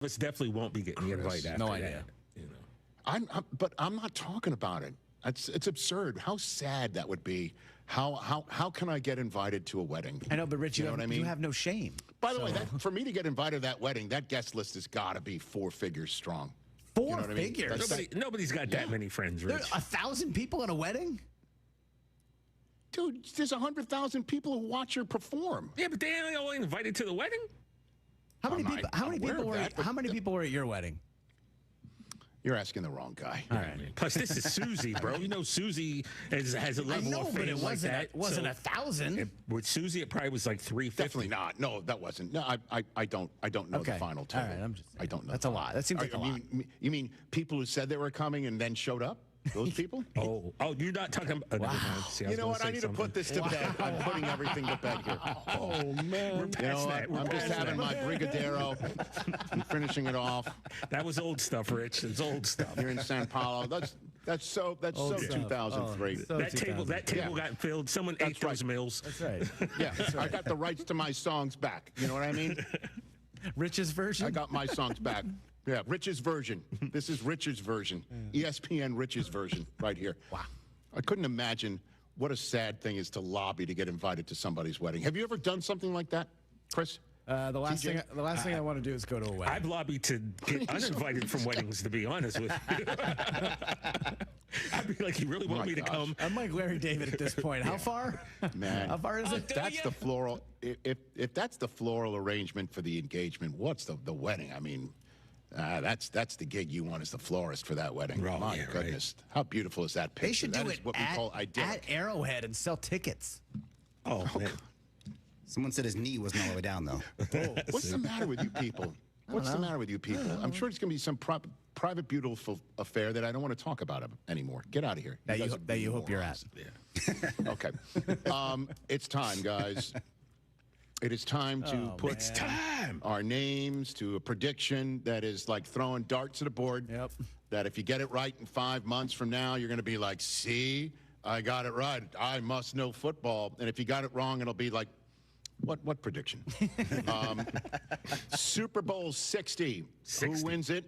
us definitely won't be getting the invite after no idea. that. You know. But I'm not talking about it. It's absurd. How sad that would be. How can I get invited to a wedding? I know, but Rich, you know have, what I mean? you have no shame. By the way, for me to get invited to that wedding, that guest list has got to be 4 figures strong. Four You know what I mean? figures? Nobody's got that many friends, Rich. There's 1,000 people in a wedding? Dude, there's 100,000 people who watch her perform. Yeah, but they ain't all invited to the wedding. How many people? How I'm many aware people of were? that, but How many people were at your wedding? You're asking the wrong guy. All right. Plus, this is Susie, bro. You know Susie has a I level know, of but fame it like wasn't. that. It wasn't 1,000. With Susie, it probably was like 350. Definitely not. No, that wasn't. No, I don't know the final total. All right, I'm just. I don't know. That's a lot. That seems like a lot. You mean people who said they were coming and then showed up? Those people? Oh, you're not talking about. Wow. See, You know what? I need to put this to bed. I'm putting everything to bed here. Oh man, You know what? I'm just having my brigadero. I'm finishing it off. That was old stuff, Rich. It's old stuff. You're in San Paulo. That's so Old stuff. 2003. Oh, That table got filled. Someone ate those meals. That's right. Yeah, I got the rights to my songs back. You know what I mean? Rich's version. I got my songs back. Yeah, Rich's version. This is Rich's version. ESPN Rich's version right here. Wow. I couldn't imagine what a sad thing is to lobby to get invited to somebody's wedding. Have you ever done something like that, Chris? The last TJ? thing I want to do is go to a wedding. I've lobbied to get uninvited from weddings, to be honest with you. I'd be like, you really want me to come? I'm like Larry David at this point. How far? Man, How far is it? that's the floral. If that's the floral arrangement for the engagement, what's the wedding? I mean, that's the gig you want as the florist for that wedding. Oh, My yeah, goodness, how beautiful is that picture? They should That do is it what we call idyllic. at Arrowhead and sell tickets. Oh, man. Someone said his knee wasn't all the way down, though. What's the matter with you people? What's the matter with you people? I'm sure it's going to be some private, beautiful affair that I don't want to talk about anymore. Get out of here. That guys you are hope you're at. morons. Okay. It's time, guys. It is time to put our names to a prediction that is like throwing darts at a board. Yep. That if you get it right in 5 months from now, you're going to be like, see, I got it right. I must know football. And if you got it wrong, it'll be like, what prediction? Super Bowl 60. 60. Who wins it?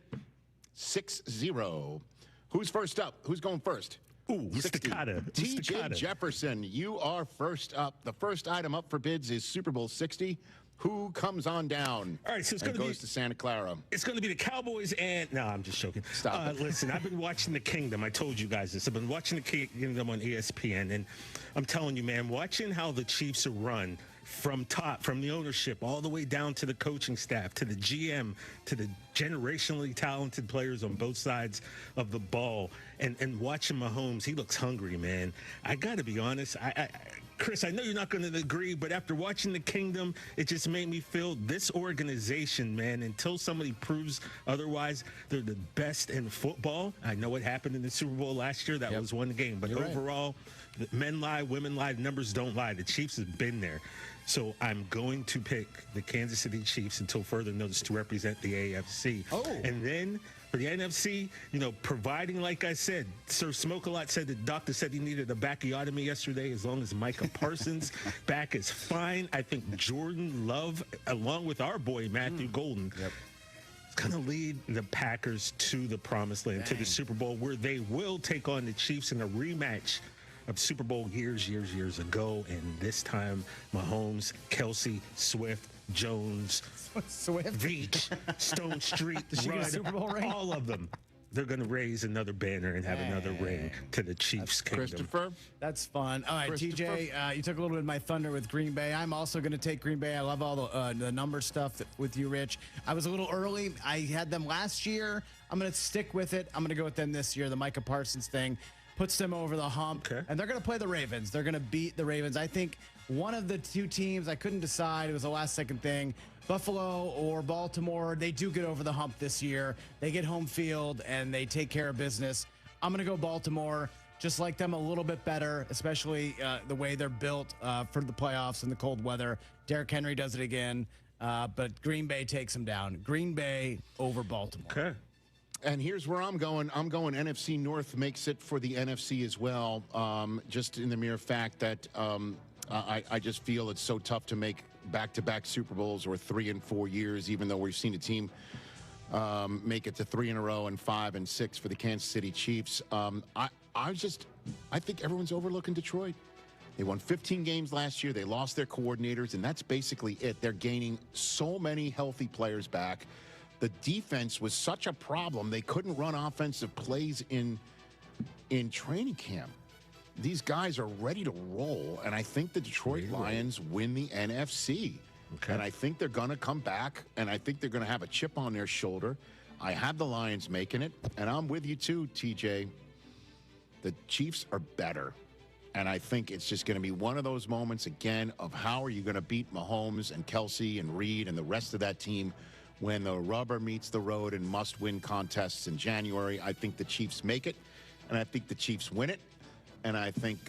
6-0. Who's first up? Who's going first? Ooh, Mr. Cotter. TJ Jefferson, you are first up. The first item up for bids is Super Bowl 60. Who comes on down? All right, so it's and going to goes to Santa Clara. It's going to be the Cowboys and... No, I'm just joking. Stop it. Listen, I've been watching The Kingdom. I told you guys this. I've been watching The Kingdom on ESPN, and I'm telling you, man, watching how the Chiefs are run from top, from the ownership, all the way down to the coaching staff, to the GM, to the generationally talented players on both sides of the ball, and watching Mahomes, he looks hungry, man. I got to be honest. Chris, I know you're not going to agree, but after watching The Kingdom, it just made me feel this organization, man, until somebody proves otherwise, they're the best in football. I know what happened in the Super Bowl last year. That was one game. But overall, men lie, women lie, numbers don't lie. The Chiefs have been there. So I'm going to pick the Kansas City Chiefs until further notice to represent the AFC. Oh. And then for the NFC, you know, providing, like I said, Sir Smoke-A-Lot said the doctor said he needed a bacchiotomy yesterday. As long as Micah Parsons' back is fine, I think Jordan Love, along with our boy Matthew Golden, is going to lead the Packers to the promised land, to the Super Bowl, where they will take on the Chiefs in a rematch of Super Bowl years ago. And this time, Mahomes, Kelsey, Swift, Jones, Veach, Stone Street, get a Super Bowl ring? all of them. They're going to raise another banner and have another ring to the Chiefs' kingdom. Christopher? That's fun. All right, TJ, you took a little bit of my thunder with Green Bay. I'm also going to take Green Bay. I love all the number stuff with you, Rich. I was a little early. I had them last year. I'm going to stick with it. I'm going to go with them this year. The Micah Parsons thing puts them over the hump. Okay. And they're going to play the Ravens. They're going to beat the Ravens. I think one of the two teams, I couldn't decide. It was a last-second thing. Buffalo or Baltimore, they do get over the hump this year. They get home field, and they take care of business. I'm going to go Baltimore. Just like them a little bit better, especially the way they're built for the playoffs and the cold weather. Derrick Henry does it again, but Green Bay takes them down. Green Bay over Baltimore. Okay. And here's where I'm going. I'm going NFC North makes it for the NFC as well, just in the mere fact that I just feel it's so tough to make back-to-back Super Bowls or 3 and 4 years, even though we've seen a team make it to 3 in a row and 5 and 6 for the Kansas City Chiefs. I think everyone's overlooking Detroit. They won 15 games last year. They lost their coordinators, and that's basically it. They're gaining so many healthy players back. The defense was such a problem, they couldn't run offensive plays in training camp. These guys are ready to roll, and I think the Detroit Lions win the NFC. Okay. And I think they're going to come back, and I think they're going to have a chip on their shoulder. I have the Lions making it, and I'm with you too, TJ. The Chiefs are better, and I think it's just going to be one of those moments again of how are you going to beat Mahomes and Kelsey and Reed and the rest of that team when the rubber meets the road in must-win contests in January. I think the Chiefs make it, and I think the Chiefs win it, and I think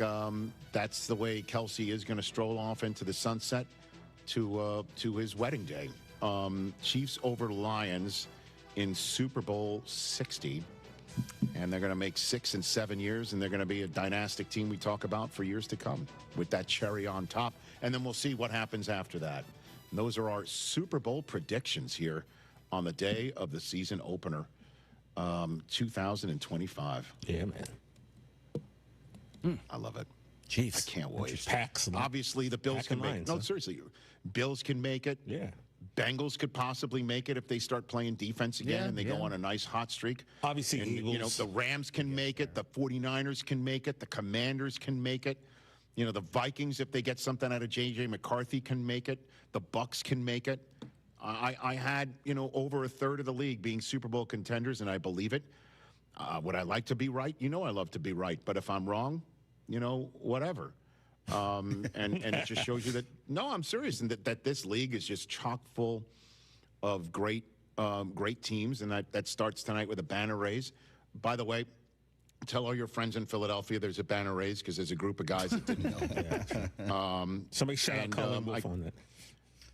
that's the way Kelsey is going to stroll off into the sunset to his wedding day. Chiefs over Lions in Super Bowl 60, and they're going to make 6 and 7 years, and they're going to be a dynastic team we talk about for years to come with that cherry on top, and then we'll see what happens after that. And those are our Super Bowl predictions here on the day of the season opener, 2025. Yeah, man. I love it. Chiefs. I can't wait. Packs them. Obviously, the Bills can make it. No, seriously. Bills can make it. Yeah. Bengals could possibly make it if they start playing defense again and they go on a nice hot streak. Obviously, and, Eagles. the Rams can make it. The 49ers can make it. The Commanders can make it. The Vikings, if they get something out of J.J. McCarthy, can make it. The Bucks can make it. I had, over a third of the league being Super Bowl contenders, and I believe it. Would I like to be right? I love to be right. But if I'm wrong, whatever. And it just shows you that, no, I'm serious, and that this league is just chock full of great teams, and that starts tonight with a banner raise. By the way, tell all your friends in Philadelphia there's a banner raise because there's a group of guys that didn't know. Somebody shout out Colin Wolf on that.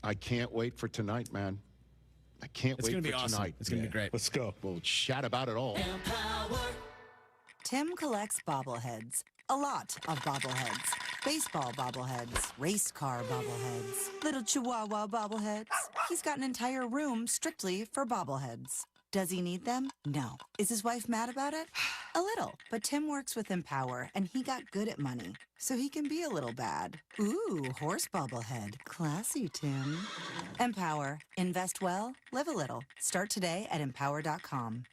I can't wait for tonight, man. I can't wait for awesome. tonight. It's going to be great. Let's go. We'll chat about it all. Tim collects bobbleheads. A lot of bobbleheads. Baseball bobbleheads, race car bobbleheads, little chihuahua bobbleheads. He's got an entire room strictly for bobbleheads. Does he need them? No. Is his wife mad about it? A little. But Tim works with Empower, and he got good at money, so he can be a little bad. Ooh, horse bobblehead. Classy, Tim. Empower. Invest well, live a little. Start today at empower.com.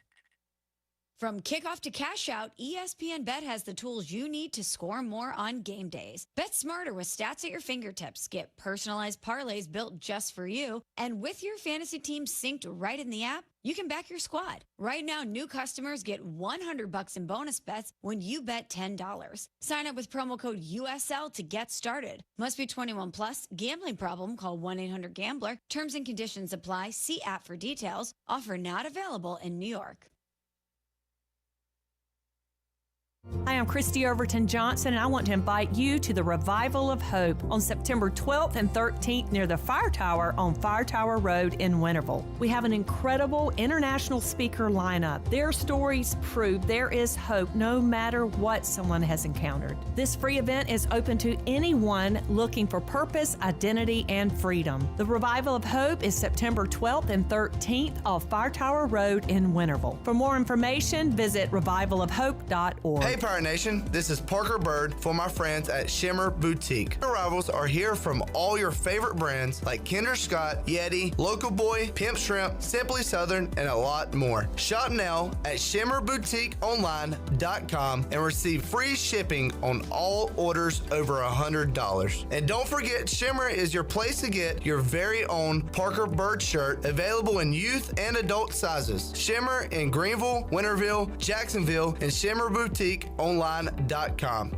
From kickoff to cash out, ESPN Bet has the tools you need to score more on game days. Bet smarter with stats at your fingertips. Get personalized parlays built just for you. And with your fantasy team synced right in the app, you can back your squad. Right now, new customers get $100 in bonus bets when you bet $10. Sign up with promo code USL to get started. Must be 21 plus. Gambling problem? Call 1-800-GAMBLER. Terms and conditions apply. See app for details. Offer not available in New York. Hi, I'm Christy Overton Johnson, and I want to invite you to the Revival of Hope on September 12th and 13th near the Fire Tower on Fire Tower Road in Winterville. We have an incredible international speaker lineup. Their stories prove there is hope no matter what someone has encountered. This free event is open to anyone looking for purpose, identity, and freedom. The Revival of Hope is September 12th and 13th off Fire Tower Road in Winterville. For more information, visit revivalofhope.org. Hey Pirate Nation, this is Parker Bird for my friends at Shimmer Boutique. Our rivals are here from all your favorite brands like Kinder Scott, Yeti, Local Boy, Pimp Shrimp, Simply Southern, and a lot more. Shop now at shimmerboutiqueonline.com and receive free shipping on all orders over $100. And don't forget, Shimmer is your place to get your very own Parker Bird shirt, available in youth and adult sizes. Shimmer in Greenville, Winterville, Jacksonville, and shimmerboutiqueonline.com.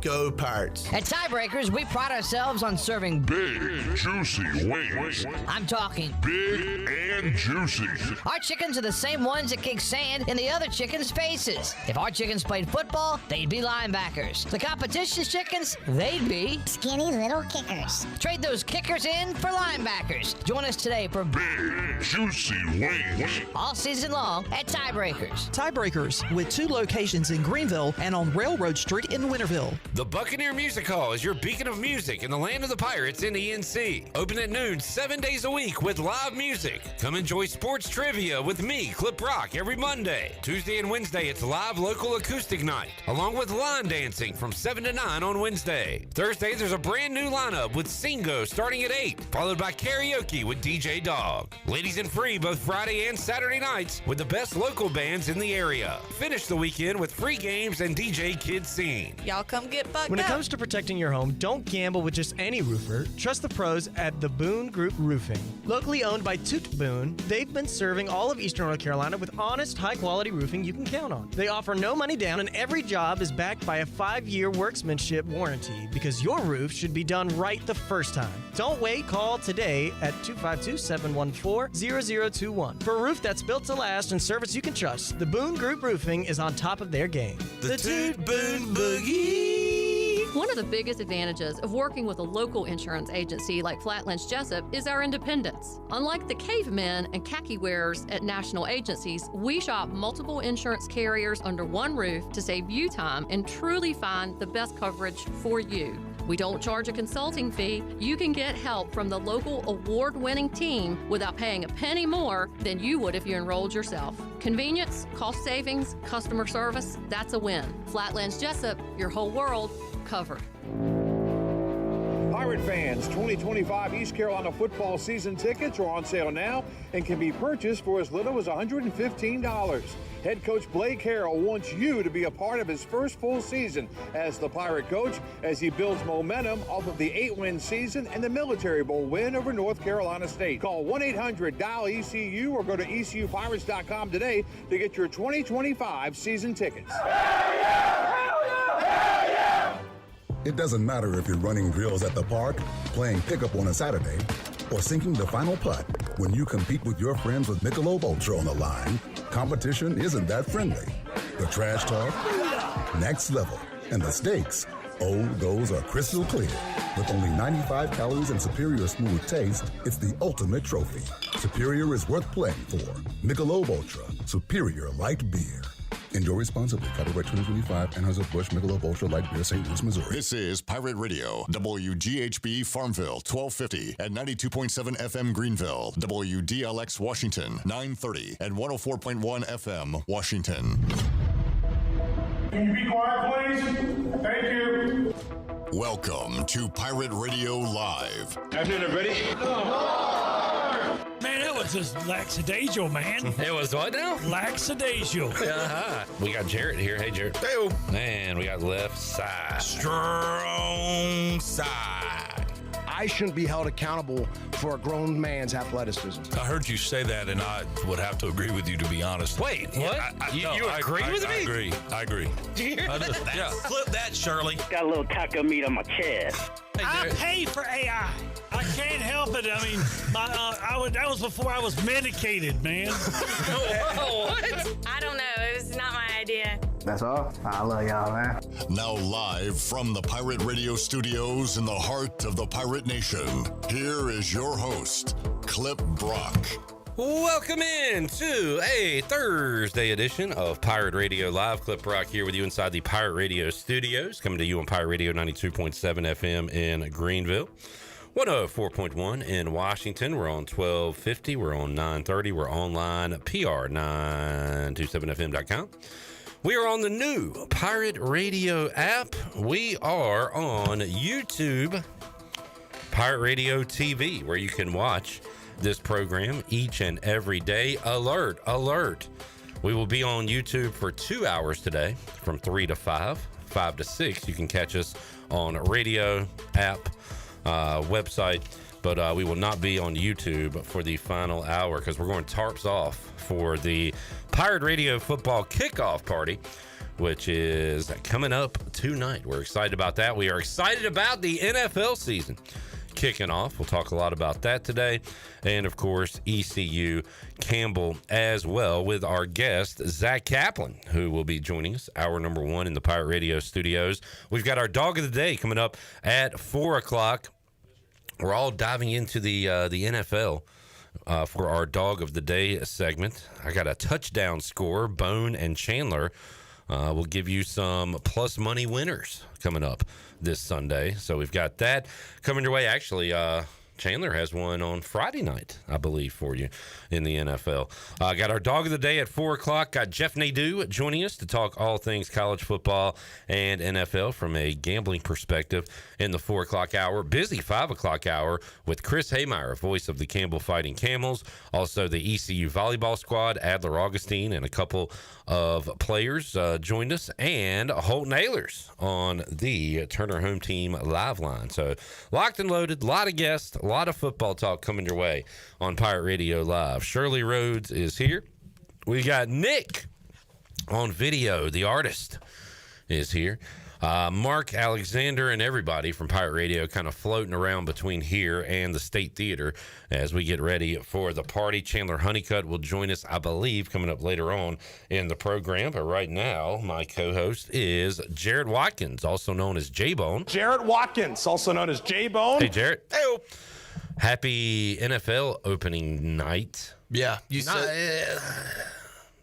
Go Pirates. At Tiebreakers, we pride ourselves on serving big, juicy wings. I'm talking big and juicy. Our chickens are the same ones that kick sand in the other chickens' faces. If our chickens played football, they'd be linebackers. The competition's chickens, they'd be skinny little kickers. Trade those kickers in for linebackers. Join us today for big, juicy wings. All season long at Tiebreakers. Tiebreakers, with 2 locations in Greenville and on on Railroad Street in Winterville. The Buccaneer Music Hall is your beacon of music in the land of the Pirates in the NC. Open at noon 7 days a week with live music. Come enjoy sports trivia with me, Clip Rock, every Monday. Tuesday and Wednesday, it's live local acoustic night, along with line dancing from 7 to 9 on Wednesday. Thursday, there's a brand new lineup with Singo starting at 8, followed by karaoke with DJ Dog. Ladies and free both Friday and Saturday nights with the best local bands in the area. Finish the weekend with free games and DJ Kids Scene. Y'all come get bucked When it up. comes to protecting your home, don't gamble with just any roofer. Trust the pros at the Boone Group Roofing. Locally owned by Toot Boone, they've been serving all of Eastern North Carolina with honest, high-quality roofing you can count on. They offer no money down, and every job is backed by a 5-year workmanship warranty because your roof should be done right the first time. Don't wait. Call today at 252-714-0021. For a roof that's built to last and service you can trust, the Boone Group Roofing is on top of their game. The Toot Boone Boogie. One of the biggest advantages of working with a local insurance agency like Flatlands Jessup is our independence. Unlike the cavemen and khaki wearers at national agencies, we shop multiple insurance carriers under one roof to save you time and truly find the best coverage for you. We don't charge a consulting fee. You can get help from the local award-winning team without paying a penny more than you would if you enrolled yourself. Convenience, cost savings, customer service, that's a win. Flatlands Jessup, your whole world covered. Pirate fans, 2025 East Carolina football season tickets are on sale now and can be purchased for as little as $115. Head coach Blake Harrell wants you to be a part of his first full season as the Pirate coach as he builds momentum off of the 8-win season and the Military Bowl win over North Carolina State. Call 1-800-DIAL-ECU or go to ECUPirates.com today to get your 2025 season tickets. It doesn't matter if you're running drills at the park, playing pickup on a Saturday, or sinking the final putt. When you compete with your friends with Michelob Ultra on the line, competition isn't that friendly. The trash talk, next level, and the stakes, oh, those are crystal clear. With only 95 calories and superior smooth taste, it's the ultimate trophy. Superior is worth playing for. Michelob Ultra, superior light beer. Enjoy responsibly. Copyright 2025, Anheuser-Busch Michelob Ultra Light Beer, St. Louis, Missouri. This is Pirate Radio, WGHB Farmville, 1250 and 92.7 FM Greenville, WDLX Washington, 930 and 104.1 FM Washington. Can you be quiet, please? Thank you. Welcome to Pirate Radio Live. Afternoon, everybody. Man, that was just lackadaisical, man. It was what now? Lackadaisical. We got Jarrett here. Hey, Jarrett. Hey, man, we got left side. Strong side. I shouldn't be held accountable for a grown man's athleticism. I heard you say that, and I would have to agree with you, to be honest. Wait, what? You agree with me? I agree. Do you hear that? Flip that, Shirley. Got a little taco meat on my chest. I pay for AI. I can't help it. I mean, that was before I was medicated, man. What? I don't know. It was not my idea. That's all. I love y'all, man. Now live from the Pirate Radio studios in the heart of the Pirate Nation, here is your host, Clip Brock. Welcome in to a Thursday edition of Pirate Radio Live. Clip Rock here with you inside the Pirate Radio studios, coming to you on Pirate Radio 92.7 FM in Greenville, 104.1 in Washington. We're on 1250. We're on 930. We're online at PR927fm.com. We are on the new Pirate Radio app. We are on YouTube, Pirate Radio TV, where you can watch this program each and every day. Alert, alert. We will be on YouTube for 2 hours today from 3 to 5, 5 to 6. You can catch us on radio, app, website, but we will not be on YouTube for the final hour because we're going tarps off for the Pirate Radio football kickoff party, which is coming up tonight. We're excited about that. We are excited about the NFL season kicking off. We'll talk a lot about that today. And, of course, ECU Campbell as well with our guest, Zack Kaplan, who will be joining us, hour number 1 in the Pirate Radio studios. We've got our Dog of the Day coming up at 4 o'clock. We're all diving into the NFL for our Dog of the Day segment. I got a touchdown score, Bone and Chandler, We'll give you some plus money winners coming up this Sunday. So we've got that coming your way. Actually, Chandler has one on Friday night, I believe, for you in the NFL. Got our dog of the day at 4 o'clock. Got Jeff Nadu joining us to talk all things college football and NFL from a gambling perspective in the 4 o'clock hour. Busy 5 o'clock hour with Chris Haymeyer, voice of the Campbell Fighting Camels. Also, the ECU volleyball squad, Adler Augustine, and a couple of players joined us, and Holt Nailers on the Turner Home Team live line. So locked and loaded, a lot of guests, a lot of football talk coming your way on Pirate Radio Live. Shirley Rhodes is here. We got Nick on video, the artist, is here. Mark Alexander and everybody from Pirate Radio kind of floating around between here and the State Theater as we get ready for the party. Chandler Honeycutt will join us, I believe, coming up later on in the program. But right now, my co-host is Jared Watkins, also known as J-Bone. Jared Watkins, also known as J-Bone. Hey, Jared. Hey. Happy NFL opening night. Yeah, you said.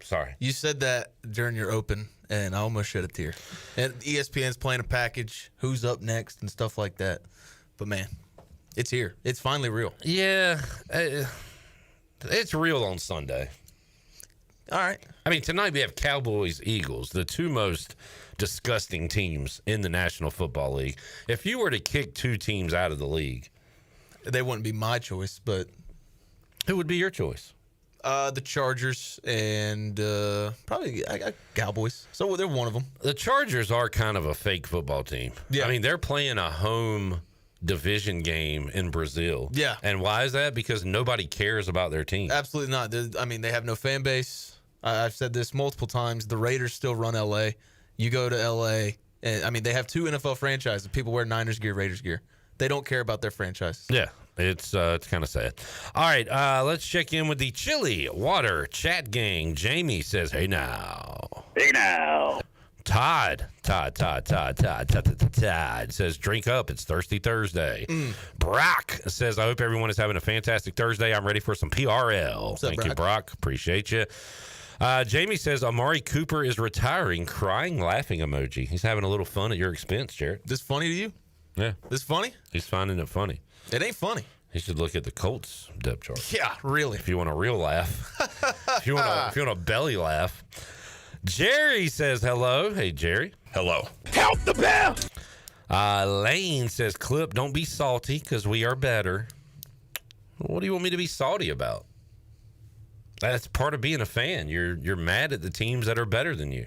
Sorry. You said that during your open, and I almost shed a tear. And ESPN's playing a package, who's up next, and stuff like that. But, man, it's here. It's finally real. Yeah. It's real on Sunday. All right. I mean, tonight we have Cowboys, Eagles, the two most disgusting teams in the National Football League. If you were to kick two teams out of the league, they wouldn't be my choice, but who would be your choice? The Chargers and probably Cowboys. So they're one of them. The Chargers are kind of a fake football team. Yeah. I mean, they're playing a home division game in Brazil. Yeah. And why is that? Because nobody cares about their team. Absolutely not. I mean, they have no fan base. I've said this multiple times. The Raiders still run L.A. You go to L.A., and I mean, they have two NFL franchises. People wear Niners gear, Raiders gear. They don't care about their franchise. Yeah. It's kind of sad. All right, let's check in with the Chili Water Chat Gang. Jamie says, hey now. Hey now. Todd says, drink up. It's Thirsty Thursday. Brock says, I hope everyone is having a fantastic Thursday. I'm ready for some PRL. What's up, Thank you, Brock. Appreciate you. Jamie says, Amari Cooper is retiring. Crying, laughing emoji. He's having a little fun at your expense, Jared. This funny to you? Yeah. This funny? He's finding it funny. It ain't funny. You should look at the Colts depth chart. Yeah, really. If you want a real laugh. if you want a belly laugh. Jerry says hello. Hey, Jerry. Hello. Help the bear. Lane says, Clip, don't be salty because we are better. What do you want me to be salty about? That's part of being a fan. You're mad at the teams that are better than you.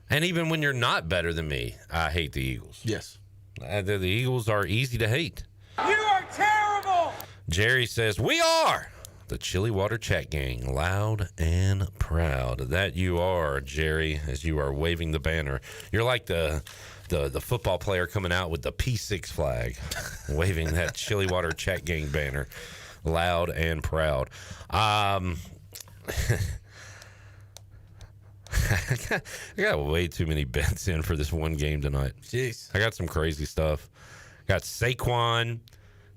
And even when you're not better than me, I hate the Eagles. Yes. The Eagles are easy to hate. You are terrible. Jerry says, we are the Chili Water Chat Gang, loud and proud. That you are, Jerry, as you are waving the banner. You're like the football player coming out with the P6 flag, waving that Chili Water Chat Gang banner, loud and proud. I got way too many bets in for this one game tonight. Jeez. I got some crazy stuff. Got Saquon,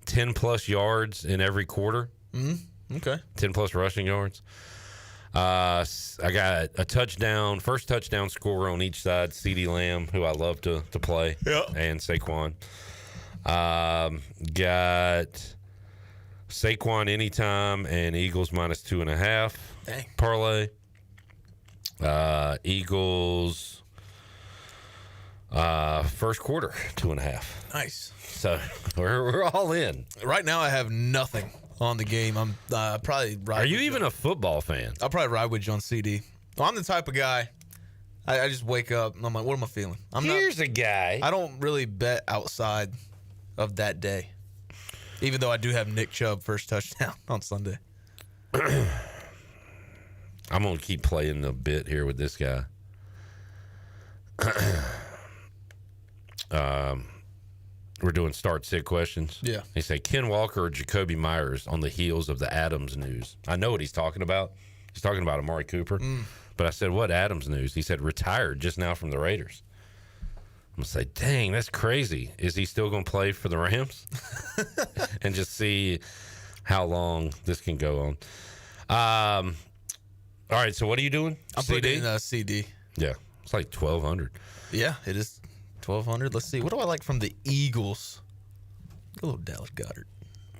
10-plus yards in every quarter. Okay. 10-plus rushing yards. I got a touchdown, first touchdown scorer on each side, CeeDee Lamb, who I love to play, and Saquon. Got Saquon anytime and Eagles minus 2.5. Dang. Parlay. Eagles first quarter 2.5. Nice. So we're all in. Right now I have nothing on the game. I'm probably ride. Are you even a football fan? I'll probably ride with you on CD. Well, I'm the type of guy, I just wake up and I'm like, what am I feeling? Here's a guy. I don't really bet outside of that day, even though I do have Nick Chubb first touchdown on Sunday. I'm going to keep playing the bit here with this guy. We're doing start-sit questions. Yeah. They say, Ken Walker or Jacoby Myers on the heels of the Adams news. I know what he's talking about. He's talking about Amari Cooper. But I said, what Adams news? He said, retired just now from the Raiders. I'm going to say, dang, that's crazy. Is he still going to play for the Rams? And just see how long this can go on. All right, so what are you doing? I'm putting in CD. Yeah. It's like 1,200. Yeah, it is 1,200. Let's see. What do I like from the Eagles? A little Dallas Goddard.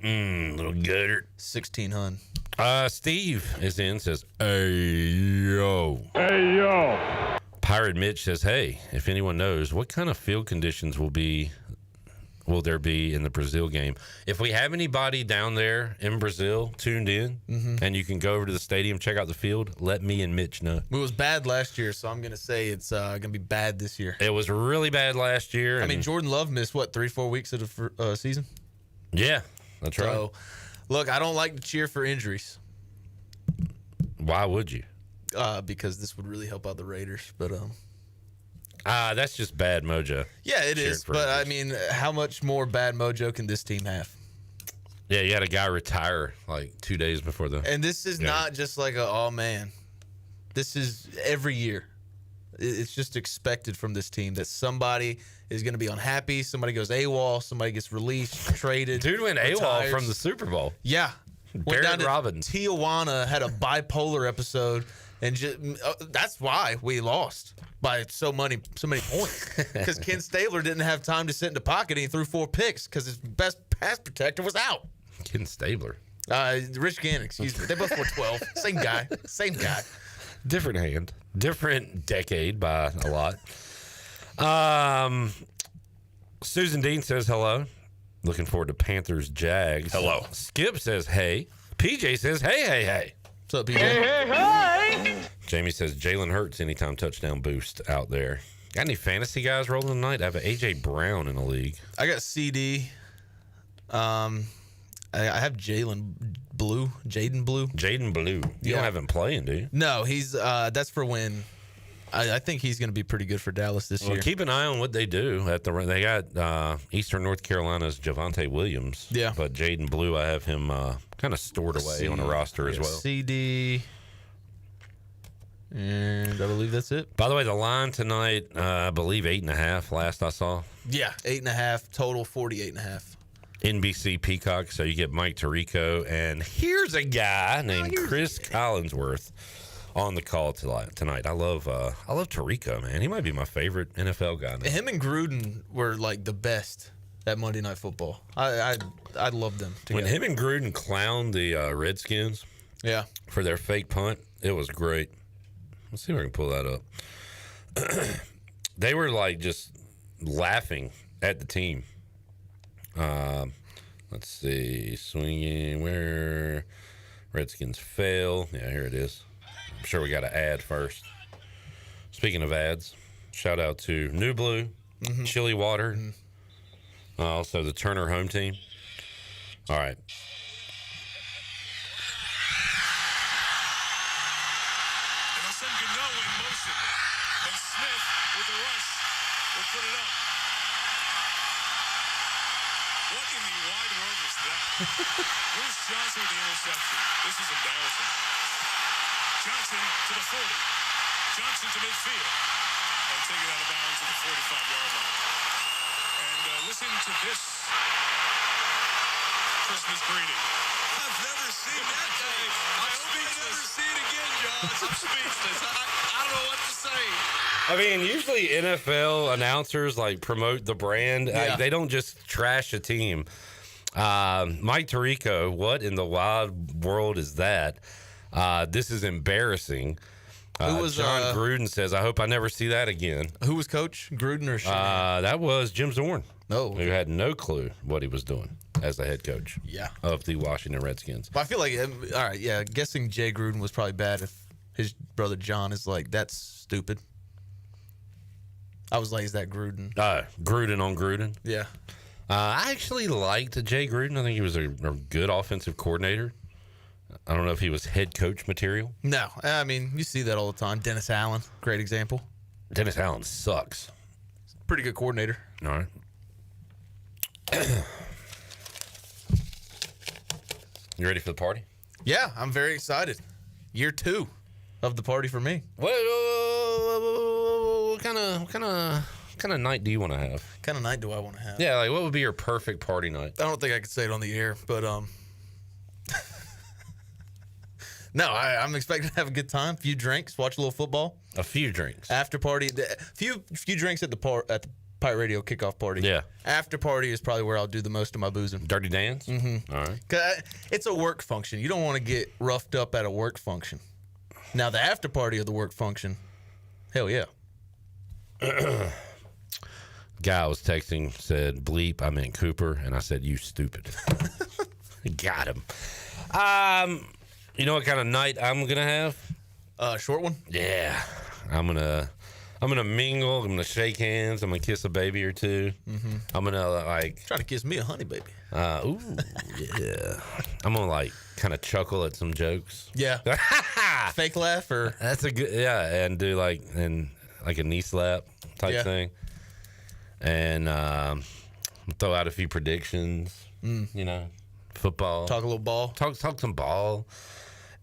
Little Goddard. 1,600. Steve is in, says, hey, yo. Hey, yo. Pirate Mitch says, hey, if anyone knows, what kind of field conditions will there be in the Brazil game? If we have anybody down there in Brazil tuned in and you can go over to the stadium, check out the field, let me and Mitch know. It was bad last year, so I'm going to say it's going to be bad this year. It was really bad last year. I mean, Jordan Love missed, 3-4 weeks of the season? Yeah, that's right. So, look, I don't like to cheer for injuries. Why would you? Because this would really help out the Raiders, but that's just bad mojo. Yeah, it is. But I mean, how much more bad mojo can this team have? Yeah, you had a guy retire like 2 days before the. And this is not just like oh man, this is every year. It's just expected from this team that somebody is going to be unhappy. Somebody goes AWOL. Somebody gets released, traded. Dude went retires. AWOL from the Super Bowl. Yeah, went down to Robbins. Tijuana, had a bipolar episode. And that's why we lost by so many points. Because Ken Stabler didn't have time to sit in the pocket and he threw 4 picks because his best pass protector was out. Ken Stabler. Rich Gannon, excuse me. They both were 12. Same guy. Different hand. Different decade by a lot. Susan Dean says hello. Looking forward to Panthers Jags. Hello. Skip says hey. PJ says hey. What's up, PJ? Hey! Jamie says Jalen Hurts anytime touchdown boost out there. Got any fantasy guys rolling tonight? I have an AJ Brown in the league. I got CD. I have Jaden Blue. Jaden Blue. You don't have him playing, do you? No, he's that's for when. I think he's going to be pretty good for Dallas this year. Keep an eye on what they do. They got Eastern North Carolina's Javonte Williams. Yeah. But Jaden Blue, I have him kind of stored away on a roster as well. CD. And I believe that's it. By the way, the line tonight, I believe 8.5 last I saw. Yeah, 8.5, total 48.5. NBC Peacock, so you get Mike Tirico. And here's a guy named Chris Collinsworth on the call tonight. I love Tirico, man. He might be my favorite NFL guy now. Him and Gruden were like the best at Monday Night Football. I love them together. When him and Gruden clowned the Redskins for their fake punt, it was great. Let's see if I can pull that up. They were like just laughing at the team. Let's see. Swinging where Redskins fail. Yeah, here it is. I'm sure we got to ad first. Speaking of ads, shout out to New Blue, Chili Water, also the Turner home team. All right. And Smith with the rush will put it up. What in the wide world was that? Bruce Johnson with the interception. This is embarrassing. Johnson to the 40. Johnson to midfield. And taken out of bounds at the 45-yard line. And listen to this Christmas greeting. I've never seen that thing. I hope I never see it again, Josh. I'm speechless. I don't know what to say. I mean, usually NFL announcers like promote the brand. They don't just trash a team. Mike Tirico, what in the wild world is that? This is embarrassing. John Gruden says, I hope I never see that again. Who was coach? Gruden or Shanahan? That was Jim Zorn. Oh, who had no clue what he was doing as the head coach of the Washington Redskins. But I feel like, all right, guessing Jay Gruden was probably bad if his brother John is like, that's stupid. I was like, is that Gruden? Gruden on Gruden? Yeah. I actually liked Jay Gruden. I think he was a good offensive coordinator. I don't know if he was head coach material. No. I mean, you see that all the time. Dennis Allen, great example. Dennis Allen sucks. Pretty good coordinator. All right. You ready for the party? Yeah, I'm very excited. Year 2 of the party for me. What kind of night do you want to have? What kind of night do I want to have? Yeah, like what would be your perfect party night? I don't think I could say it on the air, but No, I'm expecting to have a good time. A few drinks, watch a little football. A few drinks. After party. Few drinks at the Pirate Radio kickoff party. Yeah. After party is probably where I'll do the most of my boozing. Dirty dance? Mm-hmm. All right. 'Cause it's a work function. You don't want to get roughed up at a work function. Now, the after party of the work function, hell yeah. Guy I was texting said, bleep, I meant Cooper. And I said, you stupid. Got him. You know what kind of night I'm going to have? Short one? Yeah. I'm gonna mingle. I'm gonna shake hands. I'm gonna kiss a baby or two. Mm-hmm. I'm gonna try to kiss me a honey baby. Ooh, yeah. I'm gonna kind of chuckle at some jokes. Yeah. Fake laugh or that's a good and do like a knee slap type thing, and throw out a few predictions. You know, football. Talk a little ball. Talk some ball,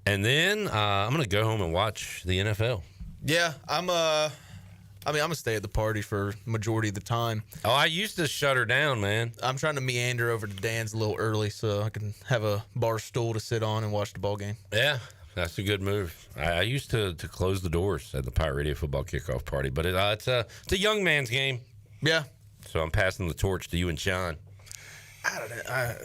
and then I'm gonna go home and watch the NFL. Yeah, I'm gonna stay at the party for majority of the time. Oh, I used to shut her down, man. I'm trying to meander over to Dan's a little early so I can have a bar stool to sit on and watch the ball game. Yeah, that's a good move. I used to close the doors at the Pirate Radio football kickoff party, but it's a young man's game. Yeah. So I'm passing the torch to you and Sean. I don't know.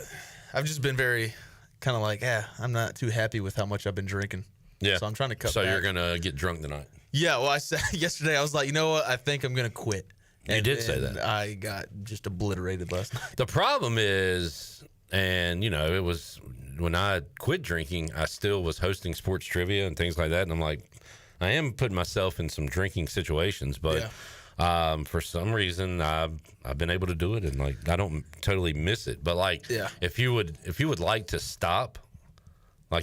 I've just been very kind of like, I'm not too happy with how much I've been drinking. Yeah. So I'm trying to cut So back. you're gonna get drunk tonight. Yeah, well, I said yesterday, I was like, you know what? I think I'm going to quit. You did say that. I got just obliterated last night. The problem is, and, it was when I quit drinking, I still was hosting sports trivia and things like that. And I'm like, I am putting myself in some drinking situations, but for some reason, I've been able to do it. And, I don't totally miss it. But, if you would like to stop,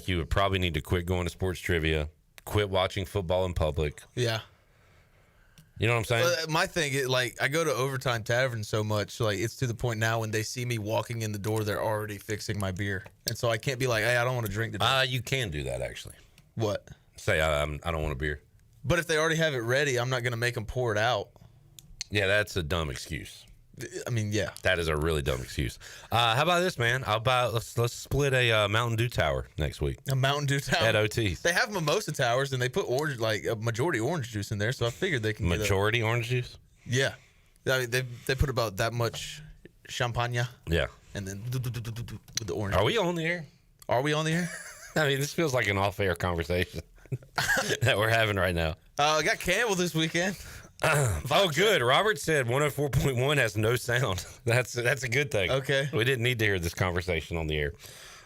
you would probably need to quit going to sports trivia. Quit watching football in public. Yeah. You know what I'm saying? My thing is, I go to Overtime Tavern so much, it's to the point now when they see me walking in the door, they're already fixing my beer. And so I can't be like, hey, I don't want to drink today. You can do that, actually. What? Say, I don't want a beer. But if they already have it ready, I'm not going to make them pour it out. Yeah, that's a dumb excuse. I mean, yeah. That is a really dumb excuse. How about this, man? Let's split a Mountain Dew tower next week. A Mountain Dew tower? At OT's. They have mimosa towers, and they put orange, a majority orange juice in there, so I figured they can Majority orange juice? Yeah. I mean, they put about that much champagne. Yeah. And then with the orange. Are we on the air? Are we on the air? I mean, this feels like an off-air conversation that we're having right now. I got Campbell this weekend. Oh, good. Robert said 104.1 has no sound. That's a good thing. Okay. We didn't need to hear this conversation on the air.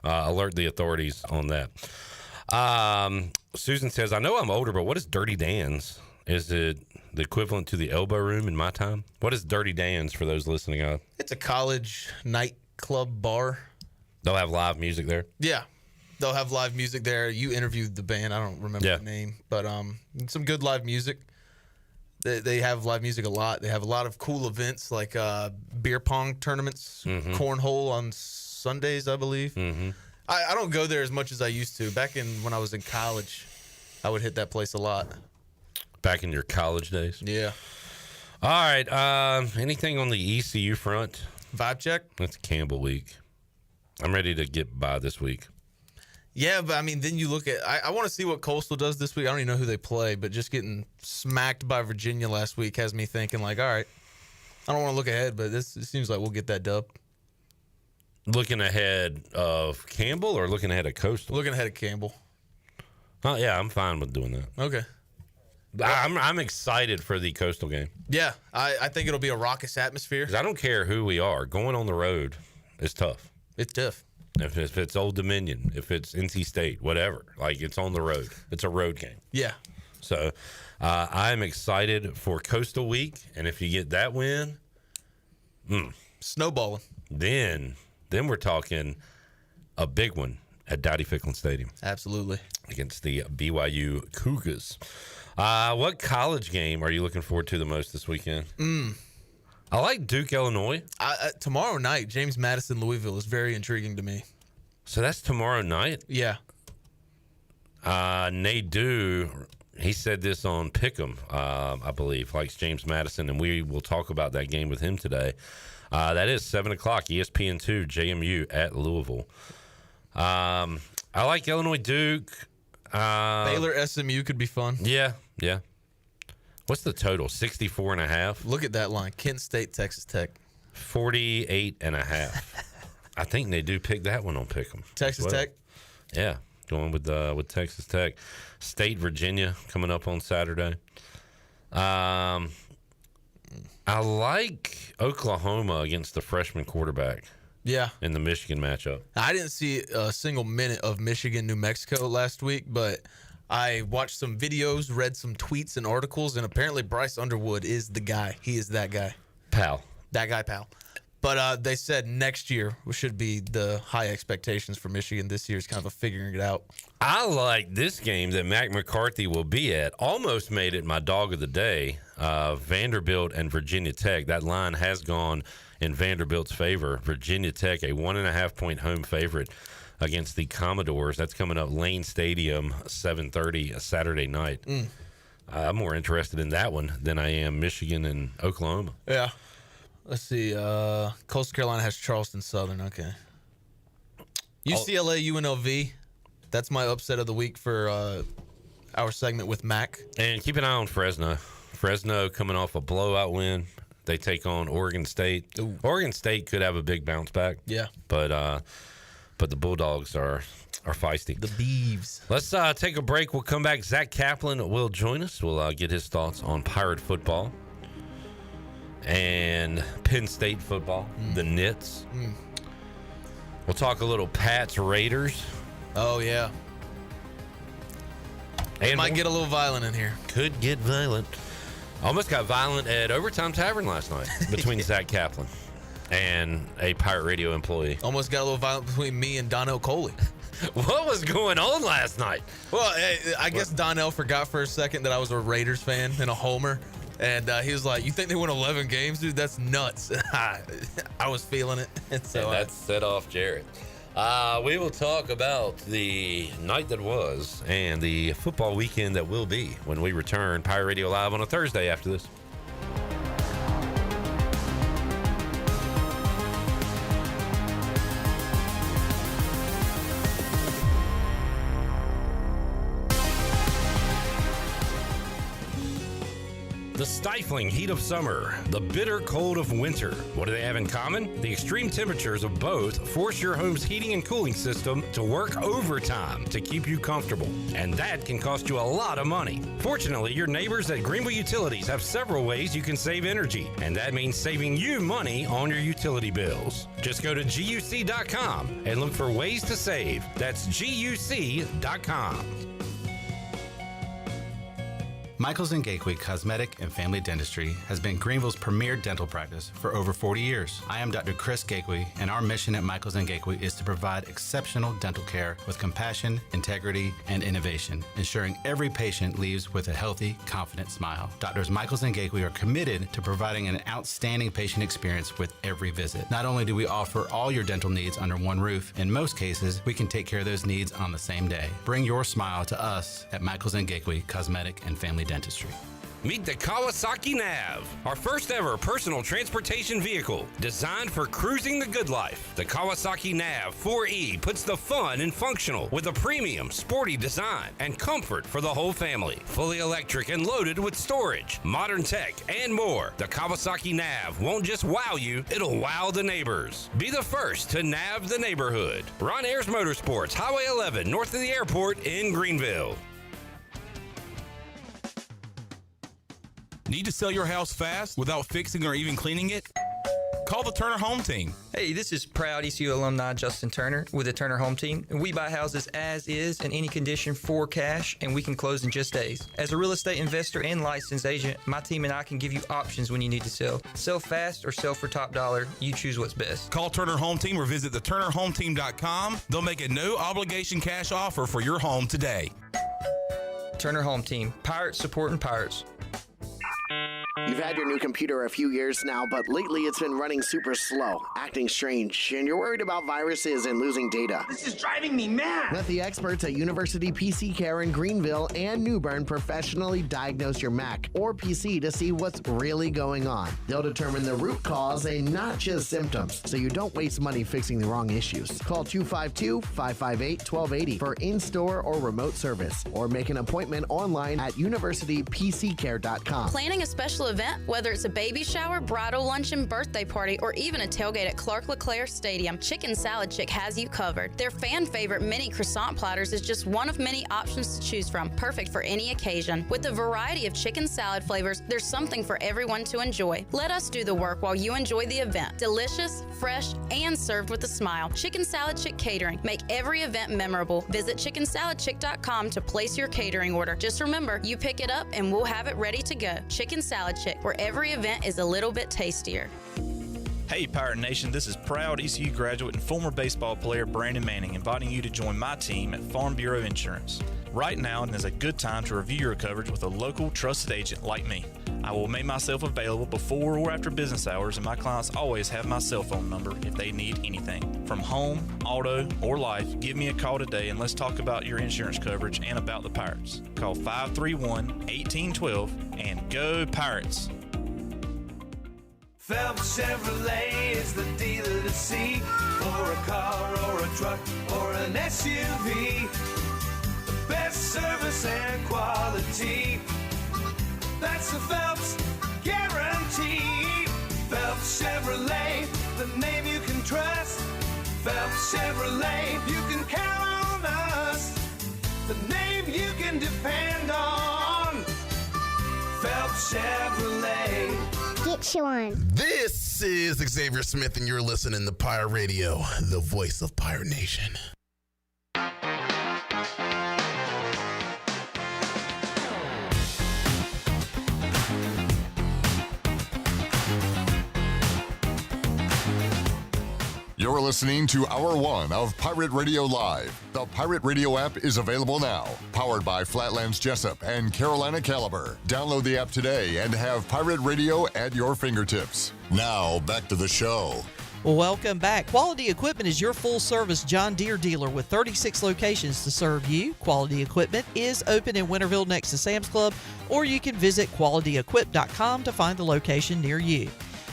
Alert the authorities on that. Susan says, I know I'm older, but what is Dirty Dan's? Is it the equivalent to the elbow room in my time? What is Dirty Dan's for those listening out? It's a college nightclub bar. They'll have live music there? Yeah. They'll have live music there. You interviewed the band. I don't remember the name. But some good live music. They have live music a lot. They have a lot of cool events like beer pong tournaments, cornhole on Sundays, I believe. Mm-hmm. I don't go there as much as I used to. Back when I was in college, I would hit that place a lot. Back in your college days? Yeah. All right. Anything on the ECU front? Vibe check? It's Campbell week. I'm ready to get by this week. Yeah, but I mean, then you look at I want to see what Coastal does this week. I don't even know who they play, but just getting smacked by Virginia last week has me thinking all right, I don't want to look ahead, but it seems like we'll get that dub. Looking ahead of Campbell or looking ahead of Coastal? Looking ahead of Campbell. Oh, yeah, I'm fine with doing that. Okay. I'm excited for the Coastal game. Yeah, I think it'll be a raucous atmosphere. 'Cause I don't care who we are. Going on the road is tough. It's tough. If it's Old Dominion, if it's NC State, whatever, it's on the road. It's a road game. Yeah. So I'm excited for Coastal Week, and if you get that win, snowballing. Then we're talking a big one at Dowdy Ficklin Stadium. Absolutely. Against the BYU Cougars. What college game are you looking forward to the most this weekend? I like Duke, Illinois. Tomorrow night, James Madison, Louisville is very intriguing to me. So that's tomorrow night? Yeah. Nadu, he said this on Pick'em, I believe, likes James Madison, and we will talk about that game with him today. That is 7 o'clock, ESPN2, JMU at Louisville. I like Illinois Duke. Baylor SMU could be fun. Yeah. What's the total? 64.5. Look at that line. Kent State, Texas Tech. 48.5. I think they do pick that one on Pick'em. Texas Tech? Yeah, going with Texas Tech. State, Virginia coming up on Saturday. I like Oklahoma against the freshman quarterback. Yeah. In the Michigan matchup. I didn't see a single minute of Michigan, New Mexico last week, but I watched some videos, read some tweets and articles, and apparently Bryce Underwood is the guy. He is that guy. Pal. That guy, pal. But they said next year should be the high expectations for Michigan. This year is kind of a figuring it out. I like this game that Mac McCarthy will be at. Almost made it my dog of the day. Vanderbilt and Virginia Tech. That line has gone in Vanderbilt's favor. Virginia Tech, a 1.5-point home favorite against the Commodores. That's coming up Lane Stadium, 7:30 Saturday night. I'm more interested in that one than I am Michigan and Oklahoma. Yeah. Let's see. Coastal Carolina has Charleston Southern. Okay. UCLA, UNLV. That's my upset of the week for our segment with Mac. And keep an eye on Fresno. Fresno coming off a blowout win. They take on Oregon State. Ooh. Oregon State could have a big bounce back. Yeah. But the Bulldogs are feisty. The Beavs. Let's take a break. We'll come back. Zach Kaplan will join us. We'll get his thoughts on Pirate football and Penn State football, the Knits. We'll talk a little Pats Raiders. Oh, yeah. And might get a little violent in here. Could get violent. Almost got violent at Overtime Tavern last night between Zack Kaplan and a Pirate Radio employee. Almost got a little violent between me and Donnell Coley. What was going on last night? Well, I guess Donnell forgot for a second that I was a Raiders fan and a homer. And he was like, "You think they won 11 games, dude? That's nuts." I was feeling it. And so that set off Jarrett. We will talk about the night that was and the football weekend that will be when we return. Pirate Radio Live on a Thursday after this. The stifling heat of summer, the bitter cold of winter. What do they have in common? The extreme temperatures of both force your home's heating and cooling system to work overtime to keep you comfortable. And that can cost you a lot of money. Fortunately, your neighbors at Greenville Utilities have several ways you can save energy. And that means saving you money on your utility bills. Just go to GUC.com and look for ways to save. That's GUC.com. Michaels & Gakwe Cosmetic and Family Dentistry has been Greenville's premier dental practice for over 40 years. I am Dr. Chris Gakwe, and our mission at Michaels & Gakwe is to provide exceptional dental care with compassion, integrity, and innovation, ensuring every patient leaves with a healthy, confident smile. Doctors Michaels & Gakwe are committed to providing an outstanding patient experience with every visit. Not only do we offer all your dental needs under one roof, in most cases, we can take care of those needs on the same day. Bring your smile to us at Michaels & Gakwe Cosmetic and Family Dentistry. Meet the Kawasaki Nav, our first ever personal transportation vehicle designed for cruising the good life. The Kawasaki Nav 4E puts the fun in functional with a premium, sporty design and comfort for the whole family. Fully electric and loaded with storage, modern tech, and more. The Kawasaki Nav won't just wow you, it'll wow the neighbors. Be the first to nav the neighborhood. Ron Ayers Motorsports, Highway 11, north of the airport in Greenville. Need to sell your house fast without fixing or even cleaning it? Call the Turner Home Team. Hey, this is proud ECU alumni Justin Turner with the Turner Home Team. We buy houses as is in any condition for cash, and we can close in just days. As a real estate investor and licensed agent, my team and I can give you options when you need to sell. Sell fast or sell for top dollar. You choose what's best. Call Turner Home Team or visit theturnerhometeam.com. They'll make a no-obligation cash offer for your home today. Turner Home Team. Pirates supporting Pirates. You've had your new computer a few years now, but lately it's been running super slow, acting strange, and you're worried about viruses and losing data. This is driving me mad. Let the experts at University PC Care in Greenville and New Bern professionally diagnose your Mac or PC to see what's really going on. They'll determine the root cause and not just symptoms, so you don't waste money fixing the wrong issues. Call 252-558-1280 for in-store or remote service, or make an appointment online at universitypccare.com. Planning a special event, whether it's a baby shower, bridal luncheon, birthday party, or even a tailgate at Clark LeClaire Stadium, Chicken Salad Chick has you covered. Their fan favorite mini croissant platters is just one of many options to choose from, perfect for any occasion. With a variety of chicken salad flavors, there's something for everyone to enjoy. Let us do the work while you enjoy the event. Delicious, fresh, and served with a smile. Chicken Salad Chick Catering. Make every event memorable. Visit chickensaladchick.com to place your catering order. Just remember, you pick it up and we'll have it ready to go. Chicken Salad Chick, where every event is a little bit tastier. Hey Pirate Nation, this is proud ECU graduate and former baseball player Brandon Manning inviting you to join my team at Farm Bureau Insurance. Right now is a good time to review your coverage with a local trusted agent like me. I will make myself available before or after business hours, and my clients always have my cell phone number if they need anything. From home, auto, or life, give me a call today and let's talk about your insurance coverage and about the Pirates. Call 531-1812 and go Pirates! Phelps Chevrolet is the dealer to see for a car or a truck or an SUV. The best service and quality. That's the Phelps guarantee. Phelps Chevrolet, the name you can trust. Phelps Chevrolet, you can count on us. The name you can depend on. Phelps Chevrolet. Get you on. This is Xavier Smith, and you're listening to Pirate Radio, the voice of Pirate Nation. You're listening to Hour 1 of Pirate Radio Live. The Pirate Radio app is available now. Powered by Flatlands Jessup and Carolina Caliber. Download the app today and have Pirate Radio at your fingertips. Now, back to the show. Welcome back. Quality Equipment is your full-service John Deere dealer with 36 locations to serve you. Quality Equipment is open in Winterville next to Sam's Club, or you can visit qualityequip.com to find the location near you.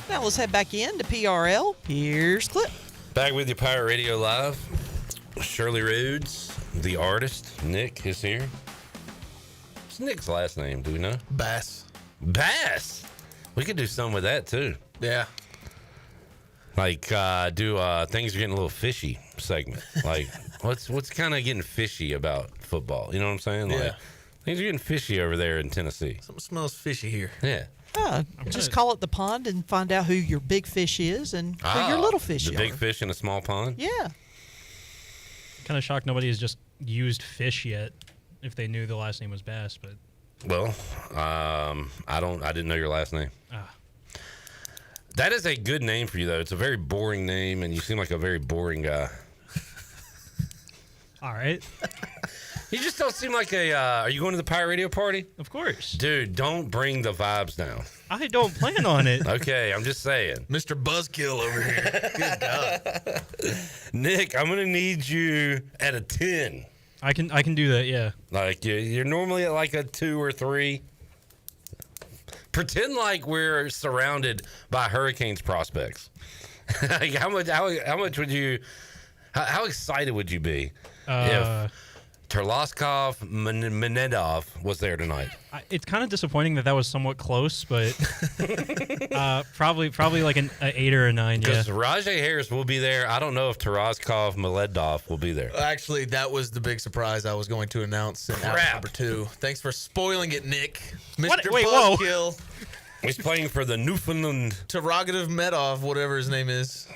Now let's head back in to PRL. Here's Clip. Back with you, Pirate Radio Live. Shirley Rhodes, the artist. Nick is here. What's Nick's last name? Do we know? Bass. Bass. We could do some with that too. Yeah. Like do things are getting a little fishy segment. Like what's kind of getting fishy about football? You know what I'm saying? Yeah. Like, things are getting fishy over there in Tennessee. Something smells fishy here. Yeah. Just call it the pond and find out who your big fish is and who your little fish The are. big fish in a small pond? Yeah. Kind of shocked nobody has just used fish yet if they knew the last name was Bass, but Well, I didn't know your last name. That is a good name for you, though. It's a very boring name, and you seem like a very boring guy. All right. You just don't seem like a... are you going to the Pirate Radio party? Of course. Dude, don't bring the vibes down. I don't plan on it. Okay, I'm just saying. Mr. Buzzkill over here. Good God. Nick, I'm going to need you at a 10. I can do that, yeah. Like, you're normally at like a 2 or 3. Pretend like we're surrounded by Hurricanes prospects. Like how much would you... How excited would you be if Terlaskov Menedov was there tonight? It's kind of disappointing that was somewhat close, but probably like an 8 or a 9. Yeah. Because Rajay Harris will be there. I don't know if Terlaskov Menedov will be there. Actually, that was the big surprise I was going to announce in hour number 2. Thanks for spoiling it, Nick. Mr. Buzzkill. He's playing for the Newfoundland. Tarogative Medov, whatever his name is.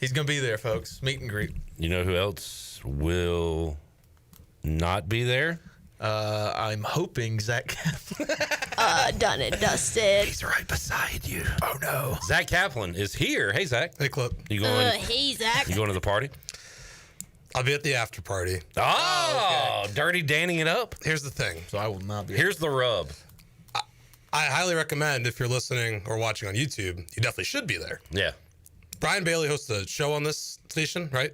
He's going to be there, folks. Meet and greet. You know who else will not be there? I'm hoping Zack Kaplan. Done and dusted. He's right beside you. Oh, no. Zack Kaplan is here. Hey, Zach. Hey, Clip. You going? Hey, Zach. You going to the party? I'll be at the after party. Oh, okay. Dirty Danning it up. Here's the thing. So I will not be. Here's the rub. I highly recommend if you're listening or watching on YouTube, you definitely should be there. Yeah. Brian Bailey hosts a show on this station, right?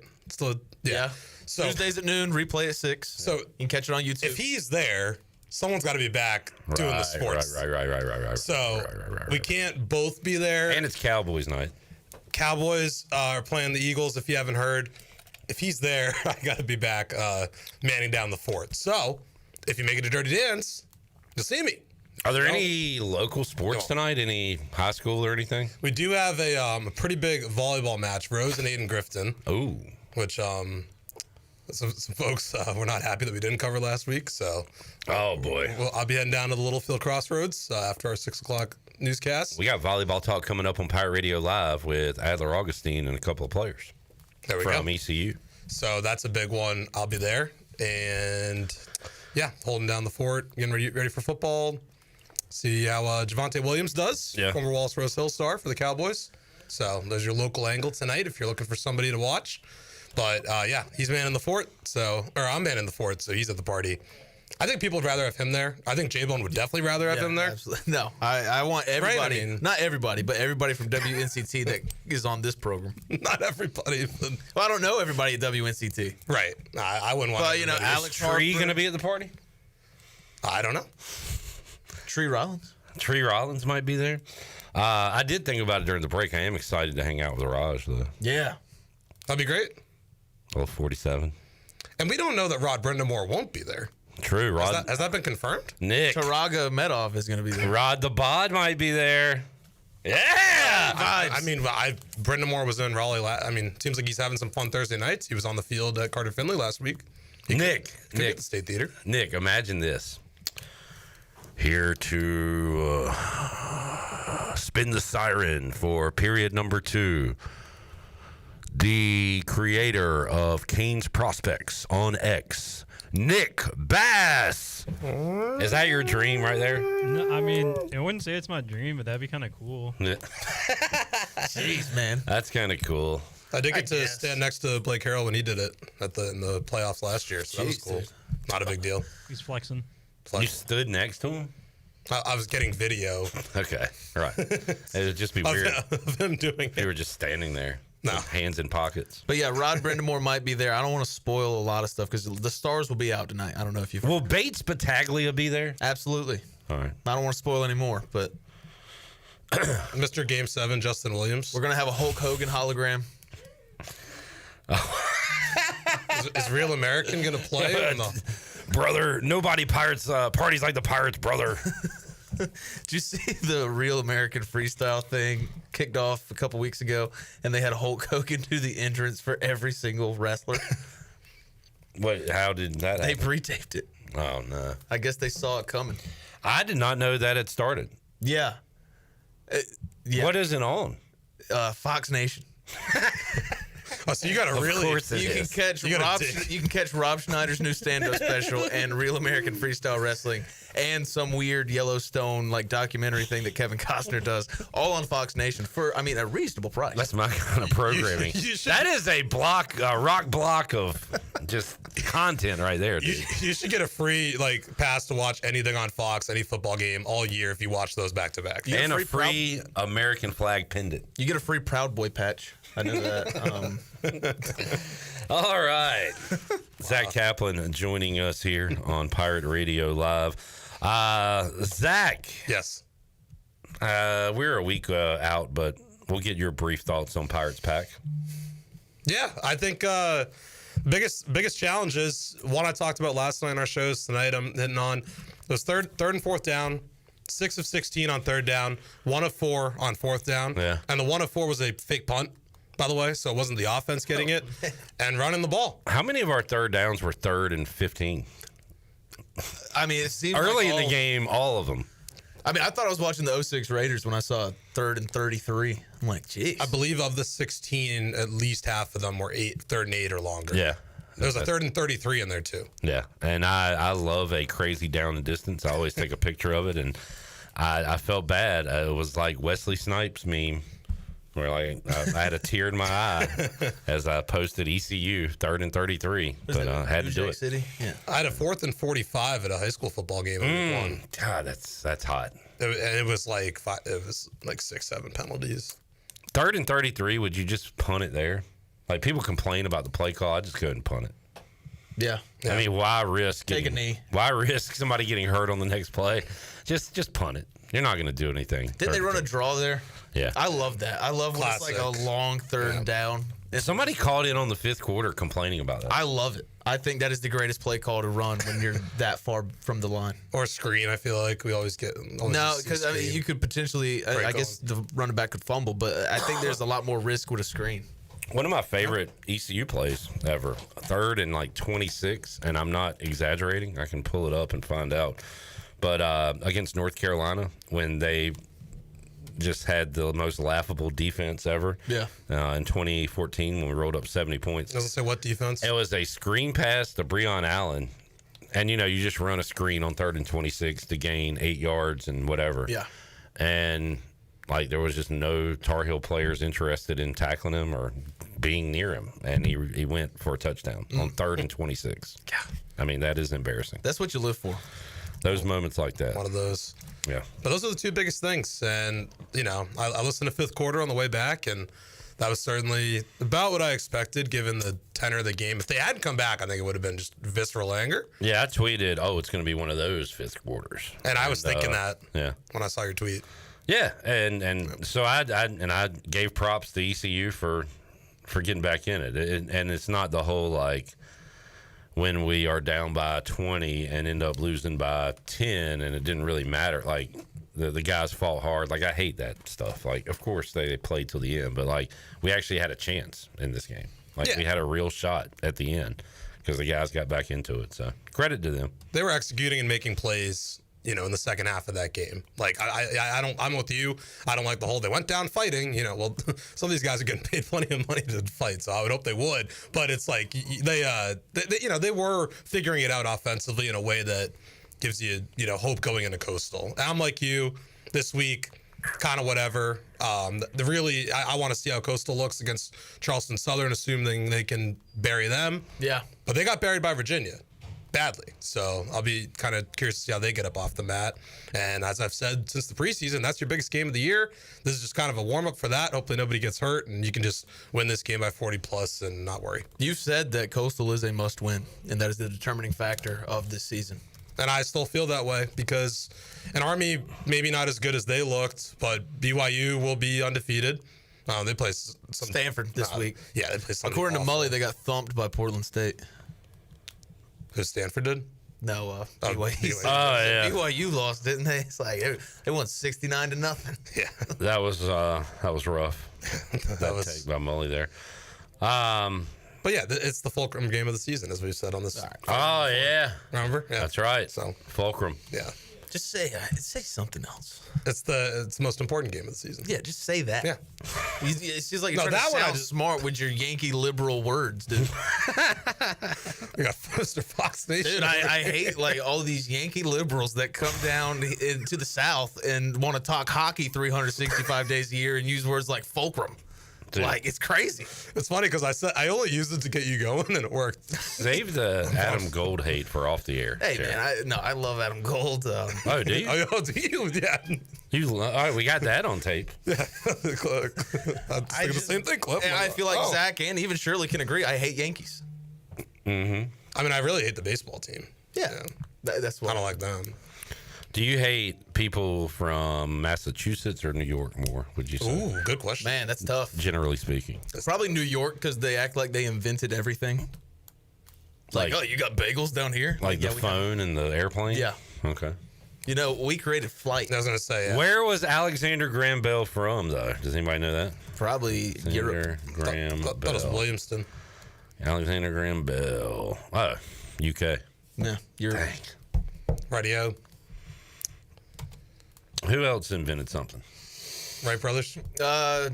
Yeah. So Tuesdays at noon, replay at 6. So you can catch it on YouTube. if he's there, someone's got to be back doing the sports. Right. So we can't both be there. And it's Cowboys night. Cowboys are playing the Eagles, if you haven't heard. If he's there, I got to be back manning down the fort. So if you make it a Dirty Dance, you'll see me. Are there any local sports tonight? Any high school or anything? We do have a pretty big volleyball match, Rose and Aiden Grifton. Ooh. Which some folks were not happy that we didn't cover last week. So, oh boy, well, I'll be heading down to the Littlefield Crossroads after our 6 o'clock newscast. We got volleyball talk coming up on Pirate Radio Live with Adler Augustine and a couple of players from ECU. So that's a big one. I'll be there, and yeah, holding down the fort, getting ready for football. See how Javonte Williams does, former Wallace Rose Hill star for the Cowboys. So there's your local angle tonight if you're looking for somebody to watch. But yeah, he's manning the fort. I'm manning the fort, so he's at the party. I think people would rather have him there. I think J-Bone would definitely rather have him there. Absolutely. No, I want everybody, Right? not everybody, but everybody from WNCT that is on this program. Not everybody. Well, I don't know everybody at WNCT. Right. I wouldn't want. Well, Alex Tree going to be at the party? I don't know. Tree Rollins. Tree Rollins might be there. I did think about it during the break. I am excited to hang out with Raj, though. Yeah. That'd be great. Well, 47. And we don't know that Rod Brendamore won't be there. True, Rod. Has that been confirmed? Nick. Charaga Medov is going to be there. Rod the Bod might be there. Yeah! I mean, Brendamore was in Raleigh. Seems like he's having some fun Thursday nights. He was on the field at Carter Finley last week. Nick. Could be at the State Theater. Nick, imagine this. Here to spin the siren for period number 2. The creator of Kane's Prospects on X, Nick Bass. Is that your dream right there? No, I mean, I wouldn't say it's my dream, but that'd be kind of cool. Jeez, man. That's kind of cool. I did get to stand next to Blake Harrell when he did it in the playoffs last year, so that was cool. Not a big deal. He's flexing. You stood next to him? I was getting video. Okay, right. It would just be weird. Of him doing it. You were just standing there. No. With hands in pockets. But yeah, Rod Brendamore might be there. I don't want to spoil a lot of stuff because the stars will be out tonight. I don't know if you've. Will Bates Battaglia be there? Absolutely. All right. I don't want to spoil any more, but Mr. Game 7, Justin Williams. We're gonna have a Hulk Hogan hologram. Is Real American gonna play? Brother, nobody parties like the Pirates, brother. Did you see the Real American Freestyle thing kicked off a couple weeks ago, and they had Hulk Hogan do the entrance for every single wrestler? What? How did that happen? They pre-taped it. Oh, no. I guess they saw it coming. I did not know that had started. Yeah. What is it on? Fox Nation. Oh, so you got to you can catch Rob Schneider's new stand-up special and Real American Freestyle Wrestling and some weird Yellowstone documentary thing that Kevin Costner does, all on Fox Nation for a reasonable price. That's my kind of programming. That is a rock block of just content right there, dude. You should get a free pass to watch anything on Fox, any football game all year if you watch those back to back. And a free American flag pendant. You get a free Proud Boy patch. I know that. All right. Zack Kaplan joining us here on Pirate Radio Live. Zach. Yes. We're a week out, but we'll get your brief thoughts on Pirates Pack. Yeah, I think biggest challenge is one I talked about last night in our shows. Tonight I'm hitting on. It was third and fourth down, 6 of 16 on third down, 1 of 4 on fourth down. Yeah. And the 1 of 4 was a fake punt, by the way, so it wasn't the offense getting it and running the ball. How many of our third downs were 3rd and 15? It seems early in the game, all of them. I thought I was watching the 06 Raiders when I saw 3rd and 33. I'm like, geez. I believe of the 16, at least half of them were 3rd and 8 or longer. Yeah. There was a 3rd and 33 in there, too. Yeah, and I love a crazy down and distance. I always take a picture of it, and I felt bad. It was like Wesley Snipes meme where like I had a tear in my eye as I posted ECU 3rd and 33, but I had to do it. City? Yeah. I had a 4th and 45 at a high school football game and we won. God, that's hot. It was like 6-7 penalties. 3rd and 33, would you just punt it there? Like, people complain about the play call. I just couldn't punt it. Yeah. I mean, why risk Take a knee. Why risk somebody getting hurt on the next play? Just punt it. You're not going to do anything. Didn't they run a draw there? Yeah. I love that. I love when it's like a long 3rd and down. Somebody called in on the 5th quarter complaining about that. I love it. I think that is the greatest play call to run when you're that far from the line. Or screen, I feel like we always get. No, because I mean, you could potentially, I guess the running back could fumble, but I think there's a lot more risk with a screen. One of my favorite ECU plays ever, 3rd and like 26, and I'm not exaggerating. I can pull it up and find out. But against North Carolina, when they just had the most laughable defense ever. Yeah. In 2014, when we rolled up 70 points. Doesn't say what defense. It was a screen pass to Breon Allen. And, you just run a screen on 3rd and 26 to gain 8 yards and whatever. Yeah. And, like, there was just no Tar Heel players interested in tackling him or being near him. And he went for a touchdown on 3rd and 26. Yeah. I mean, that is embarrassing. That's what you live for. Those moments like that. One of those. Yeah. But those are the two biggest things. And, I listened to 5th quarter on the way back, and that was certainly about what I expected given the tenor of the game. If they hadn't come back, I think it would have been just visceral anger. Yeah, I tweeted, it's going to be one of those 5th quarters. And I was thinking that yeah, when I saw your tweet. Yeah, and so I gave props to ECU for getting back in it. And it's not the whole, like, when we are down by 20 and end up losing by 10 and it didn't really matter. Like, the guys fought hard. Like, I hate that stuff. Like, of course they played till the end, but like, we actually had a chance in this game. Like, we had a real shot at the end because the guys got back into it. So credit to them. They were executing and making plays, in the second half of that game. Like, I'm with you. I don't like the whole, they went down fighting, well, some of these guys are getting paid plenty of money to fight, so I would hope they would. But it's like, they were figuring it out offensively in a way that gives you, hope going into Coastal. I'm like you this week, kind of whatever. I want to see how Coastal looks against Charleston Southern, assuming they can bury them. Yeah. But they got buried by Virginia. Badly. So I'll be kind of curious to see how they get up off the mat. And as I've said since the preseason, that's your biggest game of the year. This is just kind of a warm-up for that. Hopefully nobody gets hurt and you can just win this game by 40 plus and not worry. You said that Coastal is a must-win, and that is the determining factor of this season. And I still feel that way because an Army maybe not as good as they looked, but BYU will be undefeated. They play Stanford this week. Yeah, they play according to Mully, they got thumped by Portland State. Who Stanford did? No, BYU. Yeah. BYU lost, didn't they? It's like they won 69-0. Yeah, that was rough. that was take by Mully there. But yeah, it's the fulcrum game of the season, as we said on this. Oh yeah, remember? Yeah. That's right. So fulcrum. Yeah. Just say something else. It's the most important game of the season. Yeah, just say that. Yeah. It's just like you're trying to sound smart with your Yankee liberal words, dude. We got Mr. Fox Nation. Dude, I hate like all these Yankee liberals that come down to the South and want to talk hockey 365 days a year and use words like fulcrum. Dude. Like, it's crazy. It's funny because I only used it to get you going and it worked. Save the Adam Gold hate for off the air. Hey, man, I love Adam Gold. Oh, do you? Oh, do you? Yeah. All right, we got that on tape. Yeah. I the same thing, Cliff. And I feel like Zach and even Shirley can agree. I hate Yankees. Mm-hmm. I mean, I really hate the baseball team. Yeah. That's what I don't like them. Do you hate people from Massachusetts or New York more, would you say? Ooh, good question. Man, that's tough. Generally speaking. Probably New York because they act like they invented everything. Like, oh, you got bagels down here? Like the phone and the airplane? Yeah. Okay. We created flight. I was going to say, Where was Alexander Graham Bell from, though? Does anybody know that? Probably Europe. Graham Bell. That was Williamston. Alexander Graham Bell. Oh, UK. Yeah, Europe. Radio. Who else invented something? Wright brothers.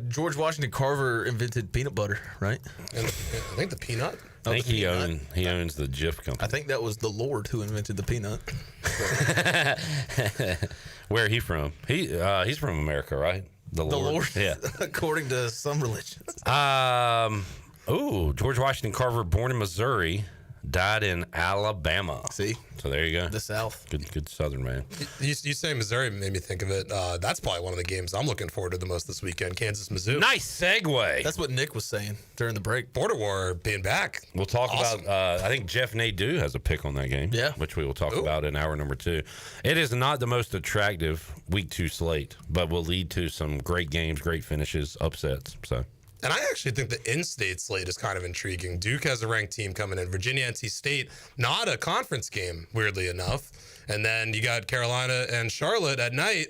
George Washington Carver invented peanut butter, right? And I think the peanut. I think he owns the Jif company. I think that was the Lord who invented the peanut. Where he from? He's from America, right? The The Lord. Lord, Yeah. according to some religions. George Washington Carver, born in Missouri, died in Alabama. See? So there you go. The South. Good Southern man. You saying Missouri made me think of it. That's probably one of the games I'm looking forward to the most this weekend. Kansas, Mizzou. Nice segue. That's what Nick was saying during the break. Border War being back. We'll talk Awesome. about, I think Jeff Nadu has a pick on that game. Yeah. Which we will talk about in hour number 2. It is not the most attractive week 2 slate, but will lead to some great games, great finishes, upsets. So. And I actually think the in-state slate is kind of intriguing. Duke has a ranked team coming in. Virginia, NC State, not a conference game, weirdly enough. And then you got Carolina and Charlotte at night.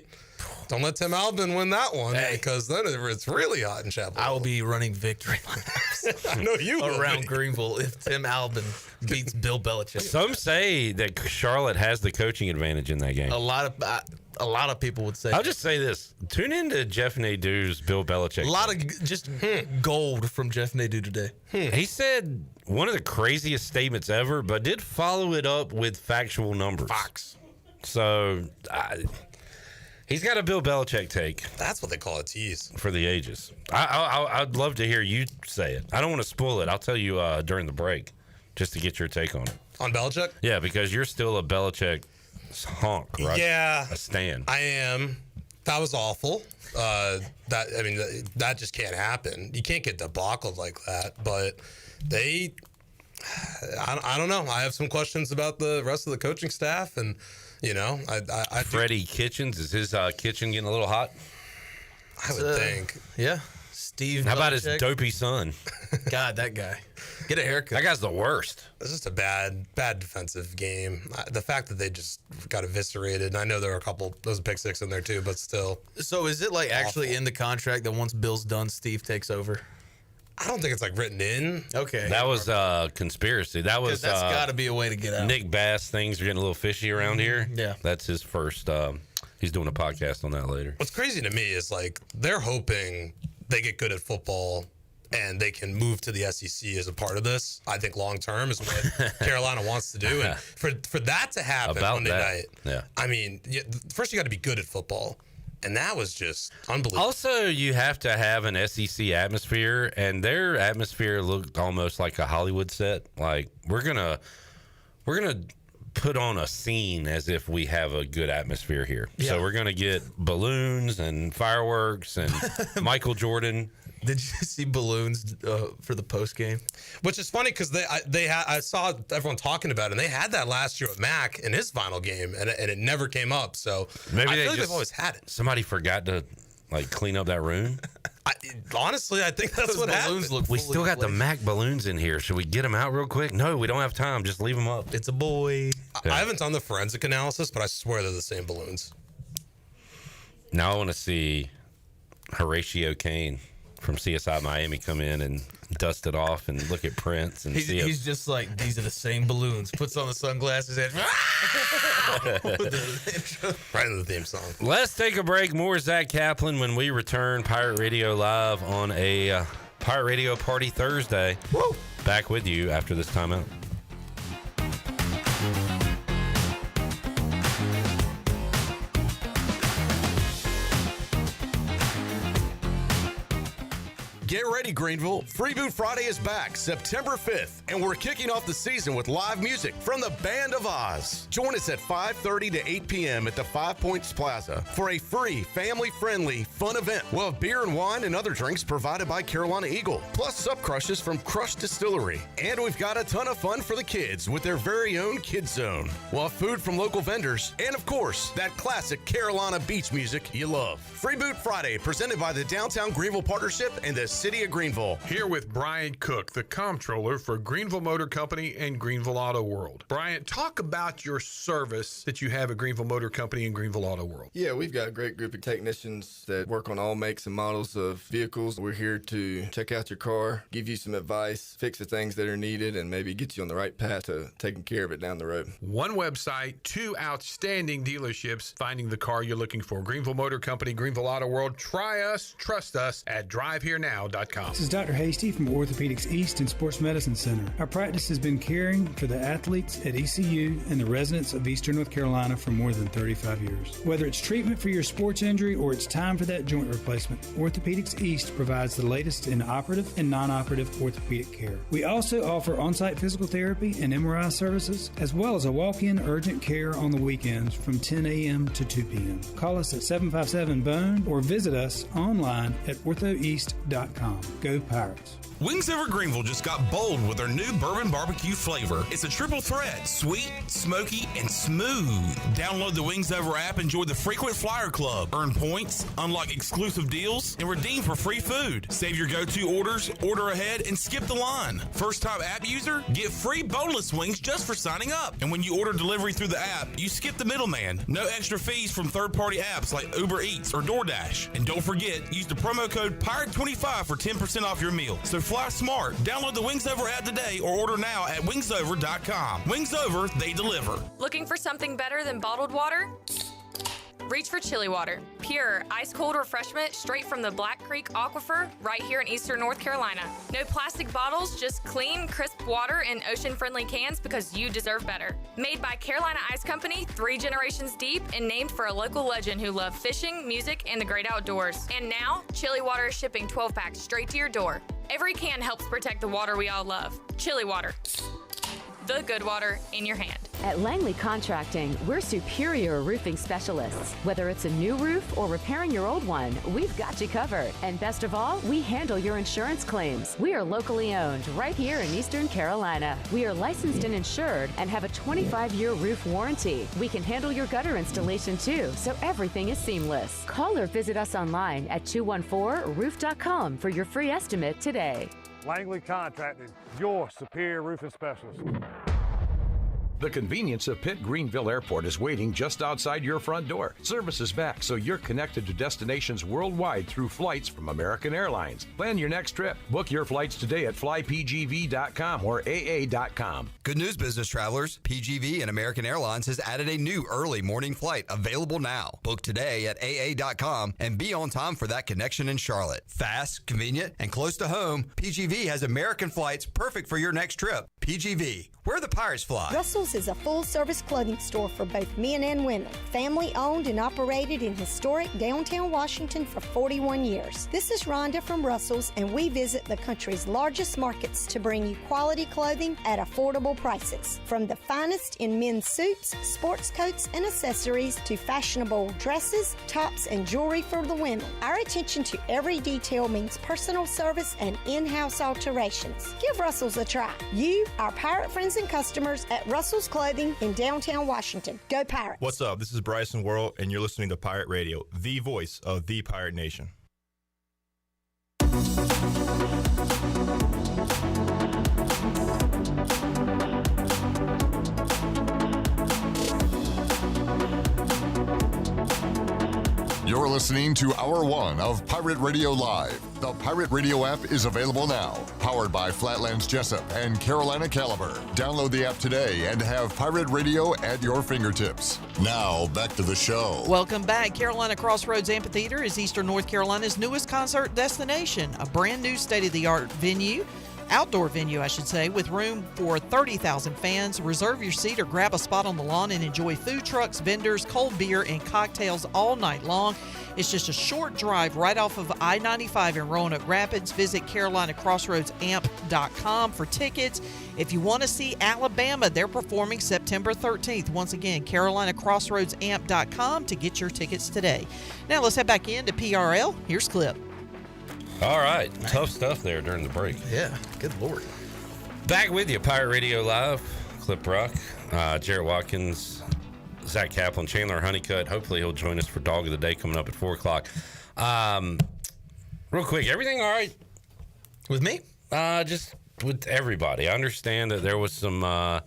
Don't let Tim Albin win that one because then it's really hot in Chapel Hill. I will be running victory laps. I know you will around be. Greenville if Tim Albin beats Bill Belichick. Some say that Charlotte has the coaching advantage in that game. A lot of people would say. I'll just say this: tune into Jeff Nadu's Bill Belichick. A lot of just gold from Jeff Nadu today. He said one of the craziest statements ever, but did follow it up with factual numbers. Fox. So he's got a Bill Belichick take. That's what they call a tease. For the ages. I'd love to hear you say it. I don't want to spoil it. I'll tell you during the break, just to get your take on it. On Belichick? Yeah, because you're still a Belichick honk, right? Yeah. A stan. I am. That was awful. That just can't happen. You can't get debacled like that. But I don't know. I have some questions about the rest of the coaching staff, and Freddie Kitchens, is his kitchen getting a little hot? I would think. Yeah. Steve. How about his Belichick? dopey son? God, that guy. Get a haircut. That guy's the worst. It's just a bad defensive game. The fact that they just got eviscerated, and I know there were those pick six in there too, but still. So is it like actually in the contract that once Bill's done, Steve takes over? I don't think it's like written in. Okay. That was conspiracy. That was that's got to be a way to get out. Nick Bass. Things are getting a little fishy around here. Yeah. That's his first. He's doing a podcast on that later. What's crazy to me is like they're hoping they get good at football and they can move to the SEC as a part of this. I think long term is what Carolina wants to do, and for that to happen Monday night. Yeah. I mean, first you got to be good at football. And that was just unbelievable. Also, you have to have an SEC atmosphere, and their atmosphere looked almost like a Hollywood set. Like we're gonna put on a scene as if we have a good atmosphere here. Yeah. So we're gonna get balloons and fireworks and Michael Jordan. Did you see balloons for the post game? Which is funny because I saw everyone talking about it, and they had that last year with Mac in his final game, and it never came up. So Maybe I feel like they've always had it. Somebody forgot to clean up that room. Honestly, I think that's what happened. We still got the Mac balloons in here. Should we get them out real quick? No, we don't have time. Just leave them up. It's a boy. I haven't done the forensic analysis, but I swear they're the same balloons. Now I want to see Horatio Kane from CSI Miami come in and dust it off and look at prints and see he's just like, these are the same balloons. Puts on the sunglasses and right in the theme song. Let's take a break. More Zack Kaplan when we return. Pirate Radio Live on a Pirate Radio Party Thursday. Woo! Back with you after this timeout. Get ready, Greenville. Freeboot Friday is back September 5th, and we're kicking off the season with live music from the Band of Oz. Join us at 5:30 to 8 p.m. at the 5 Points Plaza for a free, family-friendly, fun event. We'll have beer and wine and other drinks provided by Carolina Eagle, plus sub crushes from Crush Distillery. And we've got a ton of fun for the kids with their very own Kids Zone. We'll have food from local vendors, and of course, that classic Carolina beach music you love. Freeboot Friday, presented by the Downtown Greenville Partnership and the City of Greenville. Here with Brian Cook, the comptroller for Greenville Motor Company and Greenville Auto World. Brian, talk about your service that you have at Greenville Motor Company and Greenville Auto World. Yeah, we've got a great group of technicians that work on all makes and models of vehicles. We're here to check out your car, give you some advice, fix the things that are needed, and maybe get you on the right path to taking care of it down the road. One website, 2 outstanding dealerships, finding the car you're looking for. Greenville Motor Company, Greenville Auto World. Try us, trust us at drivehenow.com. now.com. This is Dr. Hasty from Orthopedics East and Sports Medicine Center. Our practice has been caring for the athletes at ECU and the residents of Eastern North Carolina for more than 35 years. Whether it's treatment for your sports injury or it's time for that joint replacement, Orthopedics East provides the latest in operative and non-operative orthopedic care. We also offer on-site physical therapy and MRI services, as well as a walk-in urgent care on the weekends from 10 a.m. to 2 p.m. Call us at 757-BONE or visit us online at orthoeast.com. Go Pirates. Wings Over Greenville just got bold with their new bourbon barbecue flavor. It's a triple threat, sweet, smoky, and smooth. Download the Wings Over app, enjoy the Frequent Flyer Club, earn points, unlock exclusive deals, and redeem for free food. Save your go-to orders, order ahead, and skip the line. First-time app user, get free boneless wings just for signing up. And when you order delivery through the app, you skip the middleman. No extra fees from third-party apps like Uber Eats or DoorDash. And don't forget, use the promo code PIRATE25 for 10% off your meal. So fly smart. Download the Wings Over app today or order now at wingsover.com. Wings Over, they deliver. Looking for something better than bottled water? Reach for Chili Water. Pure, ice-cold refreshment straight from the Black Creek Aquifer right here in Eastern North Carolina. No plastic bottles, just clean, crisp water in ocean-friendly cans because you deserve better. Made by Carolina Ice Company, 3 generations deep, and named for a local legend who loved fishing, music, and the great outdoors. And now, Chili Water is shipping 12-packs straight to your door. Every can helps protect the water we all love. Chili Water. The good water in your hand. At Langley Contracting, we're superior roofing specialists. Whether it's a new roof or repairing your old one, we've got you covered. And best of all, we handle your insurance claims. We are locally owned right here in Eastern Carolina. We are licensed and insured and have a 25-year roof warranty. We can handle your gutter installation too, so everything is seamless. Call or visit us online at 214roof.com for your free estimate today. Langley Contracting, your superior roofing specialist. The convenience of Pitt Greenville Airport is waiting just outside your front door. Service is back, so you're connected to destinations worldwide through flights from American Airlines. Plan your next trip. Book your flights today at flypgv.com or aa.com. Good news, business travelers. PGV and American Airlines has added a new early morning flight available now. Book today at aa.com and be on time for that connection in Charlotte. Fast, convenient, and close to home, PGV has American flights perfect for your next trip. PGV, where the Pirates fly. Russell's is a full-service clothing store for both men and women. Family-owned and operated in historic downtown Washington for 41 years. This is Rhonda from Russell's, and we visit the country's largest markets to bring you quality clothing at affordable prices. From the finest in men's suits, sports coats, and accessories to fashionable dresses, tops, and jewelry for the women. Our attention to every detail means personal service and in-house alterations. Give Russell's a try. You, our pirate friends and customers at Russell's Clothing in downtown Washington. Go Pirates! What's up? This is Bryson Worrell, and you're listening to Pirate Radio, the voice of the Pirate Nation. You're listening to Hour 1 of Pirate Radio Live. The Pirate Radio app is available now. Powered by Flatlands Jessup and Carolina Caliber. Download the app today and have Pirate Radio at your fingertips. Now, back to the show. Welcome back. Carolina Crossroads Amphitheater is Eastern North Carolina's newest concert destination. A brand new state-of-the-art venue. Outdoor venue, I should say, with room for 30,000 fans. Reserve your seat or grab a spot on the lawn and enjoy food trucks, vendors, cold beer, and cocktails all night long. It's just a short drive right off of I-95 in Roanoke Rapids. Visit CarolinaCrossroadsAmp.com for tickets. If you want to see Alabama, they're performing September 13th. Once again, CarolinaCrossroadsAmp.com to get your tickets today. Now let's head back into PRL. Here's Clip. All right. Tough stuff there during the break. Yeah. Good Lord. Back with you, Pirate Radio Live. Clip Rock, Jarrett Watkins, Zack Kaplan, Chandler Honeycutt. Hopefully he'll join us for Dog of the Day coming up at 4 o'clock. Real quick, everything all right? With me? Just with everybody. I understand that there was some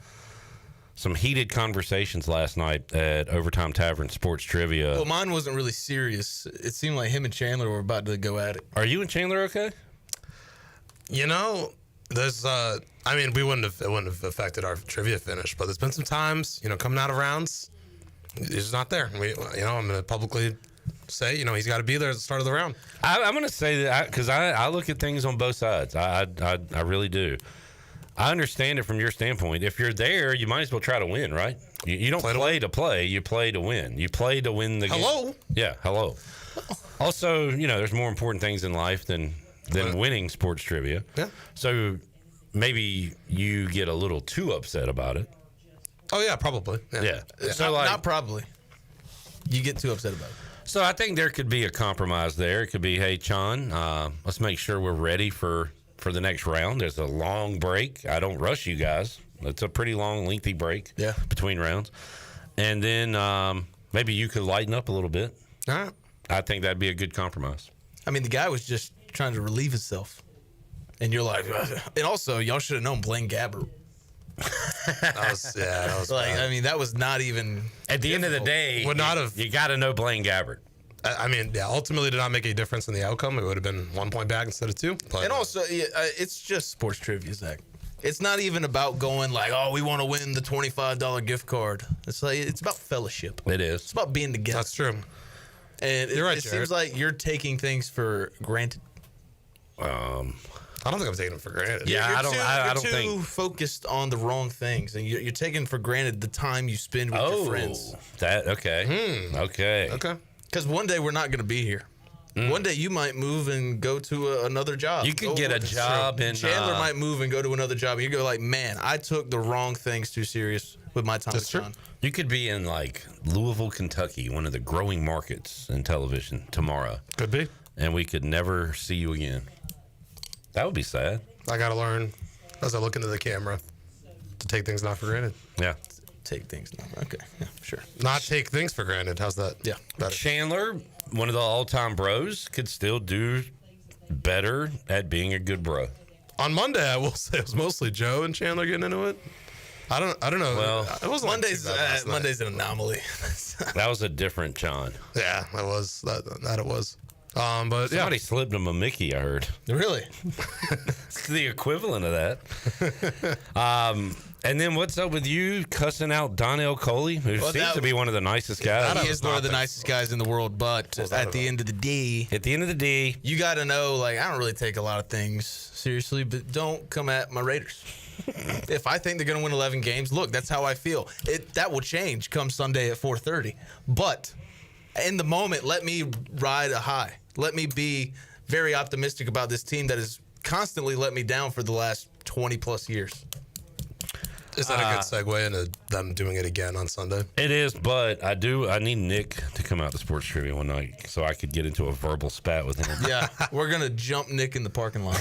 heated conversations last night at Overtime Tavern Sports Trivia. Well, mine wasn't really serious. It seemed like him and Chandler were about to go at it. Are you and Chandler okay? You know, there's it wouldn't have affected our trivia finish, but there's been some times, coming out of rounds, he's just not there. I'm going to publicly say, he's got to be there at the start of the round. I'm going to say that because I look at things on both sides. I really do. I understand it from your standpoint. If you're there, you might as well try to win, right? You don't play to play. You play to win. You play to win the game. Hello? Yeah, hello. Also, there's more important things in life than winning sports trivia. Yeah. So maybe you get a little too upset about it. Oh, yeah, probably. Yeah. So not probably. You get too upset about it. So I think there could be a compromise there. It could be, hey, Chon, let's make sure we're ready for the next round. There's a long break. I don't rush you guys. It's a pretty long, lengthy break between rounds. And then maybe you could lighten up a little bit. All right. I think that'd be a good compromise. I mean, the guy was just trying to relieve himself. And you're like, and also, y'all should have known Blaine Gabbert. That was like, bad. I mean, that was not even. At the end of the day, Would not have. You got to know Blaine Gabbert. I mean, ultimately did not make a difference in the outcome. It would have been 1 point back instead of 2. And also, it's just sports trivia, Zach. It's not even about going like, oh, we want to win the $25 gift card. It's like it's about fellowship. It is. It's about being together. That's true. And You're right, it Jared. seems like you're taking things for granted. I don't think I'm taking them for granted. Yeah, I don't. I don't You're too think focused on the wrong things, and you're taking for granted the time you spend with your friends. Okay. Okay. Because one day we're not going to be here. One day you might move and go to another job. You could get a job in. Chandler might move and go to another job. And you go like, man, I took the wrong things too serious with my time with John. You could be in like Louisville, Kentucky, one of the growing markets in television tomorrow. Could be. And we could never see you again. That would be sad. I got to learn as I look into the camera to take things not for granted. Yeah. Take things not. Okay. Yeah, sure. Not take things for granted. How's that? Yeah. Better. Chandler, one of the all-time bros, could still do better at being a good bro. On Monday, I will say it was mostly Joe and Chandler getting into it. I don't know. Well, it wasn't Monday's an anomaly. That was a different John. Yeah, it was. That it was. But Somebody slipped him a Mickey, I heard. Really? It's the equivalent of that. And then what's up with you cussing out Donnell Coley, who seems to be one of the nicest guys? He is one of the nicest guys in the world, but at the end of the day, you got to know, like, I don't really take a lot of things seriously, but don't come at my Raiders. If I think they're going to win 11 games, look, that's how I feel. That will change come Sunday at 4:30. But in the moment, let me ride a high. Let me be very optimistic about this team that has constantly let me down for the last 20-plus years. Is that a good segue into them doing it again on Sunday? It is, but I need Nick to come out to sports trivia one night so I could get into a verbal spat with him. Yeah, we're going to jump Nick in the parking lot.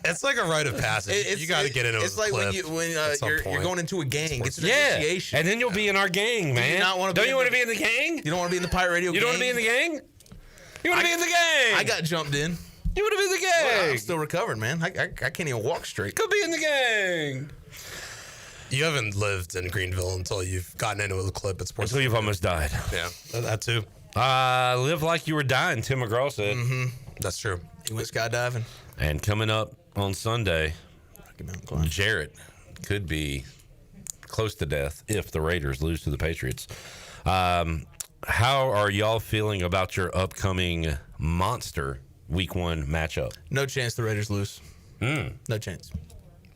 It's like a rite of passage. You got to get into It's like when you're going into a gang. It's an initiation. And then you'll be in our gang, man. Do you not want to Don't you want to be in the gang? You don't want to be in the Pirate Radio gang? You don't want to be in the gang? You want to be in the gang? I got jumped in. You want to be in the gang? Well, I'm still recovering, man. I can't even walk straight. Could be in the gang. You haven't lived in Greenville until you've gotten into a clip at sports. Until you've almost died. Yeah, that too. Live like you were dying, Tim McGraw said. Mm-hmm. That's true. He went skydiving. And coming up on Sunday, Jarrett could be close to death if the Raiders lose to the Patriots. How are y'all feeling about your upcoming monster Week 1 matchup? No chance the Raiders lose. No chance.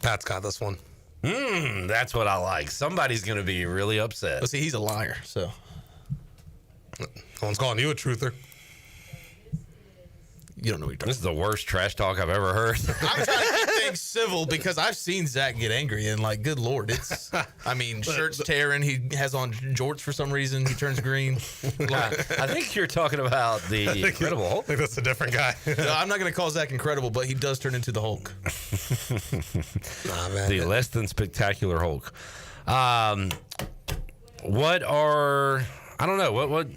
Pat's got this one. That's what I like. Somebody's going to be really upset. Well, see, he's a liar, so. No one's calling you a truther. You don't know what you're talking This is the worst trash talk I've ever heard. I'm trying to keep things civil because I've seen Zach get angry and like, good Lord, it's, I mean, shirt's tearing. He has on jorts for some reason. He turns green. I think you're talking about the Incredible Hulk. I think that's a different guy. No, I'm not going to call Zach incredible, but he does turn into the Hulk. Nah, man. The less than spectacular Hulk. What are, I don't know, what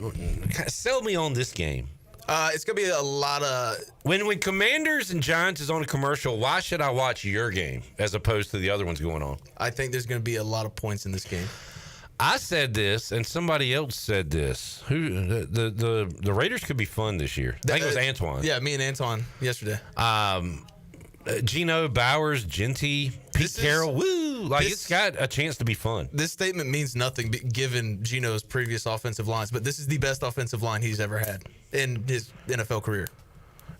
sell me on this game. It's going to be a lot of... When Commanders and Giants is on a commercial, why should I watch your game as opposed to the other ones going on? I think there's going to be a lot of points in this game. I said this, and somebody else said this. The Raiders could be fun this year. I think it was Antoine. Yeah, me and Antoine yesterday. Gino, Bowers, Genty, Pete Carroll. Woo! Like, it's got a chance to be fun. This statement means nothing given Gino's previous offensive lines, but this is the best offensive line he's ever had in his NFL career.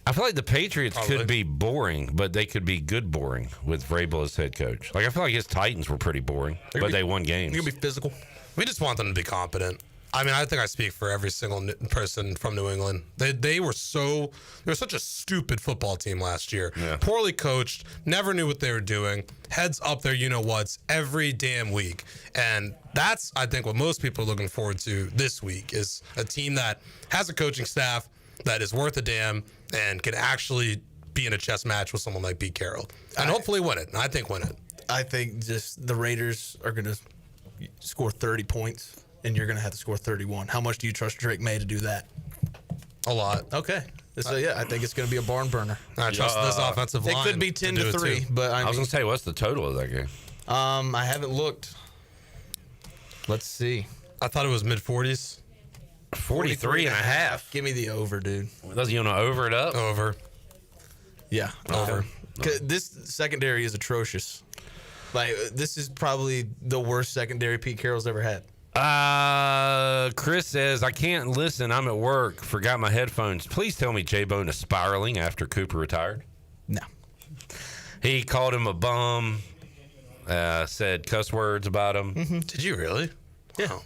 I feel like the Patriots could be boring, but they could be good boring with Vrabel as head coach. Like, I feel like his Titans were pretty boring, but they won games. You're going to be physical. We just want them to be competent. I mean, I think I speak for every single person from New England. They were such a stupid football team last year. Yeah. Poorly coached, never knew what they were doing. Heads up their you-know-whats every damn week. And that's, I think, what most people are looking forward to this week is a team that has a coaching staff that is worth a damn and can actually be in a chess match with someone like Pete Carroll. And hopefully win it. I think win it. I think just the Raiders are going to score 30 points. And you're going to have to score 31. How much do you trust Drake May to do that? A lot. Okay. So, yeah, I think it's going to be a barn burner. I trust this offensive line. It could be 10-3, but I was going to say, what's the total of that game? I haven't looked. Let's see. I thought it was mid-40s. 43 and a half. Give me the over, dude. Does you want to over it up? Over. Yeah, over. This secondary is atrocious. Like, this is probably the worst secondary Pete Carroll's ever had. Chris says, I can't listen. I'm at work. Forgot my headphones. Please tell me J-Bone is spiraling after Cooper retired. No. He called him a bum, said cuss words about him. Mm-hmm. Did you really? Yeah. Oh.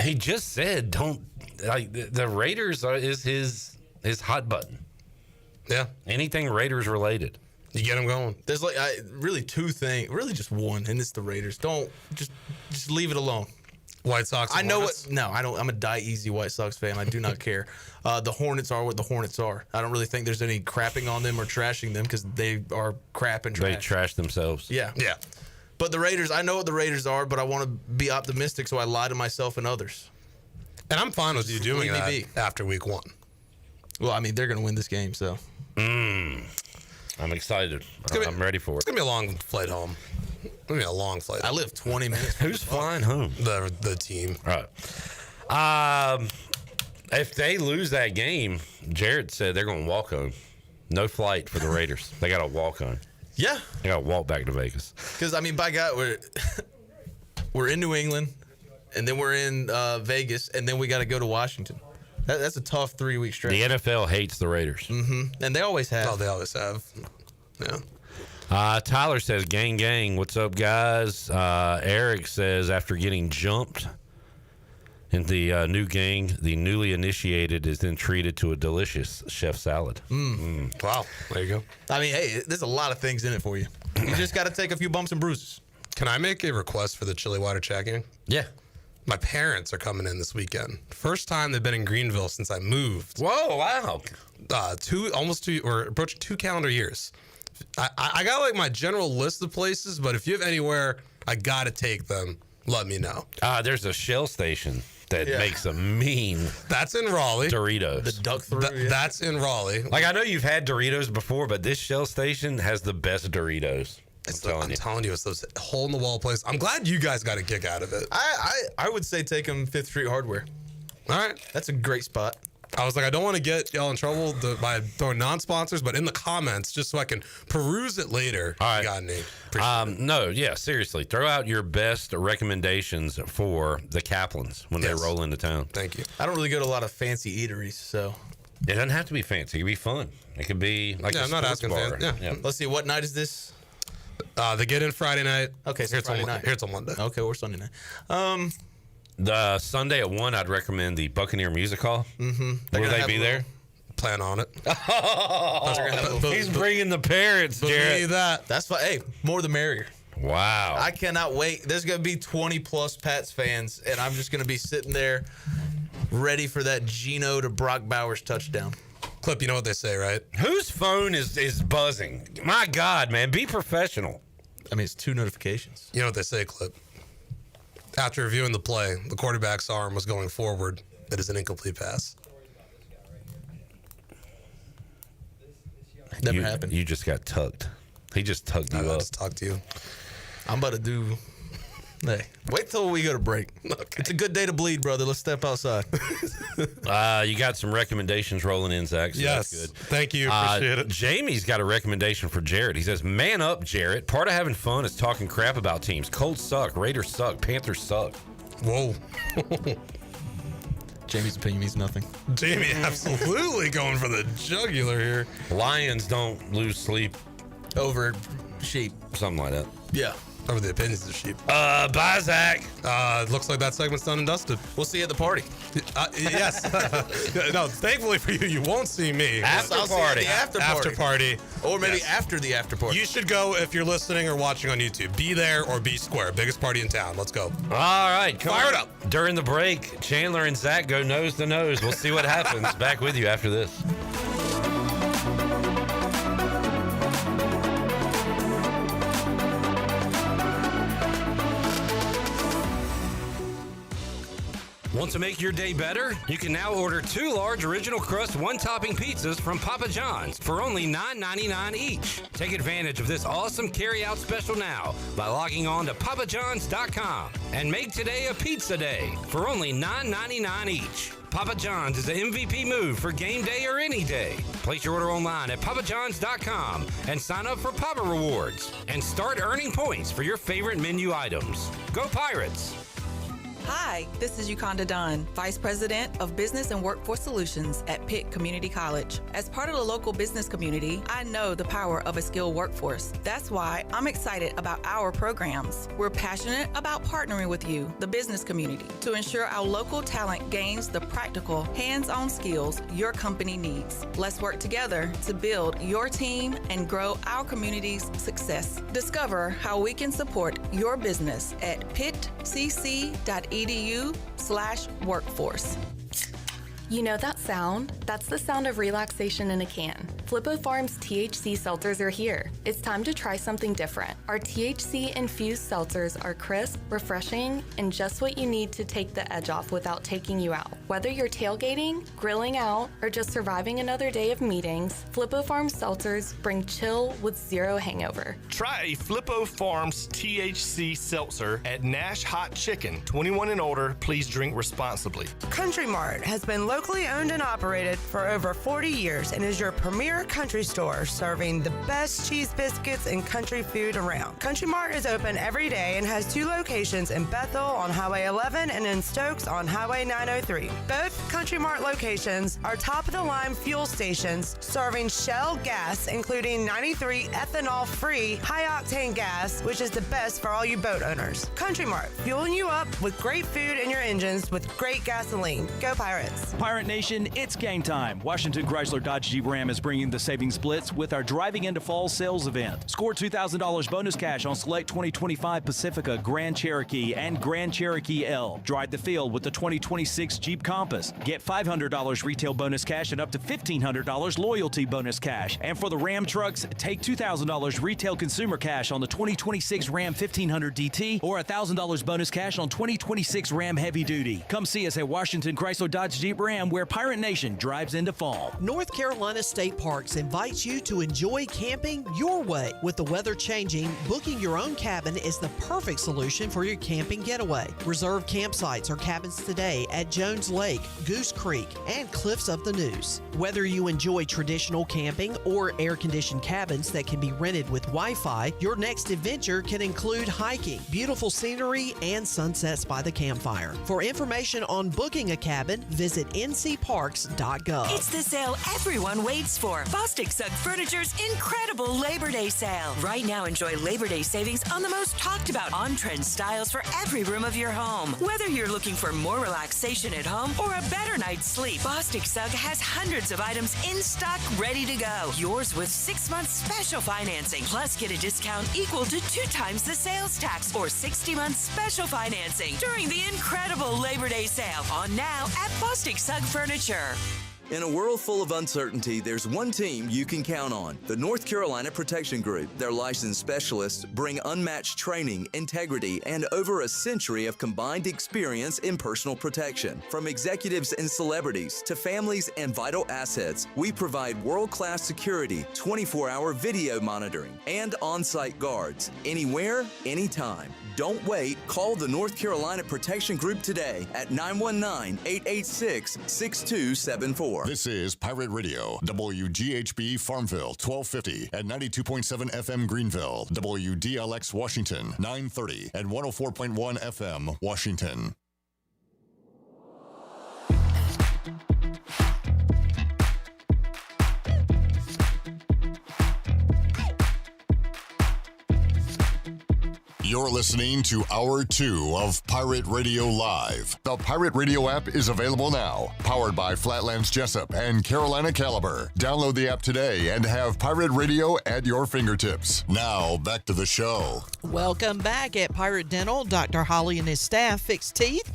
He just said, don't, like, the Raiders is his hot button. Yeah. Anything Raiders related. You get them going. There's really two things, really just one, and it's the Raiders. Don't, just leave it alone. White Sox. I know what. No, I don't. I'm a die-easy White Sox fan. I do not care. The Hornets are what the Hornets are. I don't really think there's any crapping on them or trashing them because they are crap and trash. They trash themselves. Yeah. Yeah. But the Raiders, I know what the Raiders are, but I want to be optimistic, so I lie to myself and others. And I'm fine with you doing that after week 1. Well, I mean, they're going to win this game, so. I'm excited. I'm ready for it. It's going to be a long flight home. It's going to be a long flight. I live 20 minutes. Who's flying home? The team. Right. If they lose that game, Jared said they're going to walk home. No flight for the Raiders. They got to walk home. Yeah. They got to walk back to Vegas. Because, I mean, by God, we're in New England, and then we're in Vegas, and then we got to go to Washington. That's a tough 3-week stretch. The NFL hates the Raiders. Mm-hmm. And they always have. Oh, they always have. Yeah. Tyler says, gang, gang. What's up, guys? Eric says, after getting jumped in the new gang, the newly initiated is then treated to a delicious chef salad. Wow. There you go. I mean, hey, there's a lot of things in it for you. You just got to take a few bumps and bruises. Can I make a request for the chili water chat gang? Yeah. My parents are coming in this weekend. First time they've been in Greenville since I moved. Whoa, wow. Almost 2, or approaching 2 calendar years. I got like my general list of places, but if you have anywhere I got to take them, let me know. There's a Shell station that makes a mean. That's in Raleigh. Doritos. The duck through. That's in Raleigh. Like, I know you've had Doritos before, but this Shell station has the best Doritos. I'm telling you, it's those hole in the wall places. I'm glad you guys got a kick out of it. I would say take them 5th Street Hardware. All right. That's a great spot. I was like, I don't want to get y'all in trouble by throwing non-sponsors, but in the comments, just so I can peruse it later. All right. You got any? No, yeah, seriously. Throw out your best recommendations for the Kaplans when they roll into town. Thank you. I don't really go to a lot of fancy eateries, so. It doesn't have to be fancy. It can be fun. It could be like a I'm not sports asking bar. Yeah. Let's see, what night is this? They get in Friday night. Okay, so Friday night. Here it's on Monday. Okay, we're Sunday night. The Sunday at 1, I'd recommend the Buccaneer Music Hall. Mm-hmm. Will they be there? Plan on it. He's bringing the parents, Jared. That. That's fine. Hey, more the merrier. Wow. I cannot wait. There's going to be 20-plus Pats fans, and I'm just going to be sitting there ready for that Gino to Brock Bowers touchdown. Clip, you know what they say, right? Whose phone is buzzing? My God, man, be professional. I mean, it's 2 notifications. You know what they say, Clip? After reviewing the play, the quarterback's arm was going forward. It is an incomplete pass. Never happened. You just got tucked. He just tugged you I up. just talked to you. I'm about to do Hey, wait till we go to break. Okay. It's a good day to bleed, brother. Let's step outside. You got some recommendations rolling in, Zach. So Yes. that's good. Thank you. Appreciate it. Jamie's got a recommendation for Jarrett. He says, man up, Jarrett. Part of having fun is talking crap about teams. Colts suck. Raiders suck. Panthers suck. Whoa. Jamie's opinion means nothing. Jamie absolutely going for the jugular here. Lions don't lose sleep over sheep. Something like that. Yeah. Over the opinions of sheep. Bye, Zach. Looks like that segment's done and dusted. We'll see you at the party. Yes. No, thankfully for you, you won't see me. After I'll party. see you at the after After party. Or maybe Yes. after the after party. You should go if you're listening or watching on YouTube. Be there or be square. Biggest party in town. Let's go. All right. Fire it up. During the break, Chandler and Zach go nose to nose. We'll see what happens. Back with you after this. Want to make your day better? You can now order 2 large original crust, 1-topping pizzas from Papa John's for only $9.99 each. Take advantage of this awesome carry-out special now by logging on to papajohns.com and make today a pizza day for only $9.99 each. Papa John's is the MVP move for game day or any day. Place your order online at papajohns.com and sign up for Papa Rewards and start earning points for your favorite menu items. Go Pirates! Hi, this is Yukanda Dunn, Vice President of Business and Workforce Solutions at Pitt Community College. As part of the local business community, I know the power of a skilled workforce. That's why I'm excited about our programs. We're passionate about partnering with you, the business community, to ensure our local talent gains the practical, hands-on skills your company needs. Let's work together to build your team and grow our community's success. Discover how we can support your business at pittcc.edu/workforce. You know that sound? That's the sound of relaxation in a can. Flippo Farms THC seltzers are here. It's time to try something different. Our THC-infused seltzers are crisp, refreshing, and just what you need to take the edge off without taking you out. Whether you're tailgating, grilling out, or just surviving another day of meetings, Flippo Farms seltzers bring chill with zero hangover. Try a Flippo Farms THC seltzer at Nash Hot Chicken. 21 and older, please drink responsibly. Country Mart has been locally owned and operated for over 40 years and is your premier country store serving the best cheese biscuits and country food around. Country Mart is open every day and has 2 locations in Bethel on Highway 11 and in Stokes on Highway 903. Both Country Mart locations are top-of-the-line fuel stations serving Shell gas, including 93 ethanol-free high-octane gas, which is the best for all you boat owners. Country Mart, fueling you up with great food in your engines with great gasoline. Go Pirates! Pirate Nation, it's game time. Washington Chrysler Dodge Jeep Ram is bringing the Savings Blitz with our Driving into Fall sales event. Score $2,000 bonus cash on select 2025 Pacifica, Grand Cherokee, and Grand Cherokee L. Drive the field with the 2026 Jeep Compass. Get $500 retail bonus cash and up to $1,500 loyalty bonus cash. And for the Ram trucks, take $2,000 retail consumer cash on the 2026 Ram 1500 DT or $1,000 bonus cash on 2026 Ram Heavy Duty. Come see us at Washington Chrysler Dodge Jeep Ram, where Pirate Nation drives into fall. North Carolina State Parks invites you to enjoy camping your way. With the weather changing, booking your own cabin is the perfect solution for your camping getaway. Reserve campsites or cabins today at Jones Lake, Goose Creek, and Cliffs of the Neuse. Whether you enjoy traditional camping or air-conditioned cabins that can be rented with Wi-Fi, your next adventure can include hiking, beautiful scenery, and sunsets by the campfire. For information on booking a cabin, visit ncparks.gov. It's the sale everyone waits for. Bostic Sugg Furniture's incredible Labor Day sale. Right now, enjoy Labor Day savings on the most talked about on-trend styles for every room of your home. Whether you're looking for more relaxation at home or a better night's sleep, Bostic Sugg has hundreds of items in stock ready to go. Yours with 6 months special financing. Plus, get a discount equal to 2 times the sales tax or 60 months special financing during the incredible Labor Day sale on now at Bostic Sugg Furniture. In a world full of uncertainty, there's one team you can count on, the North Carolina Protection Group. Their licensed specialists bring unmatched training, integrity, and over a century of combined experience in personal protection. From executives and celebrities to families and vital assets, we provide world-class security, 24-hour video monitoring, and on-site guards, anywhere, anytime. Don't wait. Call the North Carolina Protection Group today at 919-886-6274. This is Pirate Radio, WGHB Farmville, 1250 at 92.7 FM Greenville, WDLX Washington, 930 and 104.1 FM Washington. You're listening to Hour 2 of Pirate Radio Live. The Pirate Radio app is available now. Powered by Flatlands Jessup and Carolina Caliber. Download the app today and have Pirate Radio at your fingertips. Now, back to the show. Welcome back at Pirate Dental. Dr. Holly and his staff fix teeth.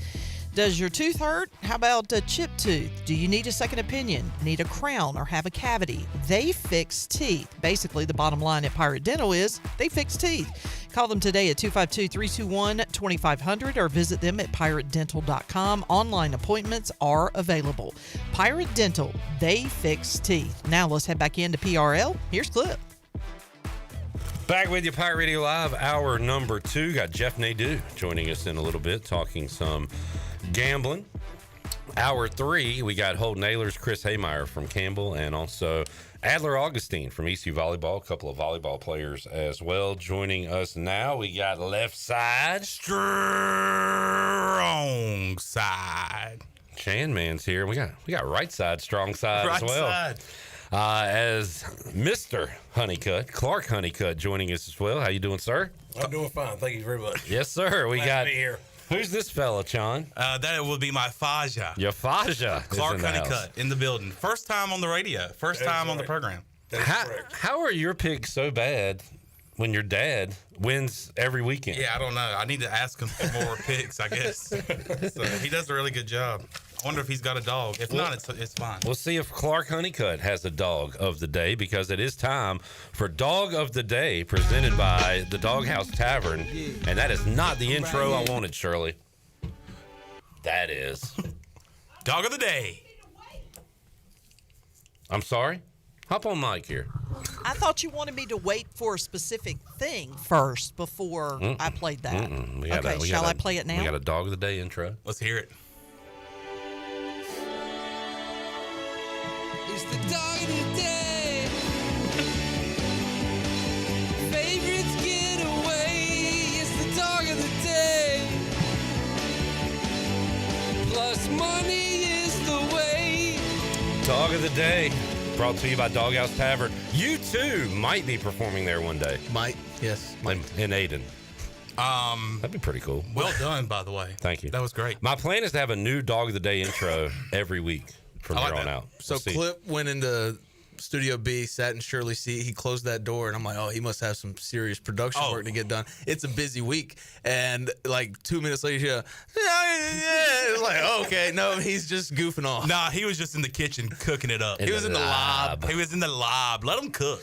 Does your tooth hurt? How about a chipped tooth? Do you need a second opinion? Need a crown or have a cavity? They fix teeth. Basically, the bottom line at Pirate Dental is they fix teeth. Call them today at 252-321-2500 or visit them at piratedental.com. Online appointments are available. Pirate Dental, they fix teeth. Now let's head back into PRL. Here's Clip. Back with you, Pirate Radio Live, hour number 2. Got Jeff Nadu joining us in a little bit, talking some gambling. Hour 3, we got Holden Ahlers, Chris Haymeyer from Campbell, and also Adler Augustine from ECU Volleyball, a couple of volleyball players as well. Joining us now, we got left side. Strong side. Chan Man's here. We got right side, strong side right as well. Side. As Mr. Honeycutt, Clark Honeycutt, joining us as well. How you doing, sir? I'm doing fine. Thank you very much. Yes, sir. We Glad got to be here. Who's this fella, Chon? That would be my Faja. Your Faja. Clark Honeycutt in the building. First time on the radio. First time on the program. How are your picks so bad when your dad wins every weekend? Yeah, I don't know. I need to ask him for more picks, I guess. So he does a really good job. I wonder if he's got a dog. If not, it's fine. We'll see if Clark Honeycutt has a dog of the day, because it is time for Dog of the Day, presented by the Doghouse Tavern. And that is not the intro I wanted, Shirley. That is Dog of the Day. I'm sorry? Hop on mic here. I thought you wanted me to wait for a specific thing first before I played that. Okay, shall I play it now? We got a Dog of the Day intro. Let's hear it. It's the dog of the day. Favorites get away. It's the dog of the day. Plus money is the way. Dog of the Day, brought to you by Doghouse Tavern. You too might be performing there one day. Might, yes. In Aden. That'd be pretty cool. Well done, by the way. Thank you. That was great. My plan is to have a new Dog of the Day intro every week from here on out. So Clip went into Studio B, sat in Shirley's seat. He closed that door, and I'm like, oh, he must have some serious production work to get done. It's a busy week. And like 2 minutes later, yeah, it's like, okay, no, he's just goofing off. Nah, he was just in the kitchen cooking it up. He was in the lab. He was in the lab. Let him cook.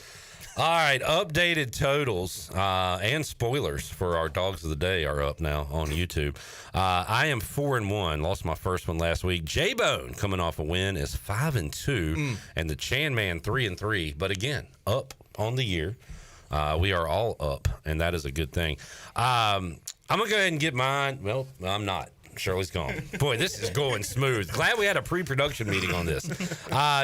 All right, updated totals and spoilers for our Dogs of the Day are up now on YouTube. I am 4-1. Lost my first one last week. J-Bone, coming off a win, is 5-2, and the Chan Man 3-3. But again, up on the year. We are all up, and that is a good thing. I'm gonna go ahead and get mine. Well, I'm not. Shirley's gone. Boy, this is going smooth. Glad we had a pre-production meeting on this.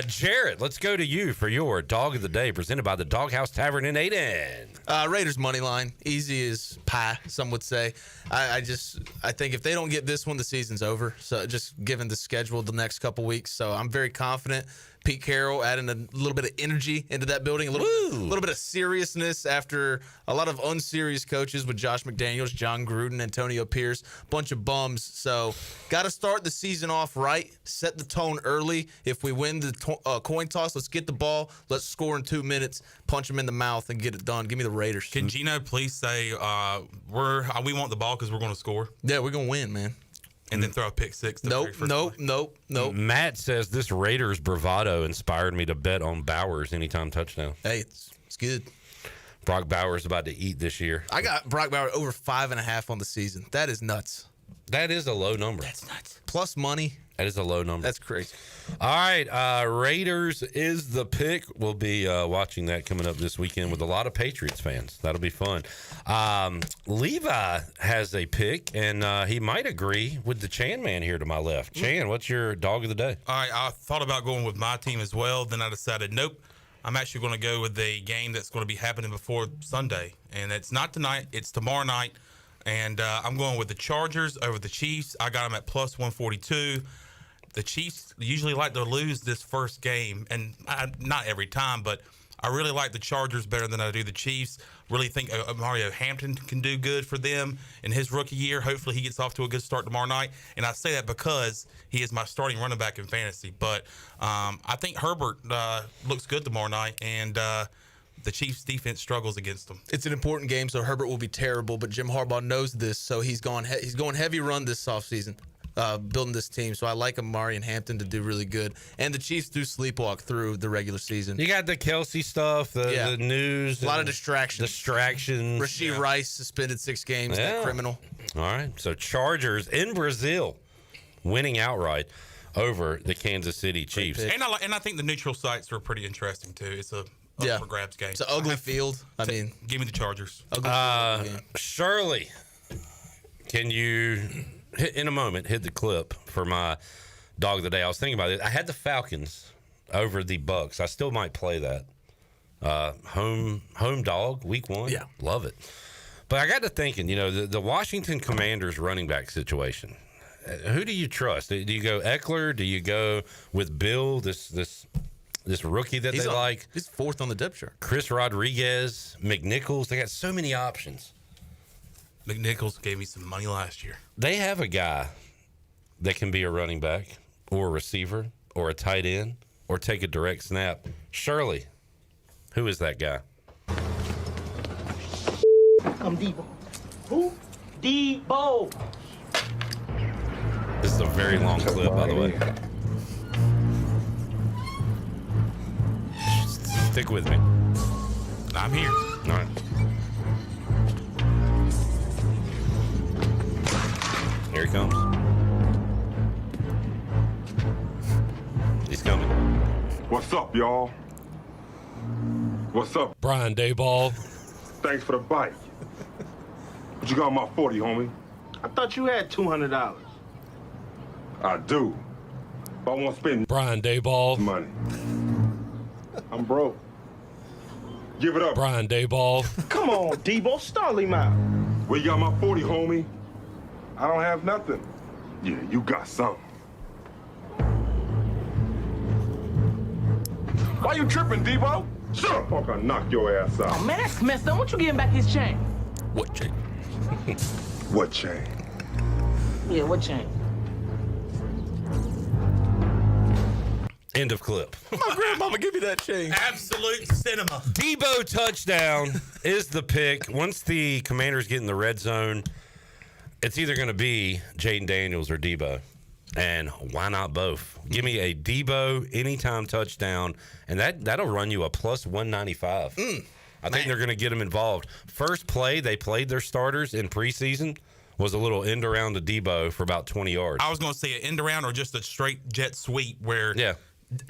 Jarrett, let's go to you for your Dog of the Day, presented by the Doghouse Tavern in Aden. Raiders money line, easy as pie, some would say. I think if they don't get this one, the season's over. So just given the schedule the next couple weeks, so I'm very confident. Pete Carroll adding a little bit of energy into that building, a little bit of seriousness after a lot of unserious coaches with Josh McDaniels, John Gruden, Antonio Pierce, bunch of bums. So got to start the season off right, set the tone early. If we win the coin toss, let's get the ball, let's score in 2 minutes, punch them in the mouth, and get it done. Give me the Raiders. Can Gino please say we want the ball because we're going to score? Yeah, we're going to win, man. And then throw a pick six. Nope. Matt says this Raiders bravado inspired me to bet on Bowers anytime touchdown. Hey, it's good. Brock Bowers about to eat this year. I got Brock Bowers over 5.5 on the season. That is nuts. That is a low number. That's nuts. Plus money. That is a low number. That's crazy. All right, Raiders is the pick. We'll be watching that coming up this weekend with a lot of Patriots fans. That'll be fun. Levi has a pick, and he might agree with the Chan man here to my left. Chan, what's your dog of the day? All right, I thought about going with my team as well. Then I decided, nope. I'm actually going to go with the game that's going to be happening before Sunday. And it's not tonight. It's tomorrow night. And I'm going with the Chargers over the Chiefs. I got them at plus 142. The Chiefs usually like to lose this first game. And not every time, but I really like the Chargers better than I do the Chiefs. Really think Mario Hampton can do good for them in his rookie year. Hopefully he gets off to a good start tomorrow night. And I say that because he is my starting running back in fantasy. But I think Herbert looks good tomorrow night, and the Chiefs' defense struggles against them. It's an important game, so Herbert will be terrible. But Jim Harbaugh knows this, so he's going heavy run this offseason. Building this team, so I like Amari and Hampton to do really good. And the Chiefs do sleepwalk through the regular season. You got the Kelsey stuff, the news. A lot of distractions. Rashee Rice suspended 6 games, that criminal. All right, so Chargers in Brazil winning outright over the Kansas City Chiefs. And I think the neutral sites are pretty interesting, too. It's a up for grabs game. It's an ugly field. Give me the Chargers. Shirley, can you... in a moment, hit the clip for my dog of the day. I was thinking about it. I had the Falcons over the Bucks. I still might play that. Home dog, week 1. Yeah. Love it. But I got to thinking, the Washington Commanders running back situation. Who do you trust? Do you go Eckler? Do you go with Bill, this rookie that they like? He's 4th on the depth chart. Chris Rodriguez, McNichols. They got so many options. McNichols gave me some money last year. They have a guy that can be a running back or a receiver or a tight end or take a direct snap. Shirley, who is that guy? I'm Debo. Who? Debo. This is a very long clip, by the way. Stick with me. I'm here. All right. Here he comes. He's coming. What's up, y'all? What's up? Brian Dayball. Thanks for the bike. What you got on my 40, homie? I thought you had $200. I do. But I won't spend Brian Dayball money. I'm broke. Give it up. Brian Dayball. Come on, Debo. Stall him out. Where you got my 40, homie? I don't have nothing. Yeah, you got something. Why you tripping, Debo? Shut up, fuck, I'll knock your ass out. Oh, man, that's messed up. What you giving back his chain? What chain? What chain? Yeah, what chain? End of clip. My grandmama give me that chain. Absolute cinema. Debo touchdown is the pick. Once the Commanders get in the red zone, it's either going to be Jaden Daniels or Debo. And why not both? Give me a Debo anytime touchdown, and that'll run you a plus 195. I think they're going to get him involved. First play they played their starters in preseason was a little end around to Debo for about 20 yards. I was going to say an end around or just a straight jet sweep where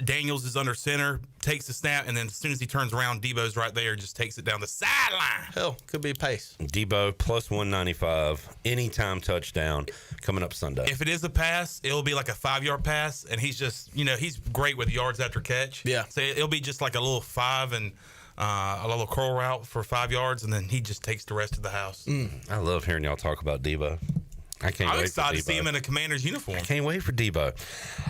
Daniels is under center, takes the snap, and then as soon as he turns around, Debo's right there, just takes it down the sideline. Hell, could be a pace. Debo plus 195, anytime touchdown coming up Sunday. If it is a pass, it'll be like a 5-yard pass, and he's just, he's great with yards after catch. Yeah. So it'll be just like a little 5 and a little curl route for 5 yards, and then he just takes the rest of the house. I love hearing y'all talk about Debo. I can't I'm wait excited for to see him in a Commander's uniform. I can't wait for Debo.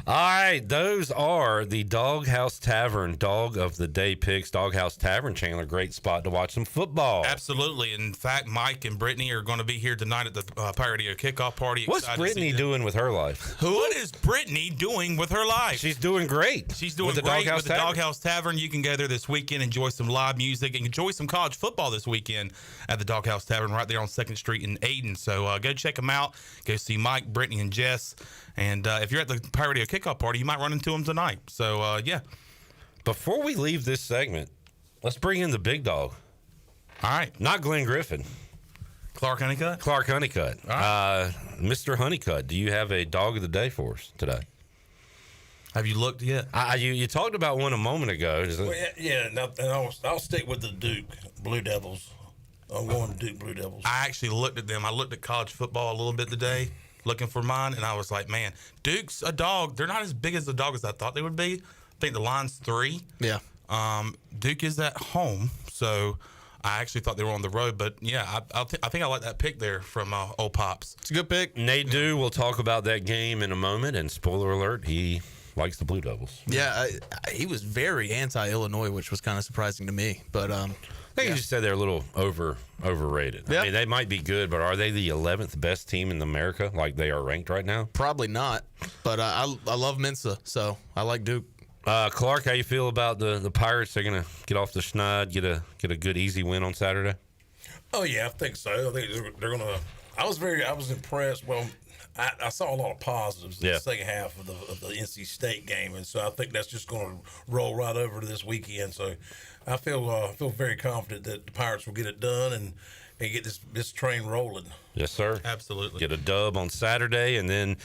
All right, those are the Doghouse Tavern Dog of the Day picks. Doghouse Tavern, Chandler, great spot to watch some football. Absolutely. In fact, Mike and Brittany are going to be here tonight at the Pirate Radio kickoff party. What's Excited Brittany doing with her life? What is Brittany doing with her life? She's doing great. She's doing with the great Doghouse with the Tavern. Doghouse Tavern. You can go there this weekend, enjoy some live music, and enjoy some college football this weekend at the Doghouse Tavern right there on 2nd Street in Ayden. So go check them out. Go see Mike, Brittany, and Jess. And if you're at the Pirate Radio kickoff party, you might run into them tonight. So, yeah. Before we leave this segment, let's bring in the big dog. All right. Not Glenn Griffin. Clark Honeycutt. Clark Honeycutt. Mr. Honeycutt, do you have a dog of the day for us today? Have you looked yet? You talked about one a moment ago. Well, I'll stick with the Duke Blue Devils. I'm going to Duke Blue Devils. I actually looked at them. I looked at college football a little bit today, looking for mine, and I was like, man, Duke's a dog. They're not as big as the dog as I thought they would be. I think the line's 3. Yeah. Duke is at home, so I actually thought they were on the road. But, yeah, I think I like that pick there from old Pops. It's a good pick. Nadu will talk about that game in a moment, and spoiler alert, he likes the Blue Devils. Yeah, he was very anti-Illinois, which was kind of surprising to me. But I think you just said they're a little overrated. Yeah. I mean, they might be good, but are they the 11th best team in America, like they are ranked right now? Probably not. But I love Mensa, so I like Duke. Clark, how you feel about the Pirates? They're gonna get off the schneid, get a good easy win on Saturday. Oh yeah, I think so. I think they're gonna. I was impressed. Well, I saw a lot of positives in the second half of the NC State game, and so I think that's just going to roll right over to this weekend. So I feel very confident that the Pirates will get it done and get this train rolling. Yes, sir. Absolutely. Get a dub on Saturday, and then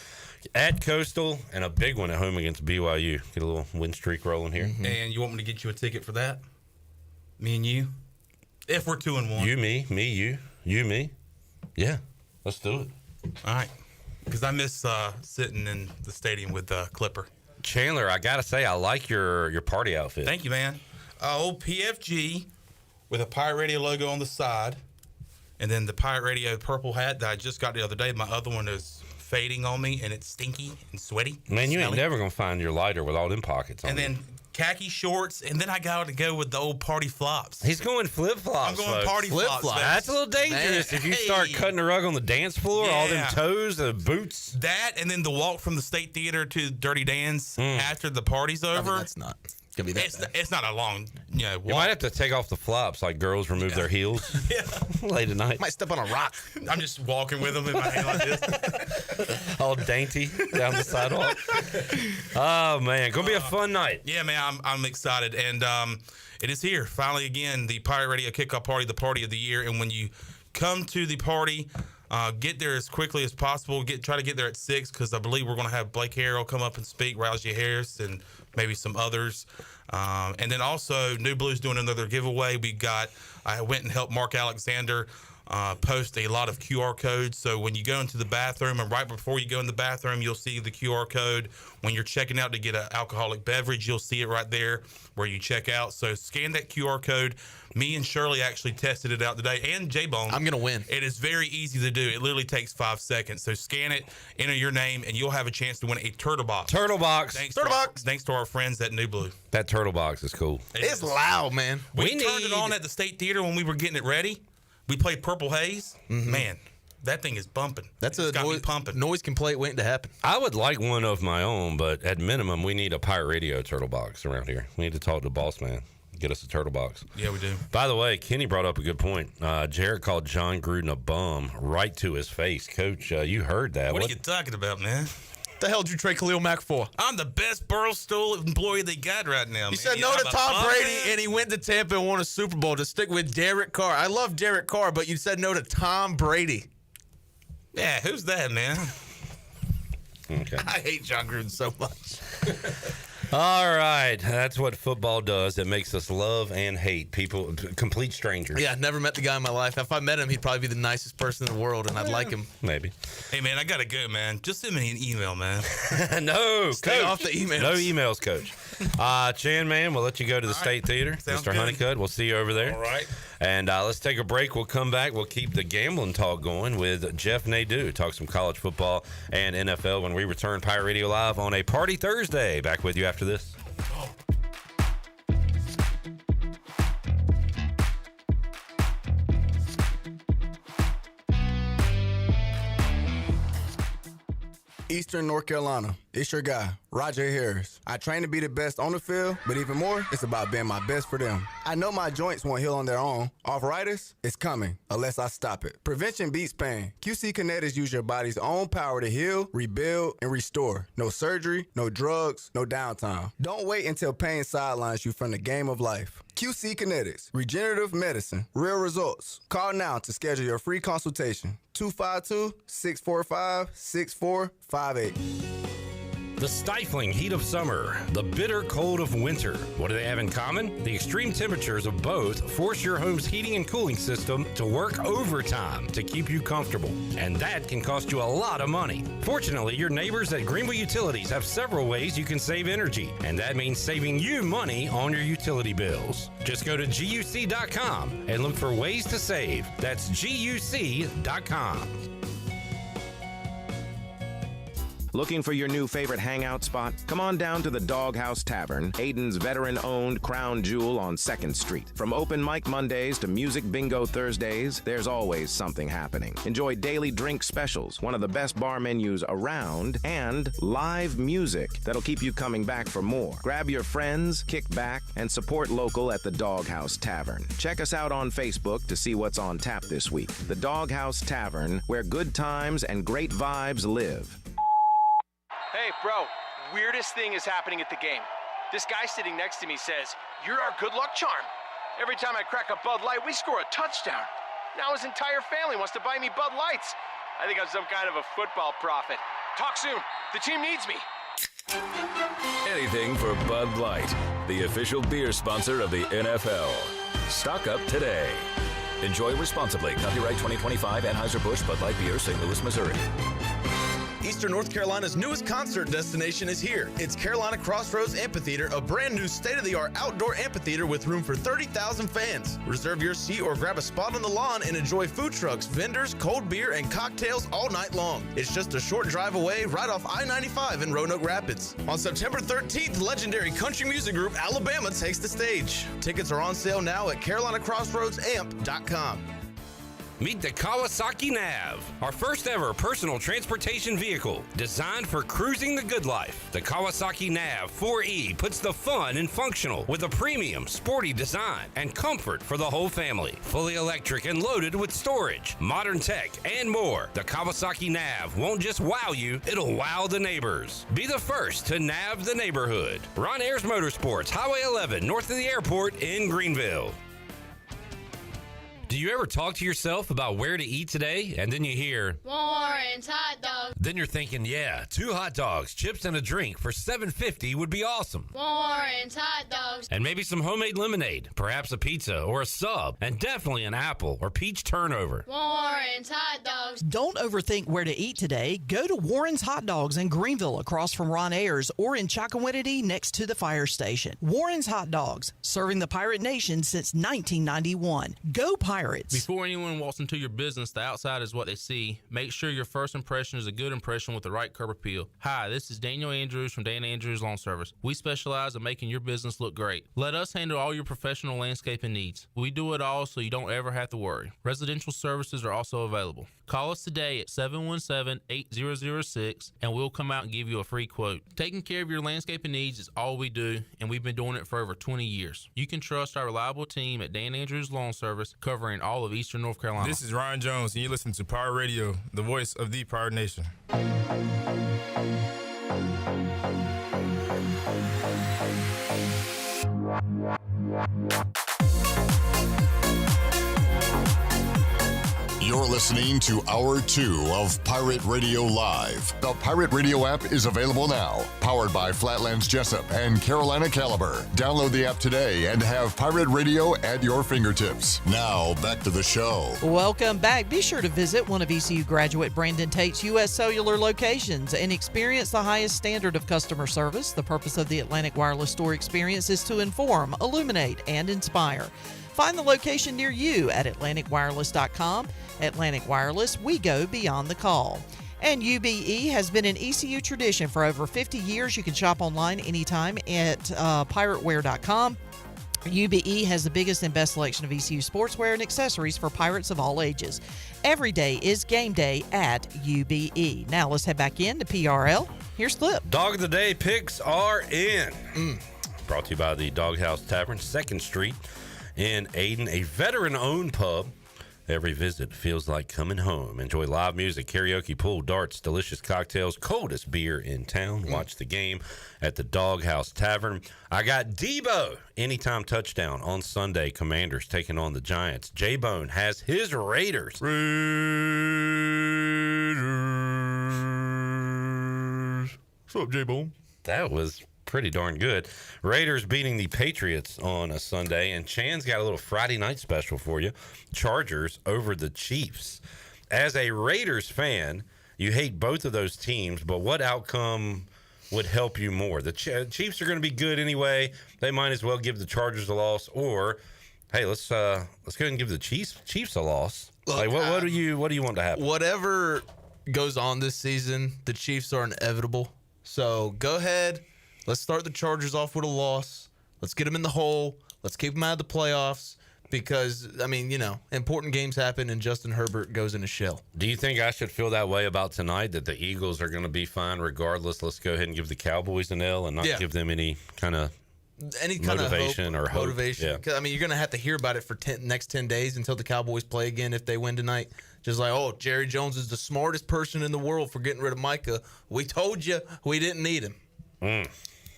at Coastal, and a big one at home against BYU. Get a little win streak rolling here. Mm-hmm. And you want me to get you a ticket for that? Me and you? If we're 2-1. You, me, you, me. Yeah, let's do it. All right. Because I miss sitting in the stadium with Clipper. Chandler, I got to say, I like your party outfit. Thank you, man. Old PFG with a Pirate Radio logo on the side. And then the Pirate Radio purple hat that I just got the other day. My other one is fading on me, and it's stinky and sweaty. Man, you ain't never going to find your lighter with all them pockets on and then khaki shorts, and then I got to go with the old party flops. He's going flip-flops. I'm going party flops. That's a little dangerous. Man, if you start cutting the rug on the dance floor, all them toes, the boots. That, and then the walk from the State Theater to Dirty Dan's after the party's over. I mean, that's not gonna be that bad. It's not a long, walk. You might have to take off the flops like girls remove their heels late at night. Might step on a rock. I'm just walking with them in my hand like this. All dainty down the sidewalk. Oh, man. Going to be a fun night. Yeah, man. I'm excited. And it is here. Finally, again, the Pirate Radio Kickoff Party, the party of the year. And when you come to the party, get there as quickly as possible. Try to get there at 6 because I believe we're going to have Blake Harrell come up and speak, Rousey Harris, and maybe some others. And then also, New Blue's doing another giveaway. I went and helped Mark Alexander post a lot of QR codes. So when you go into the bathroom, and right before you go in the bathroom, you'll see the QR code. When you're checking out to get an alcoholic beverage, you'll see it right there where you check out. So scan that QR code. Me and Shirley actually tested it out today, and J-Bone. I'm going to win. It is very easy to do. It literally takes 5 seconds. So scan it, enter your name, and you'll have a chance to win a turtle box. Turtle box. Thanks to our friends at New Blue. That turtle box is cool. It's loud, man. We turned it on at the State Theater when we were getting it ready. We played Purple Haze. Mm-hmm. Man, that thing is bumping. That's it's got me pumping. Noise complaint waiting to happen. I would like one of my own, but at minimum, we need a Pirate Radio turtle box around here. We need to talk to the boss man. Get us a turtle box. Yeah, we do. By the way, Kenny brought up a good point. Jared called John Gruden a bum right to his face. Coach, you heard that. What are you talking about, man? The hell did you trade Khalil Mack for? I'm the best Barstool employee they got right now. He said no to Tom Brady, and he went to Tampa and won a Super Bowl to stick with Derek Carr. I love Derek Carr, but you said no to Tom Brady. Yeah, who's that, man? Okay. I hate John Gruden so much. All right. That's what football does. It makes us love and hate people, complete strangers. Yeah, never met the guy in my life. If I met him, he'd probably be the nicest person in the world, and I'd like him. Maybe. Hey, man, I got to go, man. Just send me an email, man. No, Stay Coach. off the emails. No emails, Coach. Chan, man, we'll let you go to the State Theater. Sounds Mr. good. Honeycutt, we'll see you over there. All right. And let's take a break. We'll come back. We'll keep the gambling talk going with Jeff Nadu. Talk some college football and NFL when we return Pirate Radio Live on a Party Thursday. Back with you after this. Eastern North Carolina. It's your guy, Roger Harris. I train to be the best on the field, but even more, it's about being my best for them. I know my joints won't heal on their own. Arthritis, it's coming, unless I stop it. Prevention beats pain. QC Kinetics use your body's own power to heal, rebuild, and restore. No surgery, no drugs, no downtime. Don't wait until pain sidelines you from the game of life. QC Kinetics, regenerative medicine, real results. Call now to schedule your free consultation. 252-645-6458. The stifling heat of summer, the bitter cold of winter. What do they have in common? The extreme temperatures of both force your home's heating and cooling system to work overtime to keep you comfortable. And that can cost you a lot of money. Fortunately, your neighbors at Greenville Utilities have several ways you can save energy. And that means saving you money on your utility bills. Just go to GUC.com and look for ways to save. That's GUC.com. Looking for your new favorite hangout spot? Come on down to the Doghouse Tavern, Aiden's veteran-owned crown jewel on 2nd Street. From open mic Mondays to music bingo Thursdays, there's always something happening. Enjoy daily drink specials, one of the best bar menus around, and live music that'll keep you coming back for more. Grab your friends, kick back, and support local at the Doghouse Tavern. Check us out on Facebook to see what's on tap this week. The Doghouse Tavern, where good times and great vibes live. Hey, bro, weirdest thing is happening at the game. This guy sitting next to me says, "You're our good luck charm." Every time I crack a Bud Light, we score a touchdown. Now his entire family wants to buy me Bud Lights. I think I'm some kind of a football prophet. Talk soon. The team needs me. Anything for Bud Light, the official beer sponsor of the NFL. Stock up today. Enjoy responsibly. Copyright 2025 Anheuser-Busch Bud Light Beer, St. Louis, Missouri. Eastern North Carolina's newest concert destination is here. It's Carolina Crossroads Amphitheater, a brand new state-of-the-art outdoor amphitheater with room for 30,000 fans. Reserve your seat or grab a spot on the lawn and enjoy food trucks, vendors, cold beer, and cocktails all night long. It's just a short drive away right off I-95 in Roanoke Rapids. On September 13th, legendary country music group Alabama takes the stage. Tickets are on sale now at CarolinaCrossroadsAmp.com. Meet the Kawasaki Nav, our first ever personal transportation vehicle designed for cruising the good life. The Kawasaki Nav 4E puts the fun in functional with a premium, sporty design and comfort for the whole family. Fully electric and loaded with storage, modern tech, and more. The Kawasaki Nav won't just wow you, it'll wow the neighbors. Be the first to nav the neighborhood. Ron Ayers Motorsports, Highway 11, north of the airport in Greenville. Do you ever talk to yourself about where to eat today, and then you hear, Warren's hot dogs. Then you're thinking, yeah, 2 hot dogs, chips, and a drink for $7.50 would be awesome. Warren's hot dogs. And maybe some homemade lemonade, perhaps a pizza or a sub, and definitely an apple or peach turnover. Warren's hot dogs. Don't overthink where to eat today. Go to Warren's Hot Dogs in Greenville across from Ron Ayers or in Chocowinity next to the fire station. Warren's Hot Dogs, serving the Pirate Nation since 1991. Go Pirates! Before anyone walks into your business, the outside is what they see. Make sure your first impression is a good impression with the right curb appeal. Hi, this is Daniel Andrews from Dan Andrews Lawn Service. We specialize in making your business look great. Let us handle all your professional landscaping needs. We do it all so you don't ever have to worry. Residential services are also available. Call us today at 717-8006 and we'll come out and give you a free quote. Taking care of your landscaping needs is all we do, and we've been doing it for over 20 years. You can trust our reliable team at Dan Andrews Lawn Service, covering all of Eastern North Carolina. This is Ryan Jones, and you listen to Pirate Radio, the voice of the Pirate Nation. You're listening to Hour 2 of Pirate Radio Live. The Pirate Radio app is available now. Powered by Flatlands Jessup and Carolina Caliber. Download the app today and have Pirate Radio at your fingertips. Now, back to the show. Welcome back. Be sure to visit one of ECU graduate Brandon Tate's U.S. Cellular locations and experience the highest standard of customer service. The purpose of the Atlantic Wireless Store experience is to inform, illuminate, and inspire. Find the location near you at AtlanticWireless.com. Atlantic Wireless, we go beyond the call. And UBE has been an ECU tradition for over 50 years. You can shop online anytime at pirateware.com. UBE has the biggest and best selection of ECU sportswear and accessories for Pirates of all ages. Every day is game day at UBE. Now let's head back in to PRL. Here's Flip. Dog of the Day picks are in. Brought to you by the Doghouse Tavern, 2nd Street in Aden, a veteran-owned pub Every visit feels like coming home. Enjoy live music, karaoke, pool, darts, delicious cocktails, coldest beer in town. Watch the game at the Doghouse Tavern. I got Debo anytime touchdown on Sunday. Commanders taking on the Giants. J-Bone has his Raiders. What's up, J-Bone? That was pretty darn good. Raiders beating the Patriots on a Sunday, and Chan's got a little Friday night special for you. Chargers over the Chiefs. As a Raiders fan, you hate both of those teams, but what outcome would help you more? The Chiefs are going to be good anyway. They might as well give the Chargers a loss, or hey, let's go ahead and give the Chiefs a loss. Look, like what do you want to happen? Whatever goes on this season, the Chiefs are inevitable. So go ahead. Let's start the Chargers off with a loss. Let's get them in the hole. Let's keep them out of the playoffs because, I mean, you know, important games happen and Justin Herbert goes in a shell. Do you think I should feel that way about tonight, that the Eagles are going to be fine regardless? Let's go ahead and give the Cowboys an L and not give them any kind of motivation or hope. Motivation. Yeah. I mean, you're going to have to hear about it for next 10 days until the Cowboys play again if they win tonight. Just like, oh, Jerry Jones is the smartest person in the world for getting rid of Micah. We told you we didn't need him.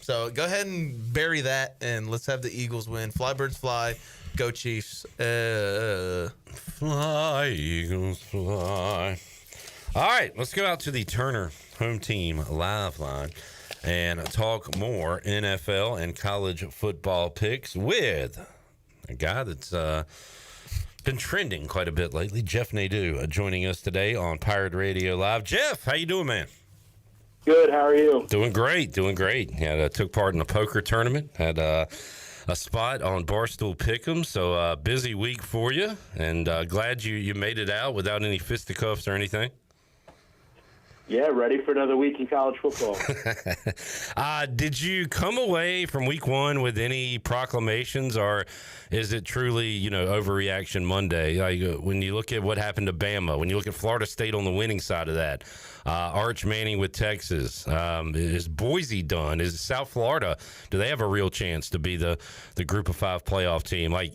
So go ahead and bury that, and let's have the Eagles win. Fly, birds, fly. Go, Chiefs. Fly, Eagles, fly. All right, let's go out to the Turner Home Team Live Line and talk more NFL and college football picks with a guy that's been trending quite a bit lately, Jeff Nadu, joining us today on Pirate Radio Live. Jeff, how you doing, man? Good. How are you? Doing great. Yeah, took part in a poker tournament. Had a spot on Barstool Pick'em. So busy week for you, and glad you made it out without any fisticuffs or anything. Yeah, ready for another week in college football. Did you come away from week one with any proclamations, or is it truly, overreaction Monday? Like, when you look at what happened to Bama, when you look at Florida State on the winning side of that, Arch Manning with Texas, is Boise done? Is South Florida, do they have a real chance to be the Group of Five playoff team? Like,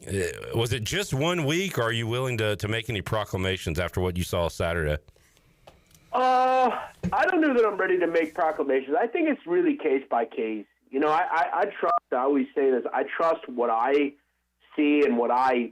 was it just 1 week, or are you willing to make any proclamations after what you saw Saturday? I don't know that I'm ready to make proclamations. I think it's really case by case. I trust, I always say this, I trust what I see and what I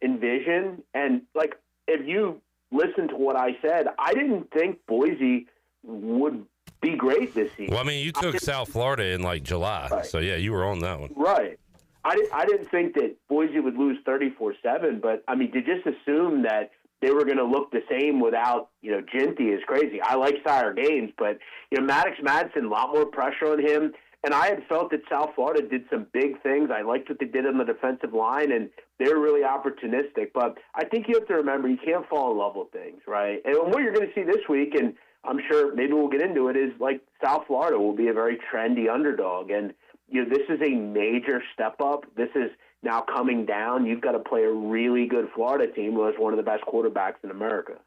envision. And, like, if you listen to what I said, I didn't think Boise would be great this season. Well, I mean, you took South Florida in, like, July. Right. So, yeah, you were on that one. Right. I didn't think that Boise would lose 34-7, but, I mean, to just assume that they were going to look the same without, Ginty is crazy. I like Sire Gaines, but, Maddox Madsen, a lot more pressure on him. And I had felt that South Florida did some big things. I liked what they did on the defensive line, and they were really opportunistic. But I think you have to remember, you can't fall in love with things, right? And what you're going to see this week, and I'm sure maybe we'll get into it, is like South Florida will be a very trendy underdog. And, this is a major step up. This is now coming down. You've got to play a really good Florida team who has one of the best quarterbacks in America.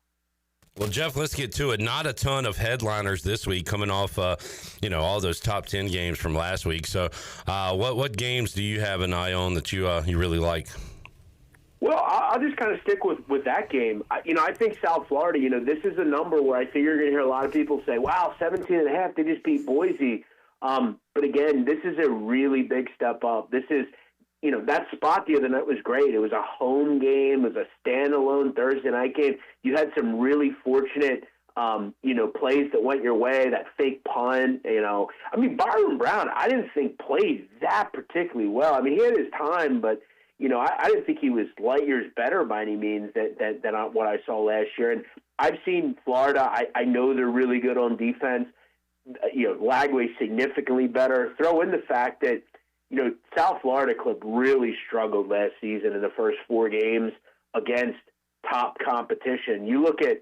Well, Jeff, let's get to it. Not a ton of headliners this week coming off, all those top 10 games from last week. So what games do you have an eye on that you really like? Well, I'll just kind of stick with that game. I think South Florida, this is a number where I think you're going to hear a lot of people say, wow, 17.5, they just beat Boise. But again, this is a really big step up. This is, that spot the other night was great. It was a home game. It was a standalone Thursday night game. You had some really fortunate, plays that went your way, that fake punt, Byron Brown, I didn't think played that particularly well. I mean, he had his time, but, I didn't think he was light years better by any means than what I saw last year. And I've seen Florida. I know they're really good on defense. Lagway significantly better. Throw in the fact that, South Florida Club really struggled last season in the first 4 games against top competition. You look at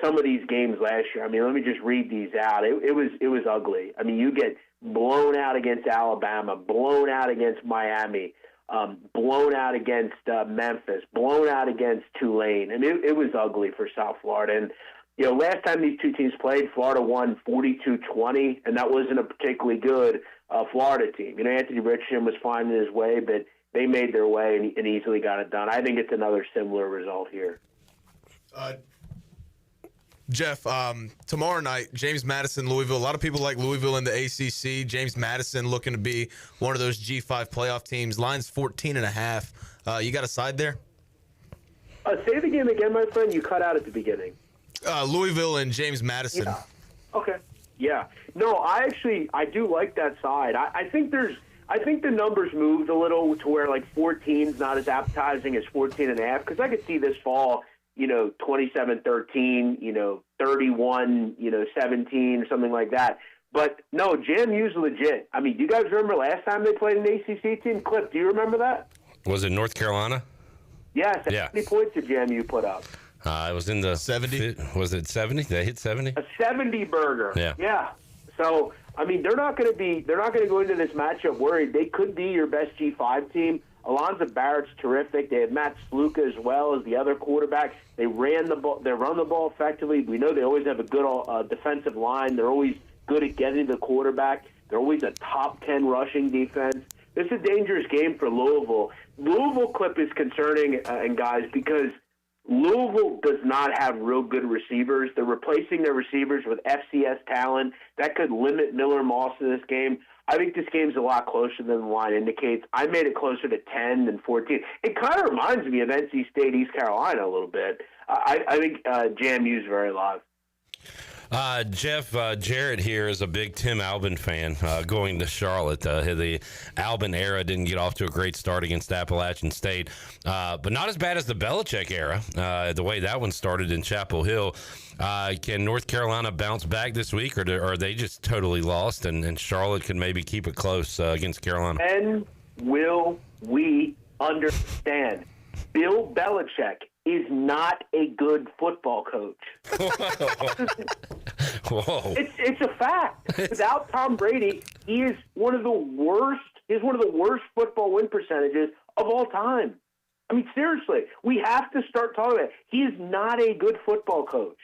some of these games last year. I mean, let me just read these out. It was ugly. I mean, you get blown out against Alabama, blown out against Miami, blown out against Memphis, blown out against Tulane. I mean, it was ugly for South Florida. And last time these two teams played, Florida won 42-20, and that wasn't a particularly good Florida team. Anthony Richardson was finding his way, but they made their way and easily got it done. I think it's another similar result here. Jeff, tomorrow night, James Madison, Louisville. A lot of people like Louisville in the ACC. James Madison looking to be one of those G5 playoff teams. Line's 14.5. You got a side there? Say the game again, my friend. You cut out at the beginning. Louisville and James Madison. Yeah. Okay. Yeah. No, I do like that side. I think the numbers moved a little to where like 14's not as appetizing as 14.5, because I could see this fall, 27-13, 31-17 or something like that. But no, JMU's legit. I mean, do you guys remember last time they played an ACC team? Cliff, do you remember that? Was it North Carolina? Yes. How many points did JMU put up? It was in the 70. Was it 70? They hit 70. A 70 burger. Yeah. Yeah. So I mean, they're not going to go into this matchup worried. They could be your best G5 team. Alonzo Barrett's terrific. They have Matt Sluka as well as the other quarterback. They run the ball effectively. We know they always have a good defensive line. They're always good at getting to the quarterback. They're always a top 10 rushing defense. This is a dangerous game for Louisville. Louisville clip is concerning, and guys, because Louisville does not have real good receivers. They're replacing their receivers with FCS talent. That could limit Miller Moss in this game. I think this game's a lot closer than the line indicates. I made it closer to 10 than 14. It kind of reminds me of NC State, East Carolina a little bit. I think JMU's very live. Jeff, Jarrett here is a big Tim Albin fan going to Charlotte. The Albin era didn't get off to a great start against Appalachian State, but not as bad as the Belichick era, the way that one started in Chapel Hill. Can North Carolina bounce back this week, or are they just totally lost, and Charlotte can maybe keep it close against Carolina? And will we understand? Bill Belichick is not a good football coach. Whoa. It's a fact. Without Tom Brady, he is one of the worst. He's one of the worst football win percentages of all time. I mean, seriously, we have to start talking about it. He is not a good football coach.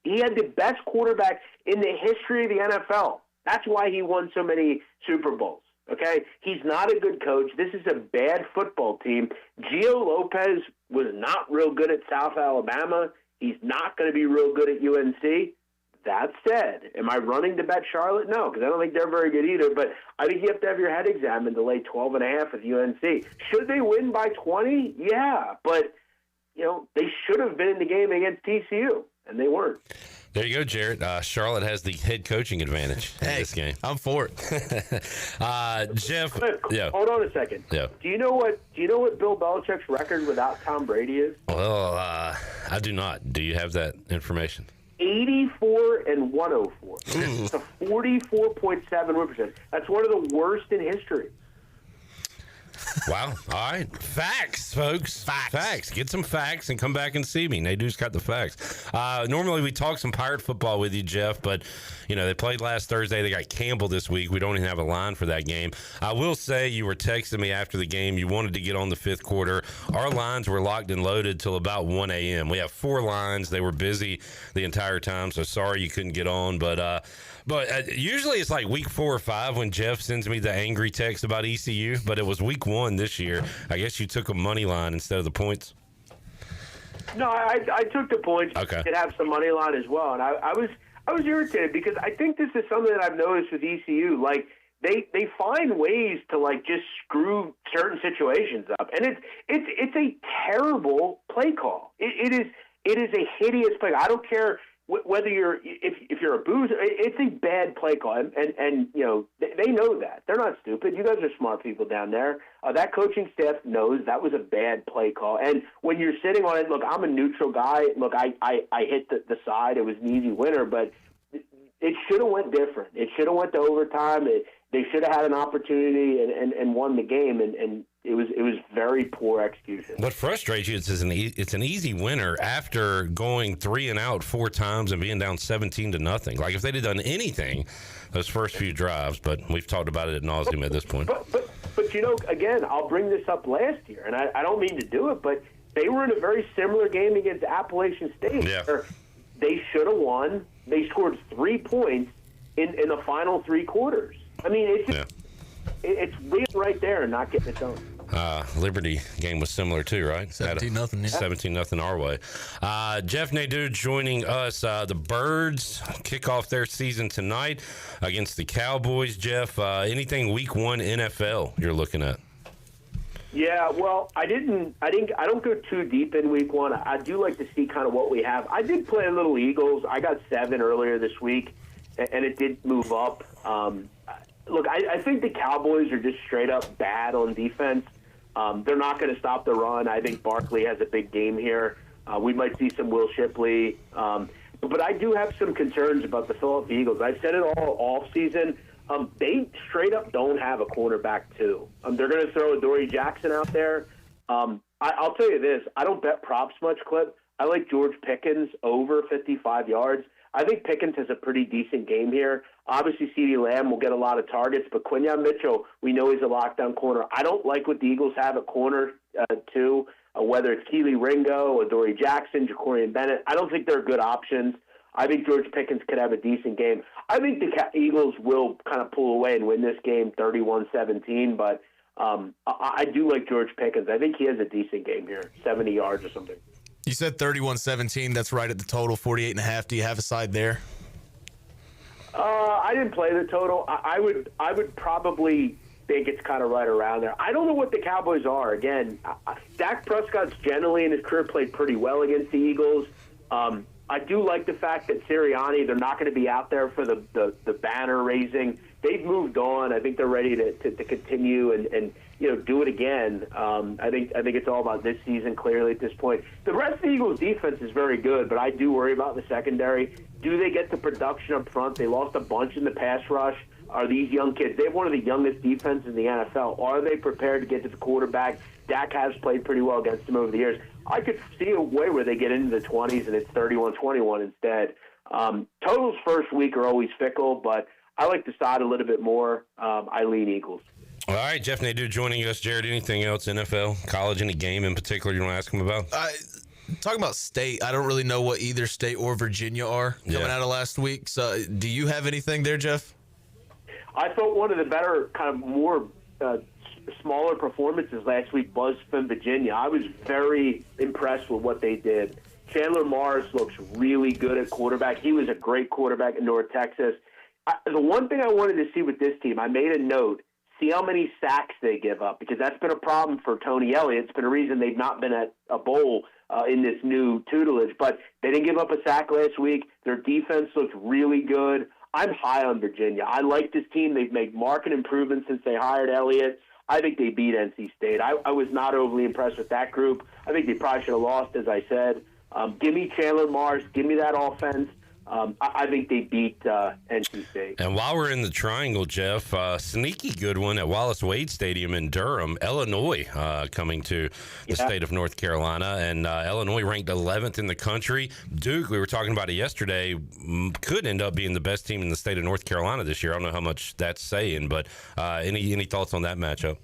He had the best quarterback in the history of the NFL. That's why he won so many Super Bowls. Okay? He's not a good coach. This is a bad football team. Gio Lopez was not real good at South Alabama. He's not going to be real good at UNC. That said, am I running to bet Charlotte? No, because I don't think they're very good either. But I think you have to have your head examined to lay 12.5 with UNC. Should they win by 20? Yeah. But, they should have been in the game against TCU, and they weren't. There you go, Jarrett. Charlotte has the head coaching advantage in this game. I'm for it. Jeff, Hold on a second. Yeah. Do you know what Bill Belichick's record without Tom Brady is? Well, I do not. Do you have that information? 84-104. It's a 44.7%. That's one of the worst in history. Wow. All right. Facts, folks. Facts. Get some facts and come back and see me. Nadu's got the facts. Normally we talk some Pirate football with you, Jeff, but, they played last Thursday. They got Campbell this week. We don't even have a line for that game. I will say you were texting me after the game. You wanted to get on the fifth quarter. Our lines were locked and loaded till about 1 a.m. We have 4 lines. They were busy the entire time, so sorry you couldn't get on. But usually it's like week 4 or 5 when Jeff sends me the angry text about ECU, but it was week 1 this year. I guess you took a money line instead of the points. No, I took the points. Okay. Did have some money line as well, and I was irritated because I think this is something that I've noticed with ECU. Like they find ways to just screw certain situations up, and it's a terrible play call. It is a hideous play. I don't care whether if you're a boozer, it's a bad play call, and they know that. They're not stupid. You guys are smart people down there. That coaching staff knows that was a bad play call. And when you're sitting on it, look, I'm a neutral guy. Look, I hit the side. It was an easy winner, but it should have went different. It should have went to overtime. They should have had an opportunity and won the game, and it was very poor execution. What frustrates you is it's an easy winner after going 3 and out 4 times and being down 17-0. Like if they'd have done anything those first few drives, but we've talked about it ad nauseum at this point. But again, I'll bring this up last year, and I don't mean to do it, but they were in a very similar game against Appalachian State. Yeah. Where they should have won. They scored 3 points in the final 3 quarters. I mean, it's real right there and not getting it done. Liberty game was similar too, right? 17-0. Yeah. 17-0 our way. Jeff Nadu joining us. The Birds kick off their season tonight against the Cowboys. Jeff, anything Week 1 NFL you're looking at? Yeah, well, I don't go too deep in Week 1. I do like to see kind of what we have. I did play a little Eagles. I got 7 earlier this week, and it did move up. Look, I think the Cowboys are just straight up bad on defense. They're not going to stop the run. I think Barkley has a big game here. We might see some Will Shipley. But I do have some concerns about the Philadelphia Eagles. I've said it all off season. They straight up don't have a cornerback, too. They're going to throw a Dory Jackson out there. I'll tell you this. I don't bet props much, Clip. I like George Pickens over 55 yards. I think Pickens has a pretty decent game here. Obviously, CeeDee Lamb will get a lot of targets, but Quinyon Mitchell, we know he's a lockdown corner. I don't like what the Eagles have at corner, too, whether it's Keely Ringo or Dory Jackson, Jacorian Bennett. I don't think they're good options. I think George Pickens could have a decent game. I think the Eagles will kind of pull away and win this game 31-17, but I do like George Pickens. I think he has a decent game here, 70 yards or something. You said 31-17. That's right at the total, 48.5. Do you have a side there? I didn't play the total. I would probably think it's kind of right around there. I don't know what the Cowboys are. Again, Dak Prescott's generally in his career played pretty well against the Eagles. I do like the fact that Sirianni, they're not going to be out there for the banner raising. They've moved on. I think they're ready to continue and do it again. I think it's all about this season clearly at this point. The rest of the Eagles' defense is very good, but I do worry about the secondary. Do they get the production up front? They lost a bunch in the pass rush. Are these young kids? They have one of the youngest defenses in the NFL. Are they prepared to get to the quarterback? Dak has played pretty well against them over the years. I could see a way where they get into the 20s and it's 31-21 instead. Totals first week are always fickle, but I like the side a little bit more. I lean Eagles. All right, Jeff Nadu joining us. Jared, anything else, NFL, college, any game in particular you want to ask him about? Talking about state, I don't really know what either state or Virginia are coming out of last week. So do you have anything there, Jeff? I thought one of the better kind of more smaller performances last week was from Virginia. I was very impressed with what they did. Chandler Morris looks really good at quarterback. He was a great quarterback in North Texas. The one thing I wanted to see with this team, I made a note, see how many sacks they give up, because that's been a problem for Tony Elliott. It's been a reason they've not been at a bowl in this new tutelage. But they didn't give up a sack last week. Their defense looked really good. I'm high on Virginia. I like this team. They've made marked improvements since they hired Elliott. I think they beat NC State. I was not overly impressed with that group. I think they probably should have lost, as I said. Give me Chandler Morris. Give me that offense. I think they beat NC State. And while we're in the triangle, Jeff, sneaky good one at Wallace Wade Stadium in Durham, Illinois, coming to the state of North Carolina. And Illinois ranked 11th in the country. Duke, we were talking about it yesterday, could end up being the best team in the state of North Carolina this year. I don't know how much that's saying, but any thoughts on that matchup?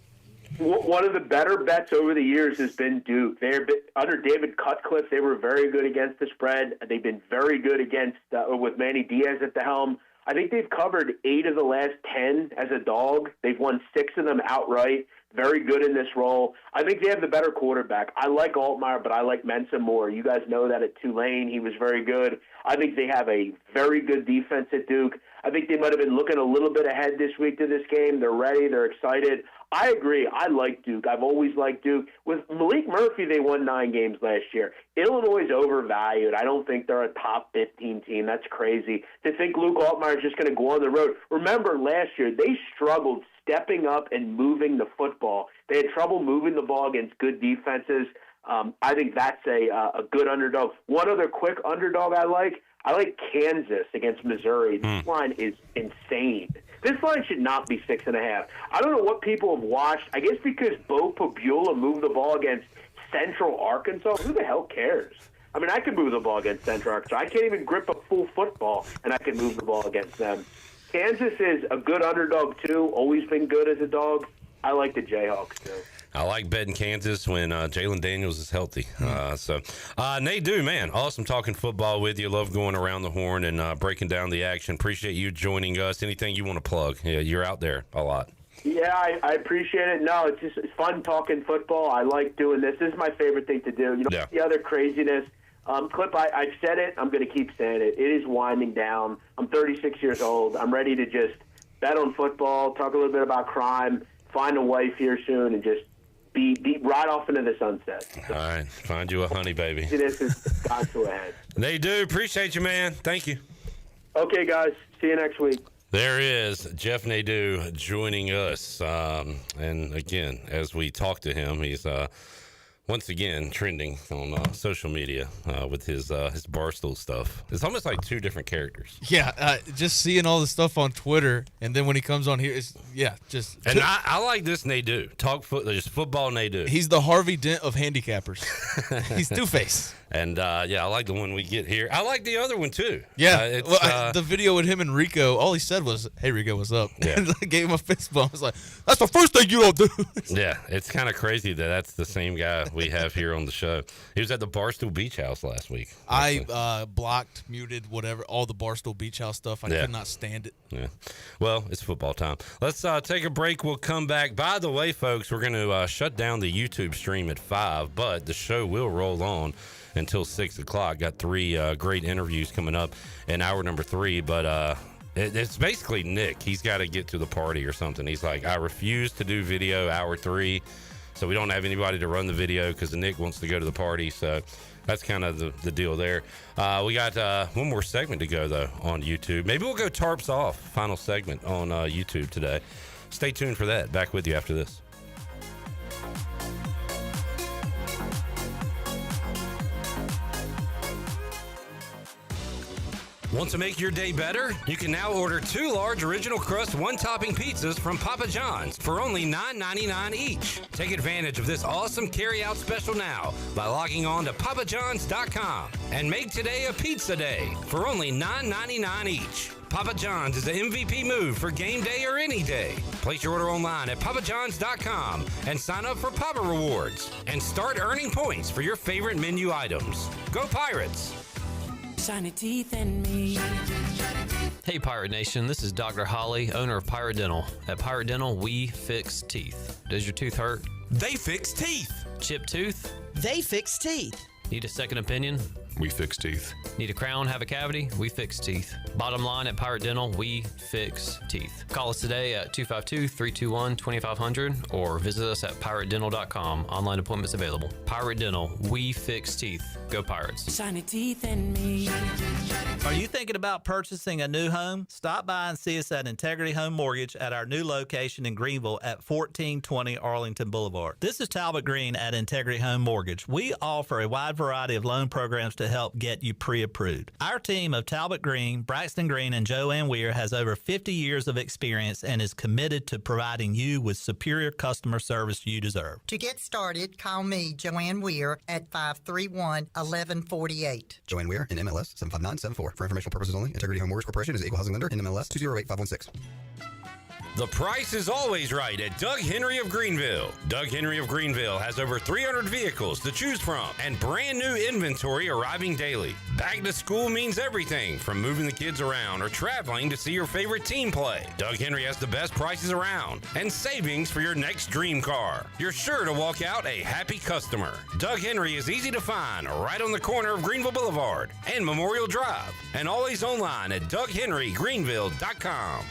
One of the better bets over the years has been Duke. They're under David Cutcliffe. They were very good against the spread. They've been very good against with Manny Diaz at the helm. I think they've covered 8 of the last 10 as a dog. They've won 6 of them outright. Very good in this role. I think they have the better quarterback. I like Altmaier, but I like Mensa more. You guys know that at Tulane, he was very good. I think they have a very good defense at Duke. I think they might have been looking a little bit ahead this week to this game. They're ready. They're excited. I agree. I like Duke. I've always liked Duke. With Malik Murphy, they won 9 games last year. Illinois is overvalued. I don't think they're a top 15 team. That's crazy. To think Luke Altmaier is just going to go on the road. Remember, last year, they struggled stepping up and moving the football. They had trouble moving the ball against good defenses. I think that's a good underdog. One other quick underdog I like Kansas against Missouri. This line is insane. This line should not be 6.5. I don't know what people have watched. I guess because Bo Pabula moved the ball against Central Arkansas. Who the hell cares? I mean, I could move the ball against Central Arkansas. I can't even grip a full football, and I can move the ball against them. Kansas is a good underdog, too. Always been good as a dog. I like the Jayhawks, too. I like betting Kansas when Jalen Daniels is healthy. Nadu, man, awesome talking football with you. Love going around the horn and breaking down the action. Appreciate you joining us. Anything you want to plug? Yeah, you're out there a lot. Yeah, I appreciate it. No, it's fun talking football. I like doing this. This is my favorite thing to do. You know, the other craziness. Clip, I've said it. I'm going to keep saying it. It is winding down. I'm 36 years old. I'm ready to just bet on football, talk a little bit about crime, find a wife here soon, and just be right off into the sunset. All right. Find you a honey baby. This is got to a head. Nadu, appreciate you, man. Thank you. Okay, guys. See you next week. There is Jeff Nadu joining us. And again, as we talk to him, he's once again trending on social media with his Barstool stuff. It's almost like two different characters. Yeah, just seeing all the stuff on Twitter, and then when he comes on here, it's just. And I like this Nadu. Just football Nadu. He's the Harvey Dent of handicappers. He's Two-Face. And I like the one we get here. I like the other one too. Yeah, the video with him and Rico, all he said was, "Hey Rico, what's up?" Yeah. And I gave him a fist bump. I was like, "That's the first thing you don't do." Yeah, it's kind of crazy that that's the same guy we have here on the show. He was at the Barstool Beach House last week. I blocked, muted, whatever, all the Barstool Beach House stuff. I could not stand it. Yeah. Well, it's football time. Let's take a break. We'll come back. By the way, folks, we're going to shut down the YouTube stream at 5, but the show will roll on until 6 o'clock. Got 3 great interviews coming up in hour number 3, but it's basically Nick. He's got to get to the party or something. He's like, I refuse to do video hour 3, so we don't have anybody to run the video because Nick wants to go to the party. So that's kind of the deal there. We got one more segment to go, though, on YouTube. Maybe we'll go tarps off, final segment on YouTube today. Stay tuned for that. Back with you after this. Want to make your day better? You can now order 2 large original crust, 1-topping pizzas from Papa John's for only $9.99 each. Take advantage of this awesome carry-out special now by logging on to papajohns.com and make today a pizza day for only $9.99 each. Papa John's is the MVP move for game day or any day. Place your order online at papajohns.com and sign up for Papa Rewards and start earning points for your favorite menu items. Go Pirates! Shiny teeth in me. Hey Pirate Nation, this is Dr. Holly, owner of Pirate Dental. At Pirate Dental, we fix teeth. Does your tooth hurt? They fix teeth. Chipped tooth? They fix teeth. Need a second opinion? We fix teeth. Need a crown, have a cavity? We fix teeth. Bottom line, at Pirate Dental, we fix teeth. Call us today at 252-321-2500 or visit us at piratedental.com. Online appointments available. Pirate Dental, we fix teeth. Go Pirates. Shiny teeth in me. Are you thinking about purchasing a new home? Stop by and see us at Integrity Home Mortgage at our new location in Greenville at 1420 Arlington Boulevard. This is Talbot Green at Integrity Home Mortgage. We offer a wide variety of loan programs to help get you pre-approved. Our team of Talbot Green, Braxton Green, and Joanne Weir has over 50 years of experience and is committed to providing you with superior customer service you deserve. To get started, call me, Joanne Weir, at 531-1148. Joanne Weir, in MLS 75974. For informational purposes only, Integrity Home Mortgage Corporation is an equal housing lender in MLS 208516. The price is always right at Doug Henry of Greenville. Doug Henry of Greenville has over 300 vehicles to choose from and brand new inventory arriving daily. Back to school means everything from moving the kids around or traveling to see your favorite team play. Doug Henry has the best prices around and savings for your next dream car. You're sure to walk out a happy customer. Doug Henry is easy to find right on the corner of Greenville Boulevard and Memorial Drive and always online at DougHenryGreenville.com.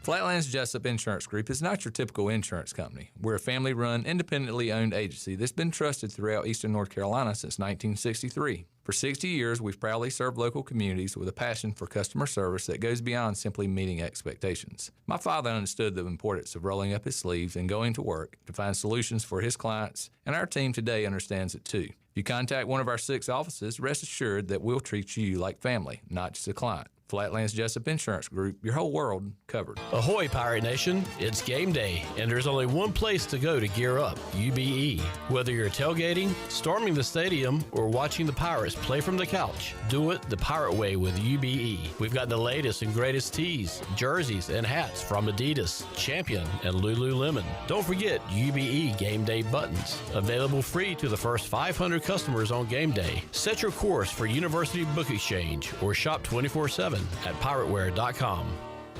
Flatlands Jessup Insurance Group is not your typical insurance company. We're a family-run, independently owned agency that's been trusted throughout eastern North Carolina since 1963. For 60 years, we've proudly served local communities with a passion for customer service that goes beyond simply meeting expectations. My father understood the importance of rolling up his sleeves and going to work to find solutions for his clients, and our team today understands it too. If you contact one of our 6 offices, rest assured that we'll treat you like family, not just a client. Flatlands Jessup Insurance Group, your whole world covered. Ahoy, Pirate Nation. It's game day, and there's only one place to go to gear up, UBE. Whether you're tailgating, storming the stadium, or watching the Pirates play from the couch, do it the Pirate way with UBE. We've got the latest and greatest tees, jerseys, and hats from Adidas, Champion, and Lululemon. Don't forget UBE game day buttons, available free to the first 500 customers on game day. Set your course for University Book Exchange or shop 24/7 at pirateware.com.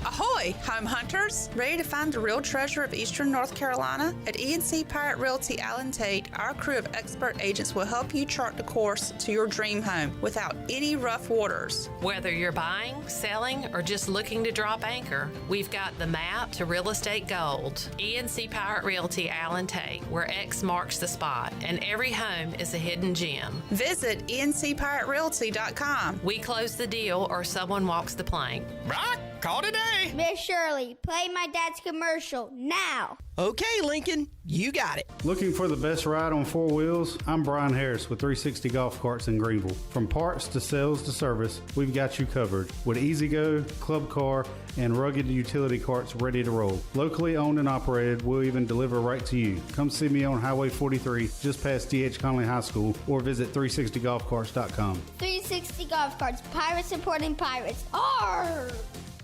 Ahoy, home hunters! Ready to find the real treasure of Eastern North Carolina? At E&C Pirate Realty Allen Tate, our crew of expert agents will help you chart the course to your dream home without any rough waters. Whether you're buying, selling, or just looking to drop anchor, we've got the map to real estate gold. E&C Pirate Realty Allen Tate, where X marks the spot, and every home is a hidden gem. Visit encpiraterealty.com. We close the deal or someone walks the plank. Right? Call today. Miss Shirley, play my dad's commercial now. Okay, Lincoln, you got it. Looking for the best ride on four wheels? I'm Brian Harris with 360 Golf Carts in Greenville. From parts to sales to service, we've got you covered with E-Z-Go, Club Car, and rugged utility carts ready to roll. Locally owned and operated, we'll even deliver right to you. Come see me on Highway 43, just past D.H. Conley High School, or visit 360golfcarts.com. 360 Golf Carts, pirates supporting pirates. Arr!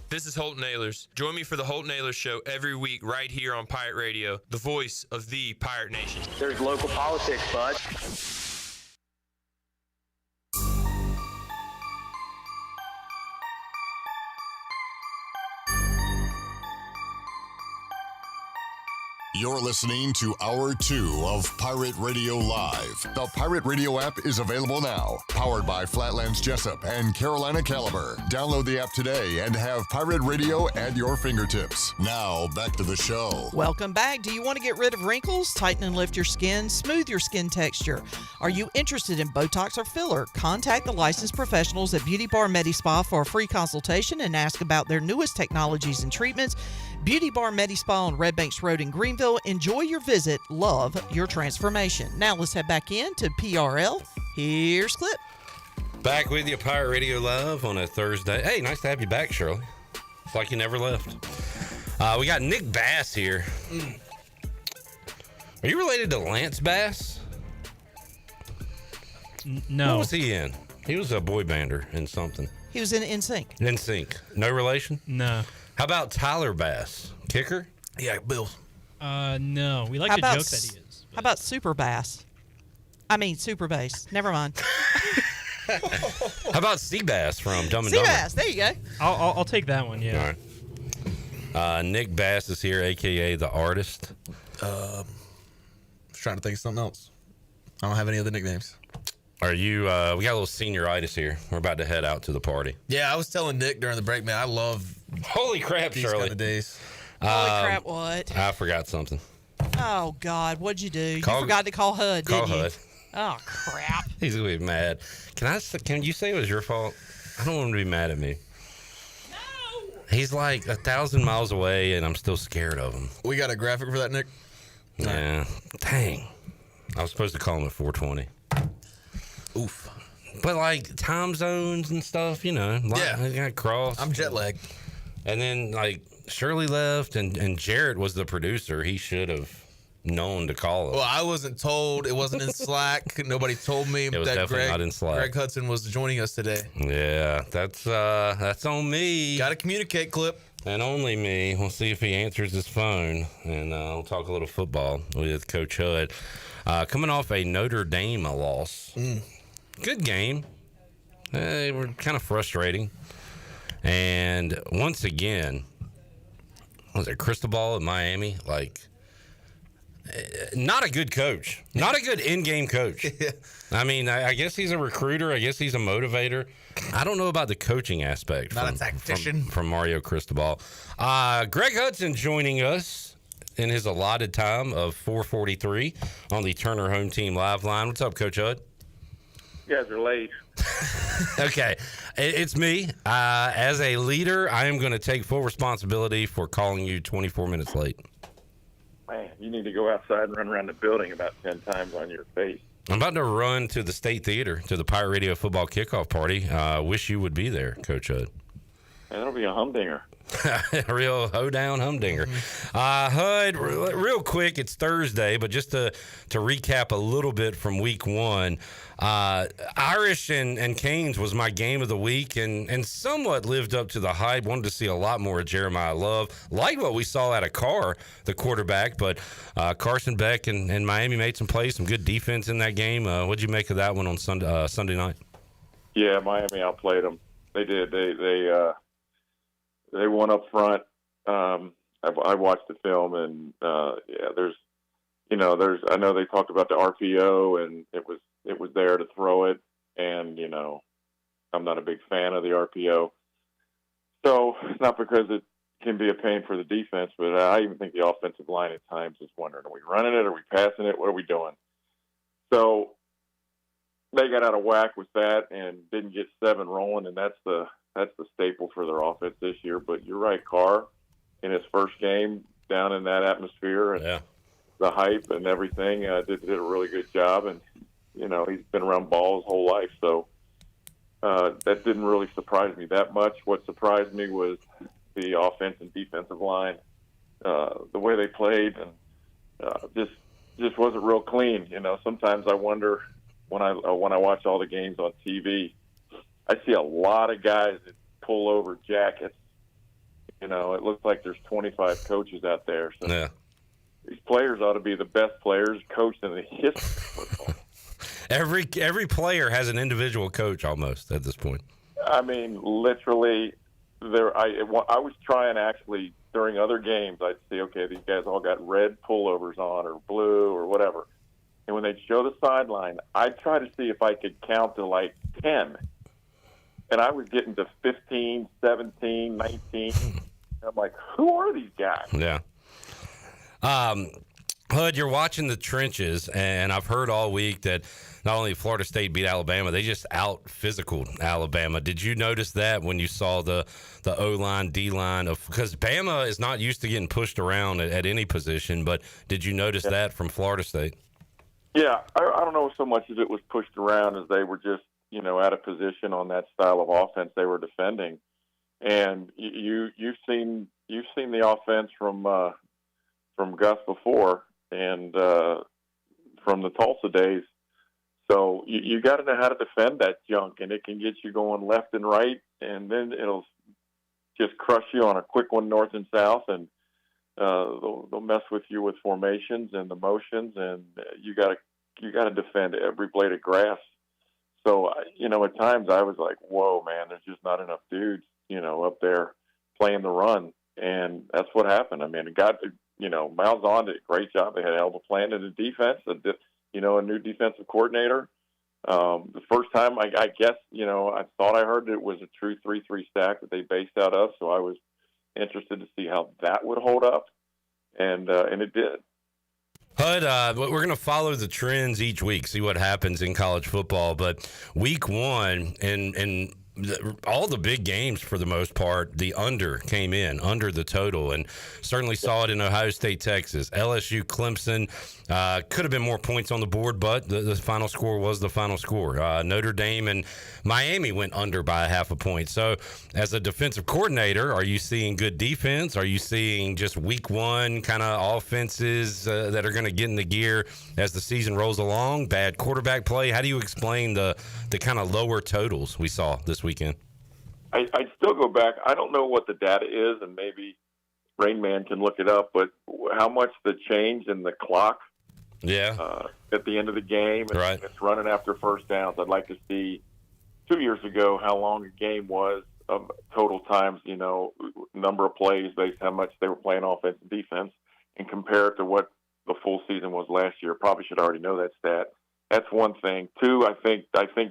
This is Holt Nailers. Join me for the Holt Nailers Show every week right here on Pirate Radio, the voice of the Pirate Nation. There's local politics, bud. You're listening to Hour 2 of Pirate Radio Live. The Pirate Radio app is available now. Powered by Flatlands Jessup and Carolina Caliber. Download the app today and have Pirate Radio at your fingertips. Now, back to the show. Welcome back. Do you want to get rid of wrinkles, tighten and lift your skin, smooth your skin texture? Are you interested in Botox or filler? Contact the licensed professionals at Beauty Bar Medi-Spa for a free consultation and ask about their newest technologies and treatments. Beauty Bar Medi-Spa on Red Banks Road in Greenville. Enjoy your visit. Love your transformation. Now let's head back in to PRL. Here's Clip. Back with you, Pirate Radio Live on a Thursday. Hey, nice to have you back, Shirley. It's like you never left. We got Nick Bass here. Are you related to Lance Bass? No. What was he in? He was a boy bander in something. He was in NSYNC. NSYNC. No relation? No. How about Tyler Bass? Kicker? Yeah, Bill. No. We like to joke that he is. How about Super Bass? I mean, Super Bass. Never mind. How about Seabass from Dumb and Dumber? Seabass. There you go. I'll take that one, yeah. All right. Nick Bass is here, a.k.a. the artist. I was trying to think of something else. I don't have any other nicknames. Are you, we got a little senioritis here. We're about to head out to the party. Yeah, I was telling Nick during the break, man, I love Holy crap, these Shirley. kind of days. Holy crap, what? I forgot something. Oh, God, what'd you do? You Call- forgot to call HUD, Call didn't you? HUD. Oh, crap. He's going to be mad. Can you say it was your fault? I don't want him to be mad at me. No! He's like 1,000 miles away, and I'm still scared of him. We got a graphic for that, Nick? Yeah. Dang. I was supposed to call him at 4:20. Oof. But like time zones and stuff, you know. Yeah. They got crossed. I'm jet lagged. And then like Shirley left, and Jarrett was the producer. He should have known to call us. Well, I wasn't told. It wasn't in Slack. Nobody told me It was that definitely not in Slack. Greg Hudson was joining us today. Yeah, that's on me. Got to communicate, Clip. And only me. We'll see if he answers his phone, and we'll talk a little football with Coach Hud. Coming off a Notre Dame loss. Good game. They were kind of frustrating. And once again, was it Cristobal at Miami? Like, not a good coach. Not a good in-game coach. I mean, I guess he's a recruiter. I guess he's a motivator. I don't know about the coaching aspect. Not a tactician. From Mario Cristobal. Greg Hudson joining us in his allotted time of 4:43 on the Turner Home Team Live line. What's up, Coach Hud? You guys are late. Okay, it's me. As a leader, I am going to take full responsibility for calling you 24 minutes late. Man, you need to go outside and run around the building about 10 times on your face. I'm about to run to the State Theater to the Pirate Radio football kickoff party. Wish you would be there, Coach Hud. And that'll be a humdinger. A real hoedown humdinger. Hud, real quick, it's Thursday, but just to recap a little bit from week one, Irish and Canes was my game of the week and somewhat lived up to the hype. Wanted to see a lot more of Jeremiah Love. Like what we saw out of Carr, the quarterback, but Carson Beck and Miami made some plays, some good defense in that game. What'd you make of that one on Sunday night? Yeah, Miami outplayed them. They did. they won up front. I watched the film, and there's I know they talked about the RPO, and it was there to throw it, and I'm not a big fan of the RPO. So it's not because it can be a pain for the defense, but I even think the offensive line at times is wondering, are we running it? Are we passing it? What are we doing? So they got out of whack with that and didn't get 7 rolling, and that's the staple for their offense this year. But you're right, Carr, in his first game down in that atmosphere and the hype and everything, did a really good job. And, he's been around ball his whole life, so that didn't really surprise me that much. What surprised me was the offense and defensive line, the way they played, and just wasn't real clean. Sometimes I wonder when I watch all the games on TV, I see a lot of guys that pull over jackets. It looks like there's 25 coaches out there. So these players ought to be the best players coached in the history of football. Every player has an individual coach almost at this point. I mean, literally, I was trying actually during other games. I'd see, okay, these guys all got red pullovers on or blue or whatever. And when they'd show the sideline, I'd try to see if I could count to like 10. And I was getting to 15, 17, 19. I'm like, who are these guys? Yeah. Hud, you're watching the trenches, and I've heard all week that not only Florida State beat Alabama, they just out-physical Alabama. Did you notice that when you saw the O-line, D-line? Because Bama is not used to getting pushed around at any position, but did you notice that from Florida State? Yeah, I don't know so much as it was pushed around as they were just, out of position on that style of offense they were defending. And you've seen the offense from Gus before and from the Tulsa days. So you got to know how to defend that junk, and it can get you going left and right, and then it'll just crush you on a quick one north and south, and they'll mess with you with formations and the motions, and you got to defend every blade of grass. So at times I was like, whoa, man, there's just not enough dudes, up there playing the run, and that's what happened. I mean, it got Malzahn did a great job. They had a hell of a plan in the defense. A new defensive coordinator. The first time, I guess, I thought I heard it was a true 3-3 stack that they based out of, so I was interested to see how that would hold up, and it did. Hud, we're going to follow the trends each week, see what happens in college football, but week 1, and all the big games for the most part, the under came in, under the total, and certainly saw it in Ohio State, Texas. LSU, Clemson, could have been more points on the board, but the final score was the final score. Notre Dame and Miami went under by 0.5 point. So as a defensive coordinator, are you seeing good defense? Are you seeing just week 1 kind of offenses that are going to get in the gear as the season rolls along? Bad quarterback play? How do you explain the kind of lower totals we saw this weekend? I'd still go back. I don't know what the data is, and maybe Rain Man can look it up, but how much the change in the clock at the end of the game, and it's running after first downs. I'd like to see 2 years ago how long a game was, total times, number of plays based on how much they were playing offense and defense, and compare it to what the full season was last year. Probably should already know that stat. That's one thing. 2, I think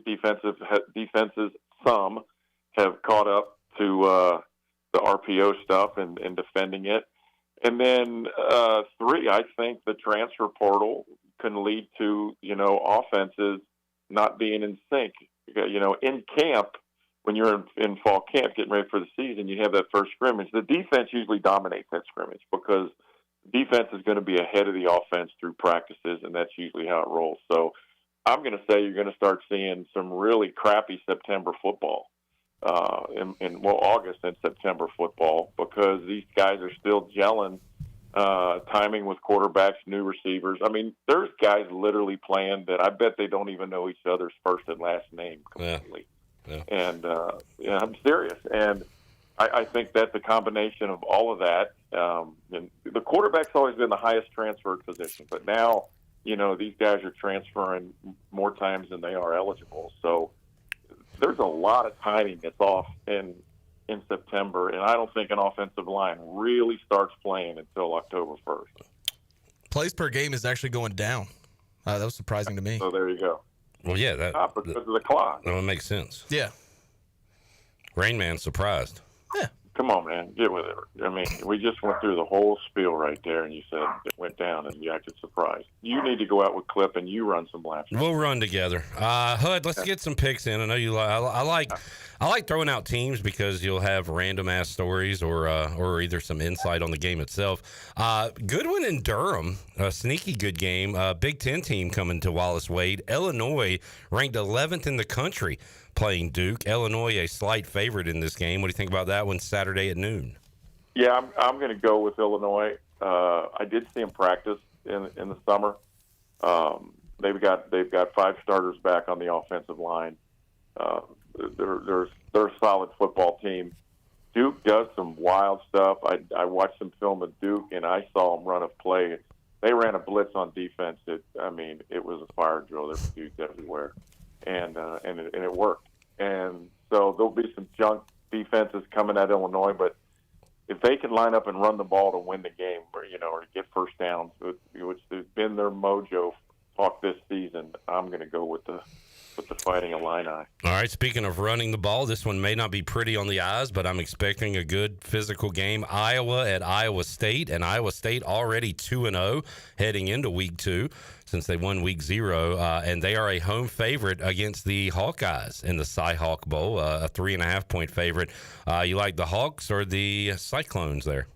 defenses, some have caught up to the RPO stuff and defending it. And then 3, I think the transfer portal can lead to, offenses not being in sync. In camp, when you're in fall camp getting ready for the season, you have that first scrimmage. The defense usually dominates that scrimmage because defense is going to be ahead of the offense through practices, and that's usually how it rolls. So I'm going to say you're going to start seeing some really crappy September football, August and September football, because these guys are still gelling, timing with quarterbacks, new receivers. I mean, there's guys literally playing that I bet they don't even know each other's first and last name completely. Yeah. And I'm serious. And I think that's a combination of all of that. And the quarterback's always been the highest transferred position, but now, these guys are transferring more times than they are eligible. So there's a lot of timing that's off. And, in September, and I don't think an offensive line really starts playing until October 1st. Plays per game is actually going down. That was surprising to me. So there you go. Well, yeah, that because of the clock. That makes sense. Yeah. Rain Man's surprised. Come on, man, get with it. I mean, we just went through the whole spiel right there, and you said it went down, and you acted surprised. You need to go out with Clip, and you run some laps. We'll run together. Hud, let's get some picks in. I know you. I like throwing out teams because you'll have random ass stories or either some insight on the game itself. Good one in Durham, a sneaky good game. Big Ten team coming to Wallace Wade. Illinois ranked 11th in the country, playing Duke. Illinois a slight favorite in this game. What do you think about that one Saturday at noon? Yeah, I'm going to go with Illinois. I did see them practice in the summer. They've got 5 starters back on the offensive line. They're a solid football team. Duke does some wild stuff. I watched some film of Duke, and I saw them run a play. They ran a blitz on defense. It was a fire drill. There were dudes everywhere, and it worked. And so there'll be some junk defenses coming at Illinois, but if they can line up and run the ball to win the game, or to get first downs, which has been their mojo talk this season, I'm going to go with the Fighting Illini. All right, speaking of running the ball, this one may not be pretty on the eyes, but I'm expecting a good physical game. Iowa at Iowa State, and Iowa State already 2-0 heading into week 2 since they won week 0, and they are a home favorite against the Hawkeyes in the Cy-Hawk Bowl, a 3.5-point favorite. You like the Hawks or the Cyclones there?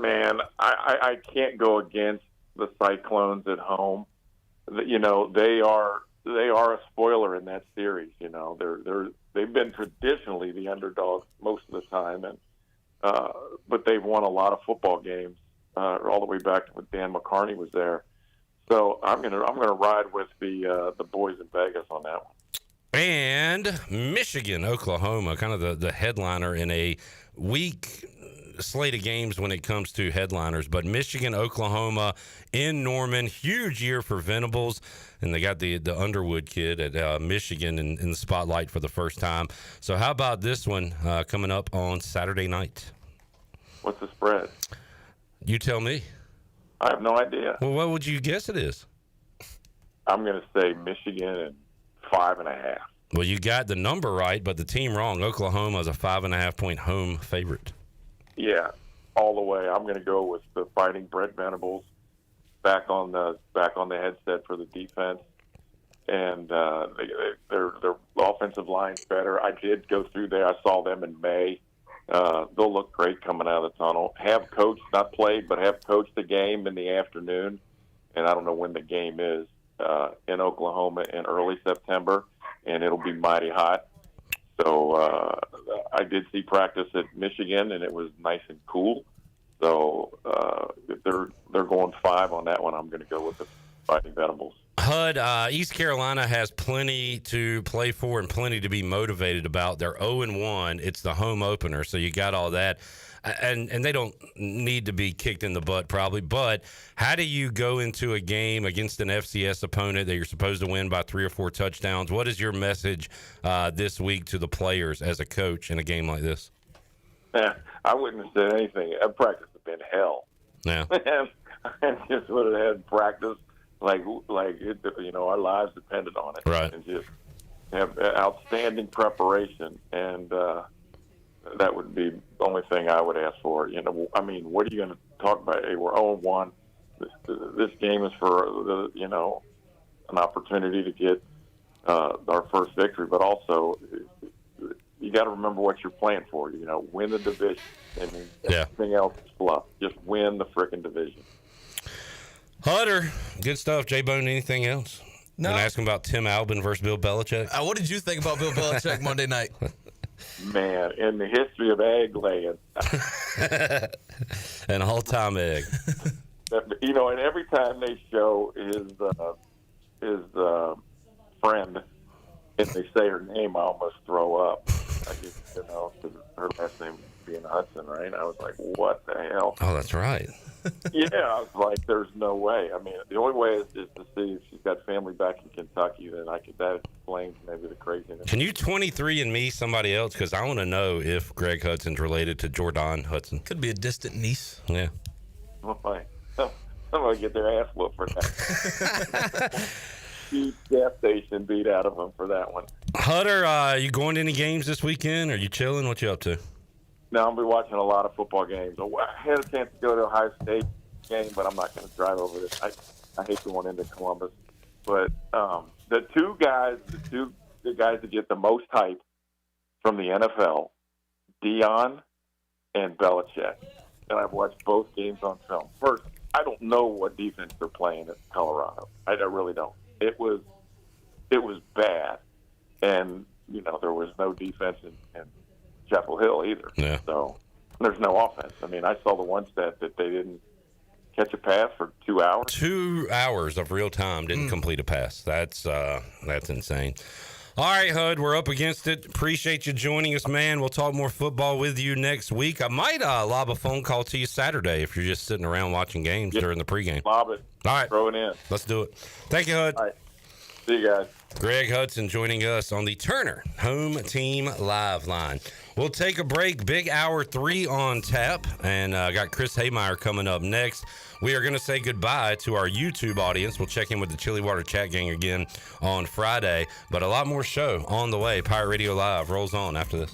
Man, I can't go against the Cyclones at home. They are a spoiler in that series. They've been traditionally the underdogs most of the time, and but they've won a lot of football games all the way back to when Dan McCarney was there. So I'm gonna ride with the boys in Vegas on that one. And Michigan, Oklahoma, kind of the headliner in a weak slate of games when it comes to headliners. But Michigan, Oklahoma in Norman, huge year for Venables. And they got the Underwood kid at Michigan in the spotlight for the first time. So how about this one coming up on Saturday night? What's the spread? You tell me. I have no idea. Well, what would you guess it is? I'm going to say Michigan and 5.5. Well, you got the number right, but the team wrong. Oklahoma is a 5.5-point home favorite. Yeah, all the way. I'm going to go with the Fighting Brett Venables back on the headset for the defense, and their offensive line's better. I did go through there. I saw them in May. They'll look great coming out of the tunnel. Have coached, not played, but have coached the game in the afternoon, and I don't know when the game is in Oklahoma in early September, and it'll be mighty hot. So I did see practice at Michigan, and it was nice and cool. So if they're going 5 on that one, I'm going to go with the Fighting Venables. Hud, East Carolina has plenty to play for and plenty to be motivated about. They're 0-1. It's the home opener, so you got all that. And they don't need to be kicked in the butt probably, but how do you go into a game against an FCS opponent that you're supposed to win by 3 or 4 touchdowns? What is your message this week to the players as a coach in a game like this? I wouldn't have said anything. That practice has been hell. Yeah. and just would have had practice like it, our lives depended on it. Right. And just have outstanding preparation, and that would be the only thing I would ask for. I mean, what are you going to talk about? Hey, we're 0-1. This game is for an opportunity to get our first victory, but also you got to remember what you're playing for. Win the division. I mean, everything else is fluff. Just win the frickin' division. Hutter, good stuff. J-Bone, anything else? No. And asking about Tim Albin versus Bill Belichick. What did you think about Bill Belichick Monday night? Man, in the history of egg laying. An all-time egg. And every time they show his friend, and they say her name, I almost throw up. I just, her last name being Hudson, right? I was like, what the hell? Oh, that's right. Yeah, I was like, there's no way. I mean, the only way is to see if she's got family back in Kentucky. Then that explains maybe the craziness. Can you 23andMe somebody else? Because I want to know if Greg Hudson's related to Jordan Hudson. Could be a distant niece. Yeah. I'm going to get their ass whooped for that. Huge gas station beat out of them for that one. Hutter, you going to any games this weekend? Are you chilling? What you up to? No, I'll be watching a lot of football games. I had a chance to go to Ohio State game, but I'm not going to drive over this. I hate going into Columbus. But the two guys that get the most hype from the NFL, Dion and Belichick. And I've watched both games on film. First, I don't know what defense they're playing at Colorado. I really don't. It was bad, and there was no defense in Chapel Hill either. Yeah. So there's no offense. I mean, I saw the one stat that they didn't catch a pass for 2 hours. 2 hours of real time didn't complete a pass. That's insane. All right, Hud, we're up against it. Appreciate you joining us, man. We'll talk more football with you next week. I might lob a phone call to you Saturday if you're just sitting around watching games during the pregame. Lob it. All right. Throw it in. Let's do it. Thank you, Hud. All right. See you guys. Greg Hudson joining us on the Turner Home Team Live Line. We'll take a break. Big hour 3 on tap. And got Chris Haymeyer coming up next. We are going to say goodbye to our YouTube audience. We'll check in with the Chili Water Chat Gang again on Friday. But a lot more show on the way. Pirate Radio Live rolls on after this.